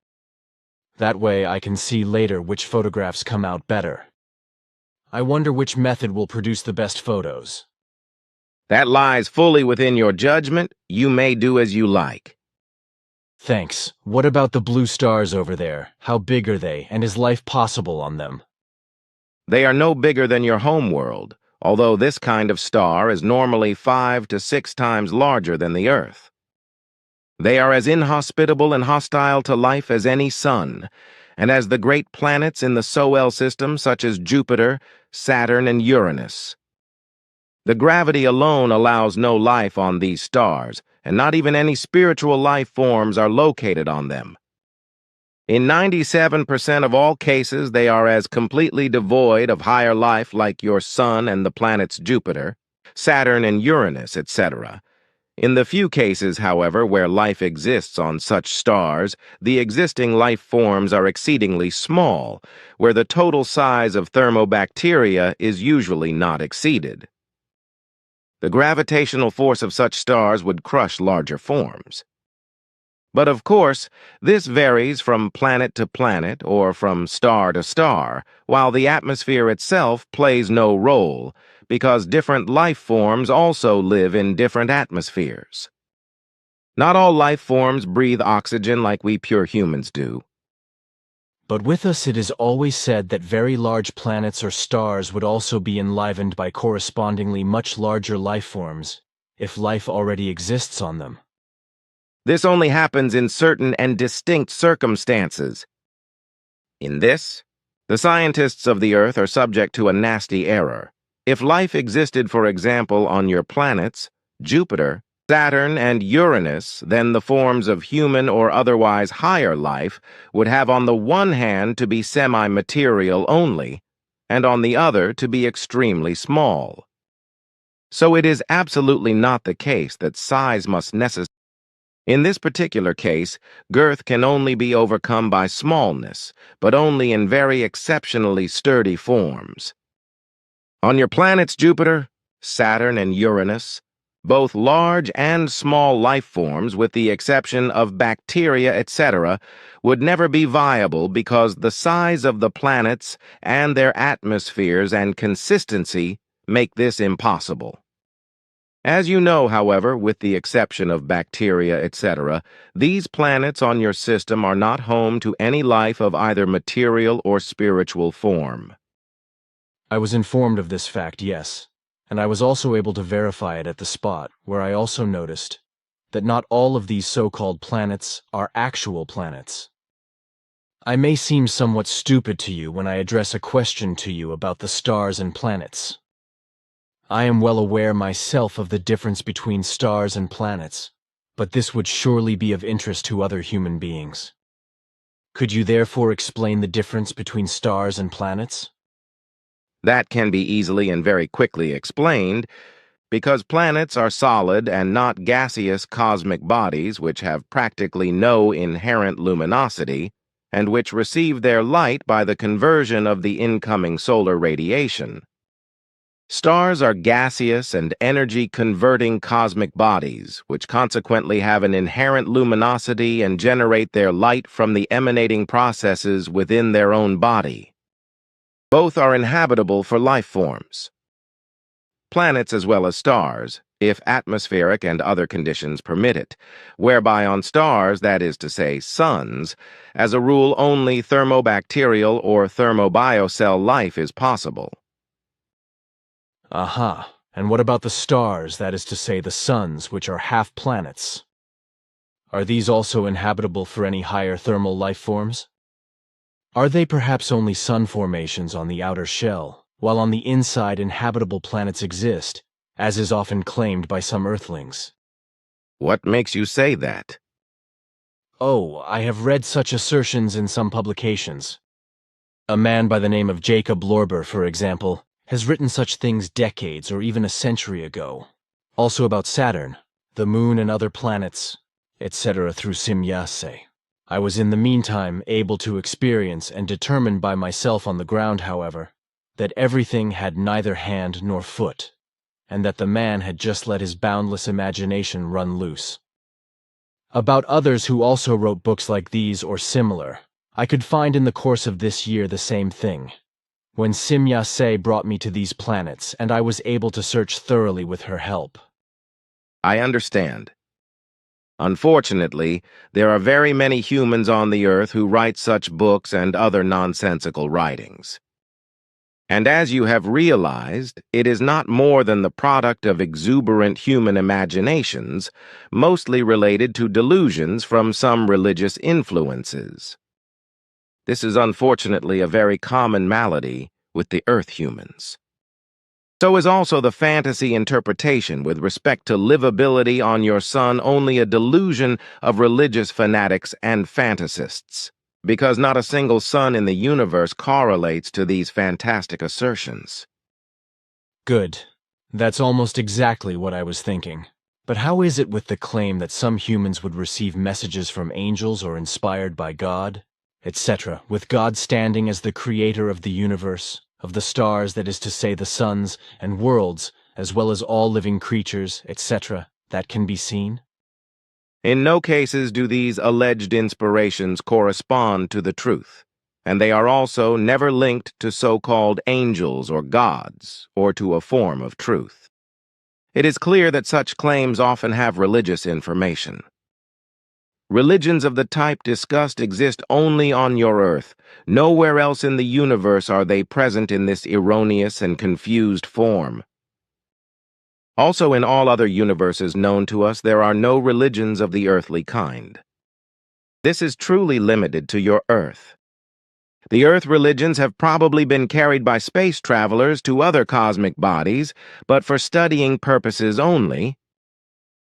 That way I can see later which photographs come out better. I wonder which method will produce the best photos. That lies fully within your judgment. You may do as you like. Thanks. What about the blue stars over there? How big are they, and is life possible on them? They are no bigger than your home world, although this kind of star is normally 5 to 6 times larger than the Earth. They are as inhospitable and hostile to life as any sun, and as the great planets in the Solar system such as Jupiter, Saturn, and Uranus. The gravity alone allows no life on these stars, and not even any spiritual life forms are located on them. In 97% of all cases, they are as completely devoid of higher life like your Sun and the planets Jupiter, Saturn and Uranus, etc. In the few cases, however, where life exists on such stars, the existing life forms are exceedingly small, where the total size of thermobacteria is usually not exceeded. The gravitational force of such stars would crush larger forms. But of course, this varies from planet to planet or from star to star, while the atmosphere itself plays no role, because different life forms also live in different atmospheres. Not all life forms breathe oxygen like we pure humans do. But with us it is always said that very large planets or stars would also be enlivened by correspondingly much larger life forms, if life already exists on them. This only happens in certain and distinct circumstances. In this, the scientists of the Earth are subject to a nasty error. If life existed, for example, on your planets, Jupiter, Saturn, and Uranus, then the forms of human or otherwise higher life would have on the one hand to be semi-material only, and on the other to be extremely small. So it is absolutely not the case that size must necessarily. In this particular case, girth can only be overcome by smallness, but only in very exceptionally sturdy forms. On your planets Jupiter, Saturn, and Uranus, both large and small life forms, with the exception of bacteria, etc., would never be viable because the size of the planets and their atmospheres and consistency make this impossible. As you know, however, with the exception of bacteria, etc., these planets on your system are not home to any life of either material or spiritual form. I was informed of this fact, yes, and I was also able to verify it at the spot, where I also noticed that not all of these so-called planets are actual planets. I may seem somewhat stupid to you when I address a question to you about the stars and planets. I am well aware myself of the difference between stars and planets, but this would surely be of interest to other human beings. Could you therefore explain the difference between stars and planets? That can be easily and very quickly explained, because planets are solid and not gaseous cosmic bodies which have practically no inherent luminosity, and which receive their light by the conversion of the incoming solar radiation. Stars are gaseous and energy-converting cosmic bodies, which consequently have an inherent luminosity and generate their light from the emanating processes within their own body. Both are inhabitable for life forms. Planets as well as stars, if atmospheric and other conditions permit it, whereby on stars, that is to say, suns, as a rule only thermobacterial or thermobiocell life is possible. Aha. And what about the stars, that is to say the suns, which are half planets? Are these also inhabitable for any higher thermal life forms? Are they perhaps only sun formations on the outer shell, while on the inside inhabitable planets exist, as is often claimed by some Earthlings? What makes you say that? Oh, I have read such assertions in some publications. A man by the name of Jacob Lorber, for example, has written such things decades or even a century ago. Also about Saturn, the Moon and other planets, etc. through Simyase. I was in the meantime able to experience and determine by myself on the ground, however, that everything had neither hand nor foot, and that the man had just let his boundless imagination run loose. About others who also wrote books like these or similar. I could find in the course of this year the same thing. When Simya Se brought me to these planets, and I was able to search thoroughly with her help. I understand. Unfortunately, there are very many humans on the earth who write such books and other nonsensical writings. And as you have realized, it is not more than the product of exuberant human imaginations, mostly related to delusions from some religious influences. This is unfortunately a very common malady with the Earth humans. So is also the fantasy interpretation with respect to livability on your sun only a delusion of religious fanatics and fantasists, because not a single sun in the universe correlates to these fantastic assertions. Good. That's almost exactly what I was thinking. But how is it with the claim that some humans would receive messages from angels or inspired by God, etc., with God standing as the creator of the universe, of the stars, that is to say the suns, and worlds, as well as all living creatures, etc., that can be seen? In no cases do these alleged inspirations correspond to the truth, and they are also never linked to so-called angels or gods, or to a form of truth. It is clear that such claims often have religious information. Religions of the type discussed exist only on your Earth. Nowhere else in the universe are they present in this erroneous and confused form. Also, in all other universes known to us, there are no religions of the earthly kind. This is truly limited to your Earth. The Earth religions have probably been carried by space travelers to other cosmic bodies, but for studying purposes only.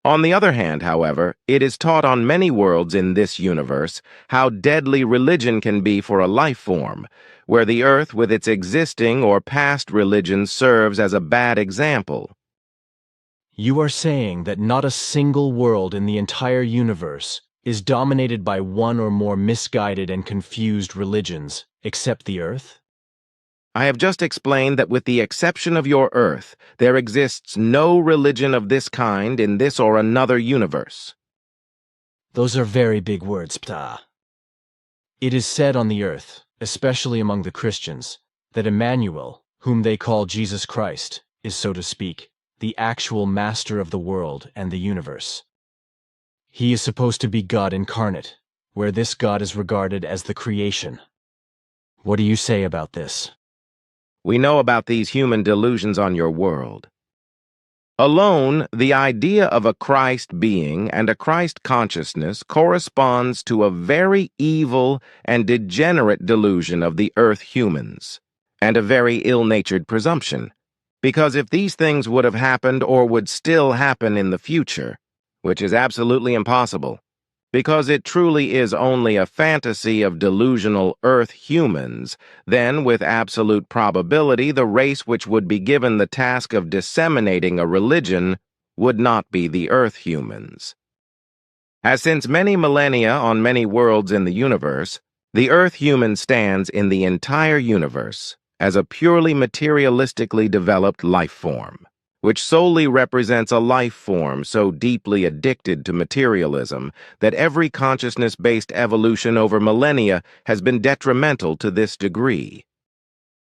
On the other hand, however, it is taught on many worlds in this universe how deadly religion can be for a life form, where the Earth with its existing or past religions serves as a bad example. You are saying that not a single world in the entire universe is dominated by one or more misguided and confused religions, except the Earth? I have just explained that with the exception of your Earth, there exists no religion of this kind in this or another universe. Those are very big words, Ptah. It is said on the Earth, especially among the Christians, that Emmanuel, whom they call Jesus Christ, is, so to speak, the actual master of the world and the universe. He is supposed to be God incarnate, where this God is regarded as the creation. What do you say about this? We know about these human delusions on your world. Alone, the idea of a Christ being and a Christ consciousness corresponds to a very evil and degenerate delusion of the Earth humans, and a very ill-natured presumption, because if these things would have happened or would still happen in the future, which is absolutely impossible, because it truly is only a fantasy of delusional Earth humans, then with absolute probability the race which would be given the task of disseminating a religion would not be the Earth humans. As since many millennia on many worlds in the universe, the Earth human stands in the entire universe as a purely materialistically developed life form, which solely represents a life form so deeply addicted to materialism that every consciousness-based evolution over millennia has been detrimental to this degree.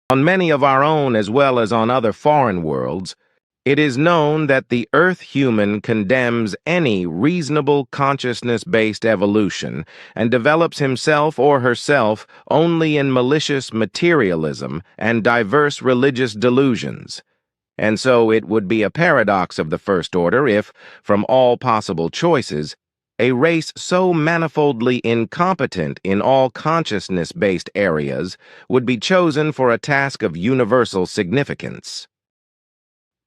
On many of our own as well as on other foreign worlds, it is known that the Earth human condemns any reasonable consciousness-based evolution and develops himself or herself only in malicious materialism and diverse religious delusions. And so it would be a paradox of the first order if, from all possible choices, a race so manifoldly incompetent in all consciousness-based areas would be chosen for a task of universal significance.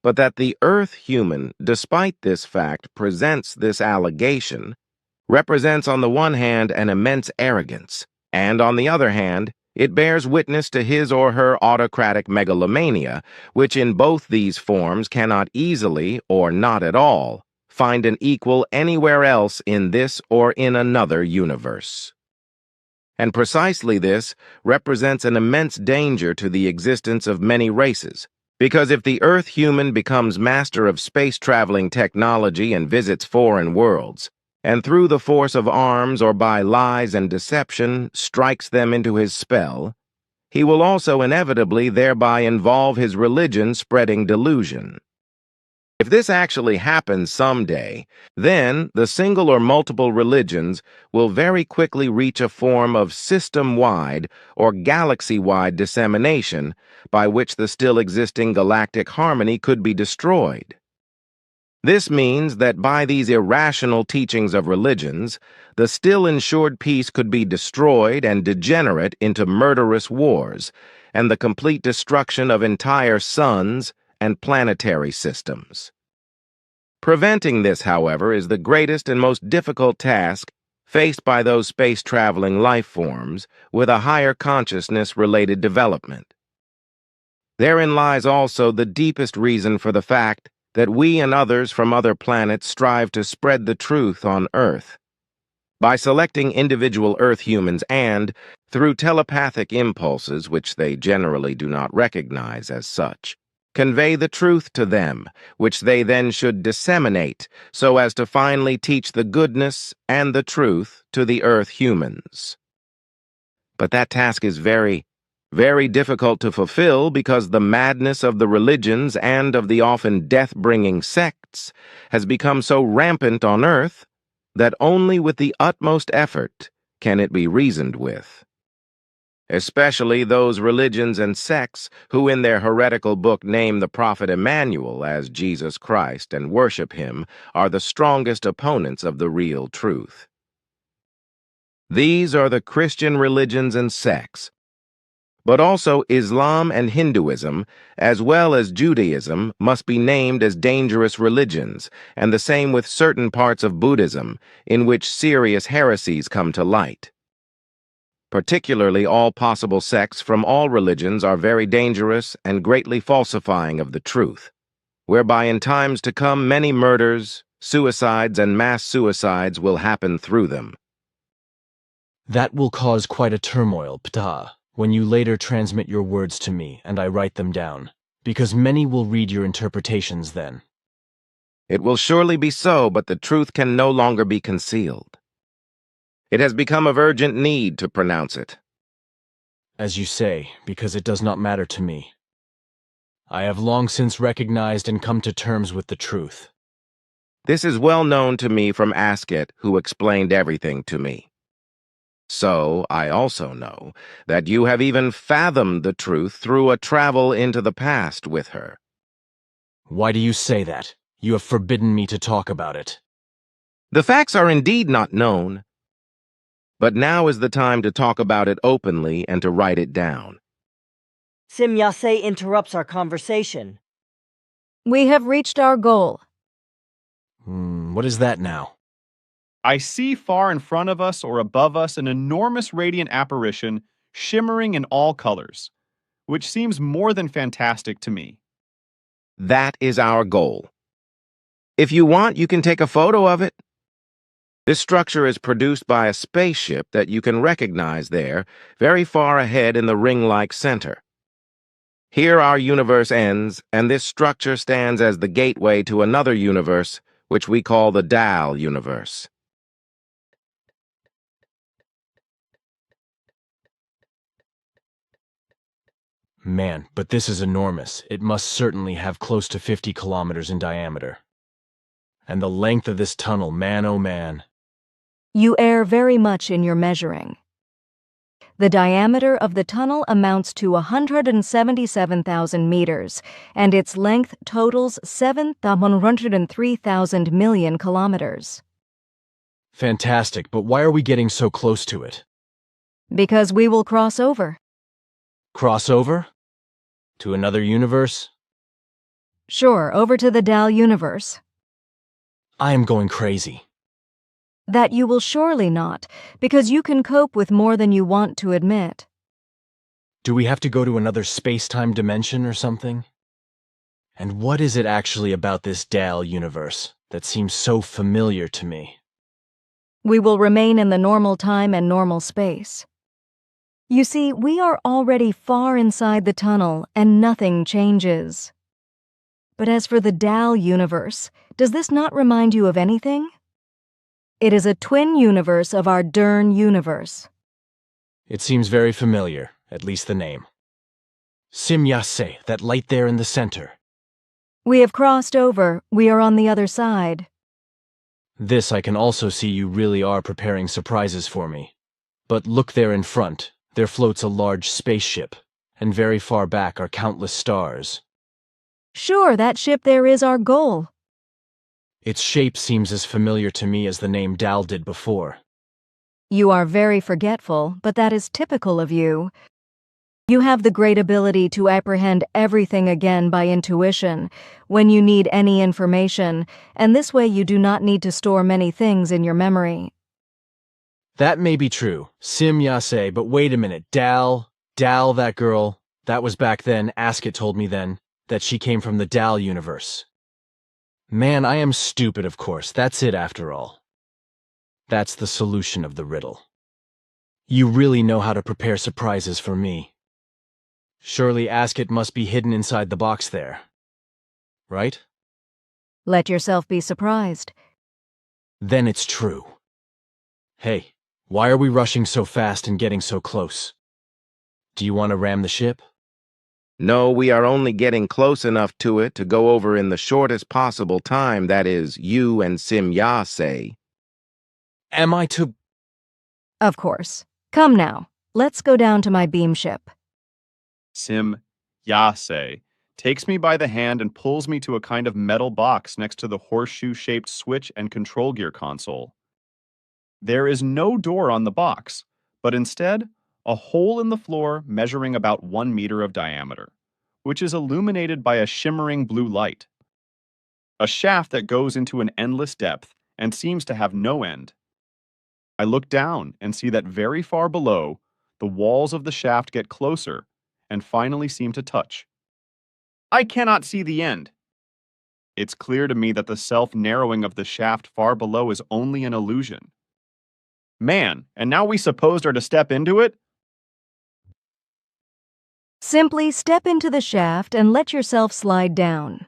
But that the Earth human, despite this fact, presents this allegation, represents on the one hand an immense arrogance, and on the other hand, it bears witness to his or her autocratic megalomania, which in both these forms cannot easily, or not at all, find an equal anywhere else in this or in another universe. And precisely this represents an immense danger to the existence of many races, because if the Earth human becomes master of space-traveling technology and visits foreign worlds, and through the force of arms or by lies and deception strikes them into his spell, he will also inevitably thereby involve his religion spreading delusion. If this actually happens someday, then the single or multiple religions will very quickly reach a form of system-wide or galaxy-wide dissemination by which the still existing galactic harmony could be destroyed. This means that by these irrational teachings of religions, the still ensured peace could be destroyed and degenerate into murderous wars, and the complete destruction of entire suns and planetary systems. Preventing this, however, is the greatest and most difficult task faced by those space-traveling life forms with a higher consciousness-related development. Therein lies also the deepest reason for the fact that we and others from other planets strive to spread the truth on Earth. By selecting individual Earth humans and, through telepathic impulses which they generally do not recognize as such, convey the truth to them, which they then should disseminate so as to finally teach the goodness and the truth to the Earth humans. But that task is very difficult to fulfill because the madness of the religions and of the often death-bringing sects has become so rampant on Earth that only with the utmost effort can it be reasoned with. Especially those religions and sects who in their heretical book name the prophet Emmanuel as Jesus Christ and worship him are the strongest opponents of the real truth. These are the Christian religions and sects, but also Islam and Hinduism, as well as Judaism, must be named as dangerous religions, and the same with certain parts of Buddhism, in which serious heresies come to light. Particularly all possible sects from all religions are very dangerous and greatly falsifying of the truth, whereby in times to come many murders, suicides, and mass suicides will happen through them. That will cause quite a turmoil, Ptah, when you later transmit your words to me and I write them down, because many will read your interpretations then. It will surely be so, but the truth can no longer be concealed. It has become of urgent need to pronounce it. As you say, because it does not matter to me. I have long since recognized and come to terms with the truth. This is well known to me from Asket, who explained everything to me. So, I also know that you have even fathomed the truth through a travel into the past with her. Why do you say that? You have forbidden me to talk about it. The facts are indeed not known, but now is the time to talk about it openly and to write it down. Simyase interrupts our conversation. We have reached our goal. What is that now? I see far in front of us or above us an enormous radiant apparition shimmering in all colors, which seems more than fantastic to me. That is our goal. If you want, you can take a photo of it. This structure is produced by a spaceship that you can recognize there, very far ahead in the ring-like center. Here our universe ends, and this structure stands as the gateway to another universe, which we call the Dal universe. Man, but this is enormous. It must certainly have close to 50 kilometers in diameter. And the length of this tunnel, man oh man. You err very much in your measuring. The diameter of the tunnel amounts to 177,000 meters, and its length totals 7,103,000 million kilometers. Fantastic, but why are we getting so close to it? Because we will cross over. Crossover? To another universe? Sure, over to the Dal universe. I am going crazy. That you will surely not, because you can cope with more than you want to admit. Do we have to go to another space-time dimension or something? And what is it actually about this Dal universe that seems so familiar to me? We will remain in the normal time and normal space. You see, we are already far inside the tunnel and nothing changes. But as for the Dal universe, does this not remind you of anything? It is a twin universe of our Dern universe. It seems very familiar, at least the name. Simyase, that light there in the center. We have crossed over. We are on the other side. This I can also see you really are preparing surprises for me. But look there in front, there floats a large spaceship, and very far back are countless stars. Sure, that ship there is our goal. Its shape seems as familiar to me as the name Dal did before. You are very forgetful, but that is typical of you. You have the great ability to apprehend everything again by intuition when you need any information, and this way you do not need to store many things in your memory. That may be true, Simyase, but wait a minute, Dal, that girl, that was back then, Askett told me then, that she came from the Dal universe. Man, I am stupid, of course, that's it after all. That's the solution of the riddle. You really know how to prepare surprises for me. Surely Askett must be hidden inside the box there. Right? Let yourself be surprised. Then it's true. Hey, why are we rushing so fast and getting so close? Do you want to ram the ship? No, we are only getting close enough to it to go over in the shortest possible time, that is, you and Simyase. Am I to... Of course. Come now. Let's go down to my beam ship. Simyase takes me by the hand and pulls me to a kind of metal box next to the horseshoe-shaped switch and control gear console. There is no door on the box, but instead, a hole in the floor measuring about 1 meter of diameter, which is illuminated by a shimmering blue light. A shaft that goes into an endless depth and seems to have no end. I look down and see that very far below, the walls of the shaft get closer and finally seem to touch. I cannot see the end. It's clear to me that the self-narrowing of the shaft far below is only an illusion. Man, and now we supposed are to step into it? Simply step into the shaft and let yourself slide down.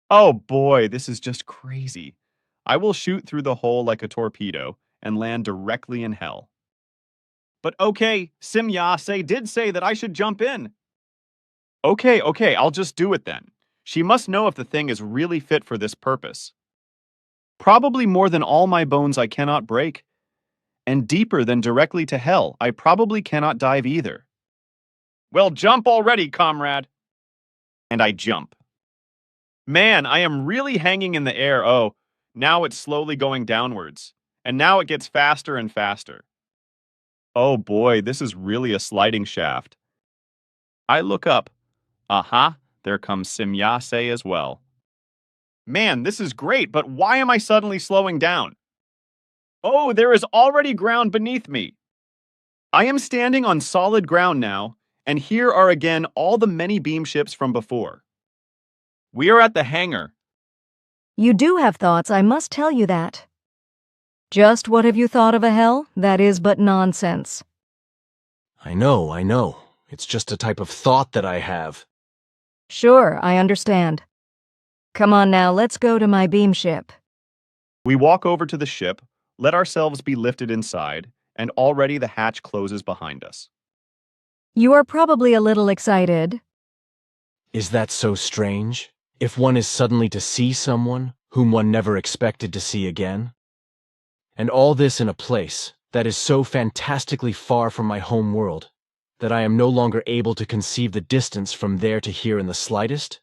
Oh boy, this is just crazy. I will shoot through the hole like a torpedo and land directly in hell. But okay, Simyase did say that I should jump in. Okay, I'll just do it then. She must know if the thing is really fit for this purpose. Probably more than all my bones I cannot break. And deeper than directly to hell, I probably cannot dive either. Well, jump already, comrade. And I jump. Man, I am really hanging in the air. Oh, now it's slowly going downwards. And now it gets faster and faster. Oh boy, this is really a sliding shaft. I look up. Aha, there comes Simyase as well. Man, this is great, but why am I suddenly slowing down? Oh, there is already ground beneath me. I am standing on solid ground now, and here are again all the many beam ships from before. We are at the hangar. You do have thoughts, I must tell you that. Just what have you thought of a hell? That is but nonsense. I know. It's just a type of thought that I have. Sure, I understand. Come on now, let's go to my beam ship. We walk over to the ship, let ourselves be lifted inside, and already the hatch closes behind us. You are probably a little excited. Is that so strange? If one is suddenly to see someone whom one never expected to see again? And all this in a place that is so fantastically far from my home world that I am no longer able to conceive the distance from there to here in the slightest?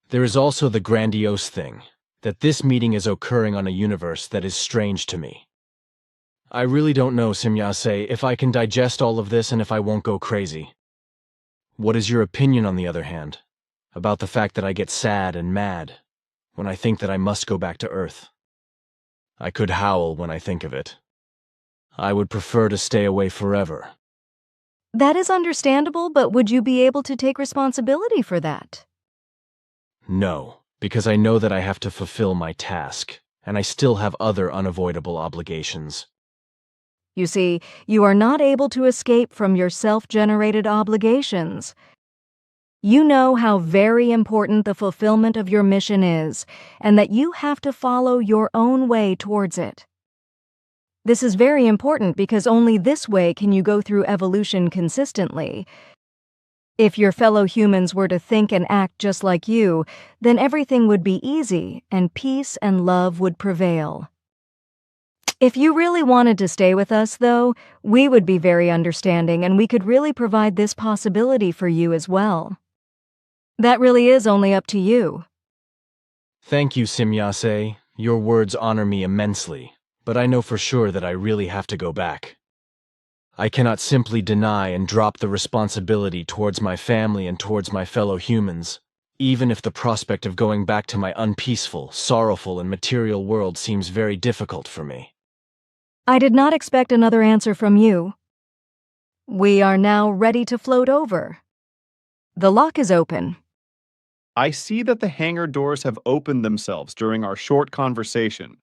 There is also the grandiose thing that this meeting is occurring on a universe that is strange to me. I really don't know, Simyase, if I can digest all of this and if I won't go crazy. What is your opinion, on the other hand, about the fact that I get sad and mad when I think that I must go back to Earth? I could howl when I think of it. I would prefer to stay away forever. That is understandable, but would you be able to take responsibility for that? No, because I know that I have to fulfill my task, and I still have other unavoidable obligations. You see, you are not able to escape from your self-generated obligations. You know how very important the fulfillment of your mission is, and that you have to follow your own way towards it. This is very important because only this way can you go through evolution consistently. If your fellow humans were to think and act just like you, then everything would be easy and peace and love would prevail. If you really wanted to stay with us, though, we would be very understanding and we could really provide this possibility for you as well. That really is only up to you. Thank you, Simyase. Your words honor me immensely, but I know for sure that I really have to go back. I cannot simply deny and drop the responsibility towards my family and towards my fellow humans, even if the prospect of going back to my unpeaceful, sorrowful, and material world seems very difficult for me. I did not expect another answer from you. We are now ready to float over. The lock is open. I see that the hangar doors have opened themselves during our short conversation.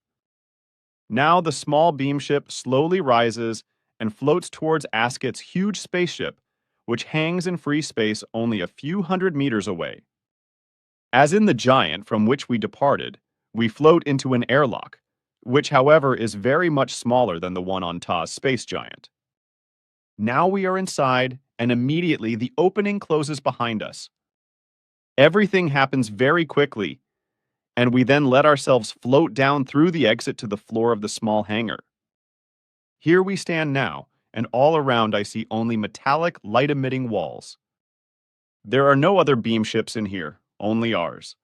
Now the small beam ship slowly rises and floats towards Asket's huge spaceship, which hangs in free space only a few hundred meters away. As in the Giant from which we departed, we float into an airlock, which, however, is very much smaller than the one on Ta's Space Giant. Now we are inside, and immediately the opening closes behind us. Everything happens very quickly, and we then let ourselves float down through the exit to the floor of the small hangar. Here we stand now, and all around I see only metallic, light-emitting walls. There are no other beam ships in here, only ours.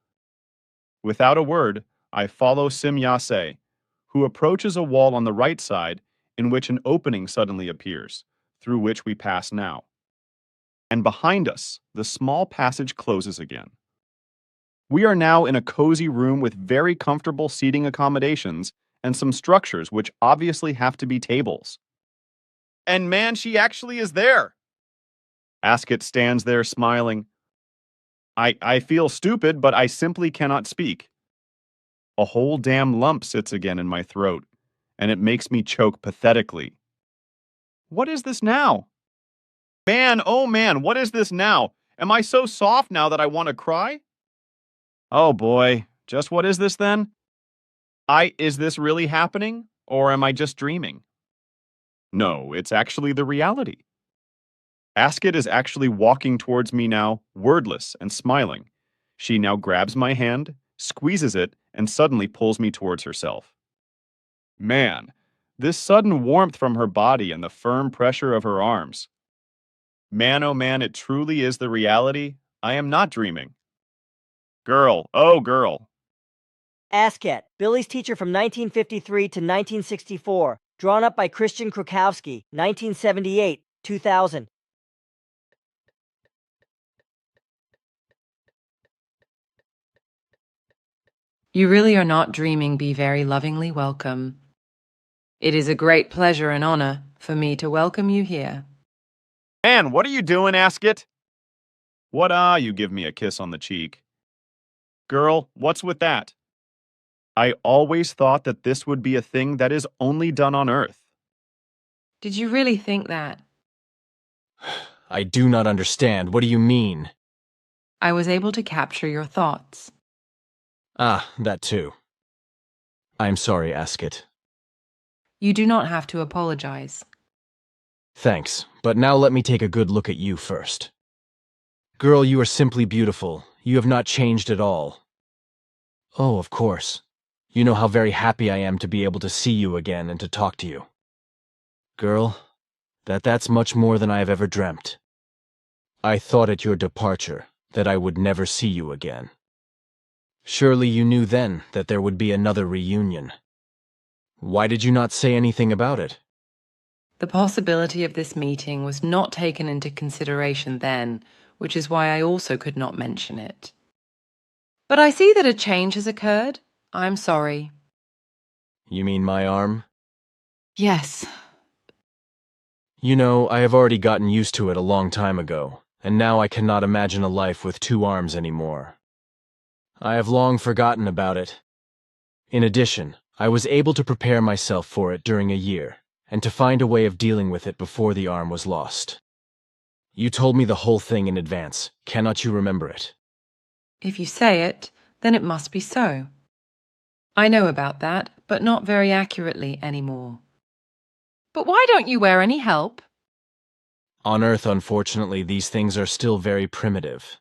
Without a word, I follow Simyase, who approaches a wall on the right side in which an opening suddenly appears, through which we pass now. And behind us, the small passage closes again. We are now in a cozy room with very comfortable seating accommodations and some structures which obviously have to be tables. And man, she actually is there! Asket stands there smiling. I feel stupid, but I simply cannot speak. A whole damn lump sits again in my throat, and it makes me choke pathetically. What is this now? Man, oh man, what is this now? Am I so soft now that I want to cry? Oh boy, just what is this then? Is this really happening, or am I just dreaming? No, it's actually the reality. Asket is actually walking towards me now, wordless and smiling. She now grabs my hand, squeezes it, and suddenly pulls me towards herself. Man, this sudden warmth from her body and the firm pressure of her arms. Man, oh man, it truly is the reality. I am not dreaming. Girl, oh girl. Asket, Billy's teacher from 1953 to 1964, drawn up by Christian Krukowski, 1978, 2000. You really are not dreaming. Be very lovingly welcome. It is a great pleasure and honor for me to welcome you here. Man, what are you doing, Asket? What you give me a kiss on the cheek. Girl, what's with that? I always thought that this would be a thing that is only done on Earth. Did you really think that? I do not understand. What do you mean? I was able to capture your thoughts. Ah, that too. I am sorry, Asket. You do not have to apologize. Thanks, but now let me take a good look at you first. Girl, you are simply beautiful. You have not changed at all. Oh, of course. You know how very happy I am to be able to see you again and to talk to you. Girl, that's much more than I have ever dreamt. I thought at your departure that I would never see you again. Surely you knew then that there would be another reunion. Why did you not say anything about it? The possibility of this meeting was not taken into consideration then, which is why I also could not mention it. But I see that a change has occurred. I'm sorry. You mean my arm? Yes. You know, I have already gotten used to it a long time ago, and now I cannot imagine a life with 2 arms anymore. I have long forgotten about it. In addition, I was able to prepare myself for it during a year, and to find a way of dealing with it before the arm was lost. You told me the whole thing in advance. Cannot you remember it? If you say it, then it must be so. I know about that, but not very accurately anymore. But why don't you wear any help? On Earth, unfortunately, these things are still very primitive.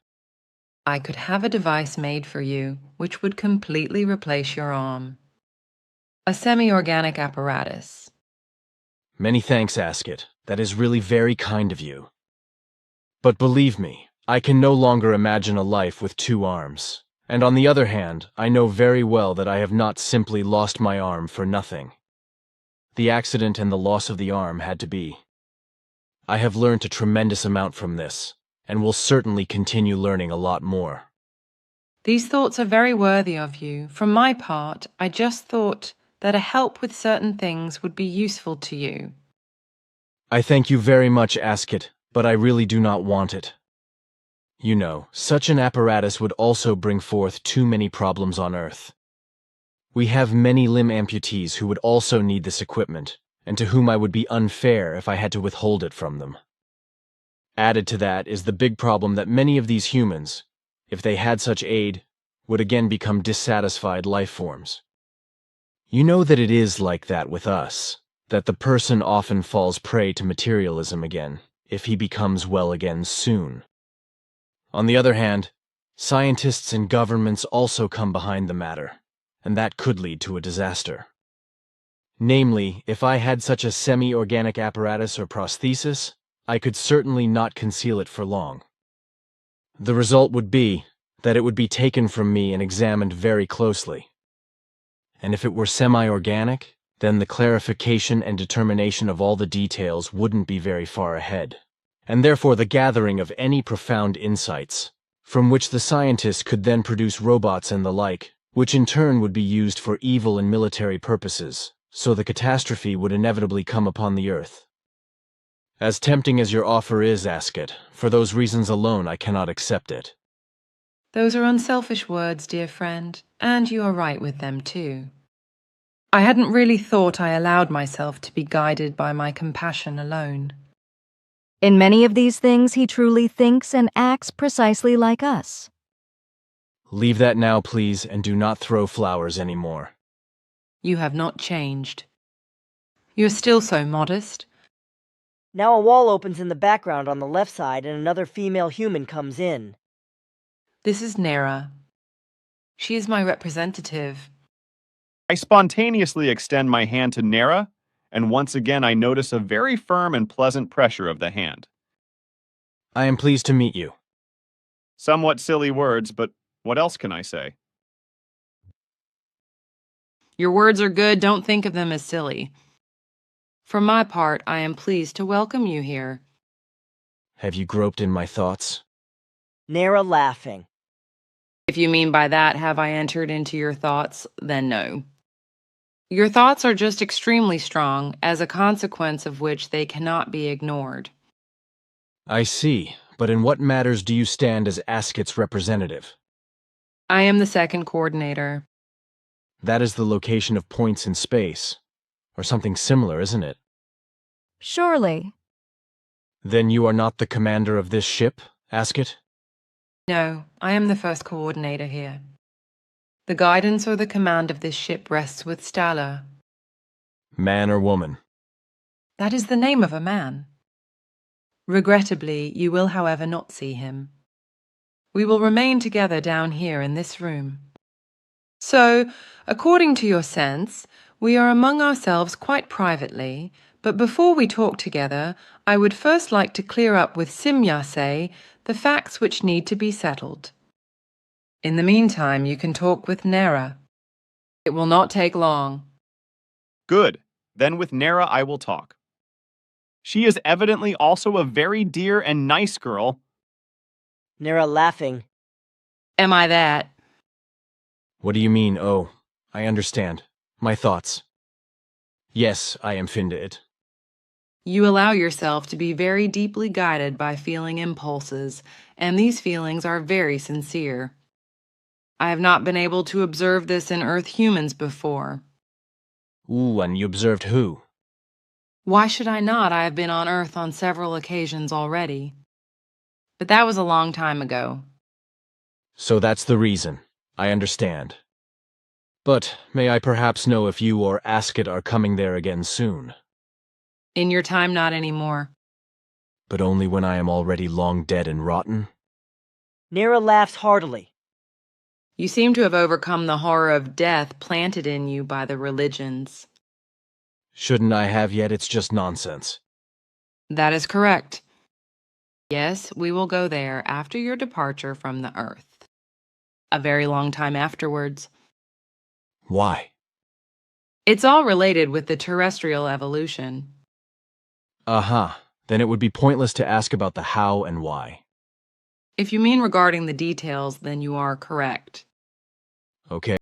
I could have a device made for you which would completely replace your arm. A semi-organic apparatus. Many thanks, Askett. That is really very kind of you. But believe me, I can no longer imagine a life with 2 arms. And on the other hand, I know very well that I have not simply lost my arm for nothing. The accident and the loss of the arm had to be. I have learned a tremendous amount from this, and will certainly continue learning a lot more. These thoughts are very worthy of you. From my part, I just thought that a help with certain things would be useful to you. I thank you very much, Askett, but I really do not want it. You know, such an apparatus would also bring forth too many problems on Earth. We have many limb amputees who would also need this equipment, and to whom I would be unfair if I had to withhold it from them. Added to that is the big problem that many of these humans, if they had such aid, would again become dissatisfied life forms. You know that it is like that with us, that the person often falls prey to materialism again, if he becomes well again soon. On the other hand, scientists and governments also come behind the matter, and that could lead to a disaster. Namely, if I had such a semi-organic apparatus or prosthesis, I could certainly not conceal it for long. The result would be that it would be taken from me and examined very closely. And if it were semi-organic, then the clarification and determination of all the details wouldn't be very far ahead, and therefore the gathering of any profound insights, from which the scientists could then produce robots and the like, which in turn would be used for evil and military purposes, so the catastrophe would inevitably come upon the Earth. As tempting as your offer is, Askett, for those reasons alone I cannot accept it. Those are unselfish words, dear friend, and you are right with them too. I hadn't really thought I allowed myself to be guided by my compassion alone. In many of these things, he truly thinks and acts precisely like us. Leave that now, please, and do not throw flowers anymore. You have not changed. You are still so modest. Now a wall opens in the background on the left side and another female human comes in. This is Nera. She is my representative. I spontaneously extend my hand to Nera, and once again I notice a very firm and pleasant pressure of the hand. I am pleased to meet you. Somewhat silly words, but what else can I say? Your words are good, don't think of them as silly. For my part, I am pleased to welcome you here. Have you groped in my thoughts? Nera laughing. If you mean by that, have I entered into your thoughts, then no. Your thoughts are just extremely strong, as a consequence of which they cannot be ignored. I see, but in what matters do you stand as Askett's representative? I am the second coordinator. That is the location of points in space, or something similar, isn't it? Surely. Then you are not the commander of this ship, Askett? No, I am the first coordinator here. The guidance or the command of this ship rests with Stala. Man or woman? That is the name of a man. Regrettably, you will, however, not see him. We will remain together down here in this room. So, according to your sense, we are among ourselves quite privately, but before we talk together, I would first like to clear up with Simyase the facts which need to be settled. In the meantime, you can talk with Nera. It will not take long. Good. Then with Nera I will talk. She is evidently also a very dear and nice girl. Nera laughing. Am I that? What do you mean, oh? I understand. My thoughts. Yes, I am Findet. You allow yourself to be very deeply guided by feeling impulses, and these feelings are very sincere. I have not been able to observe this in Earth humans before. Ooh, and you observed who? Why should I not? I have been on Earth on several occasions already. but that was a long time ago. So that's the reason. I understand. But may I perhaps know if you or Ascot are coming there again soon? In your time, not anymore. But only when I am already long dead and rotten? Nira laughs heartily. You seem to have overcome the horror of death planted in you by the religions. Shouldn't I have yet? It's just nonsense. That is correct. Yes, we will go there after your departure from the Earth. A very long time afterwards. Why? It's all related with the terrestrial evolution. Uh-huh. Then it would be pointless to ask about the how and why. If you mean regarding the details, then you are correct. Okay.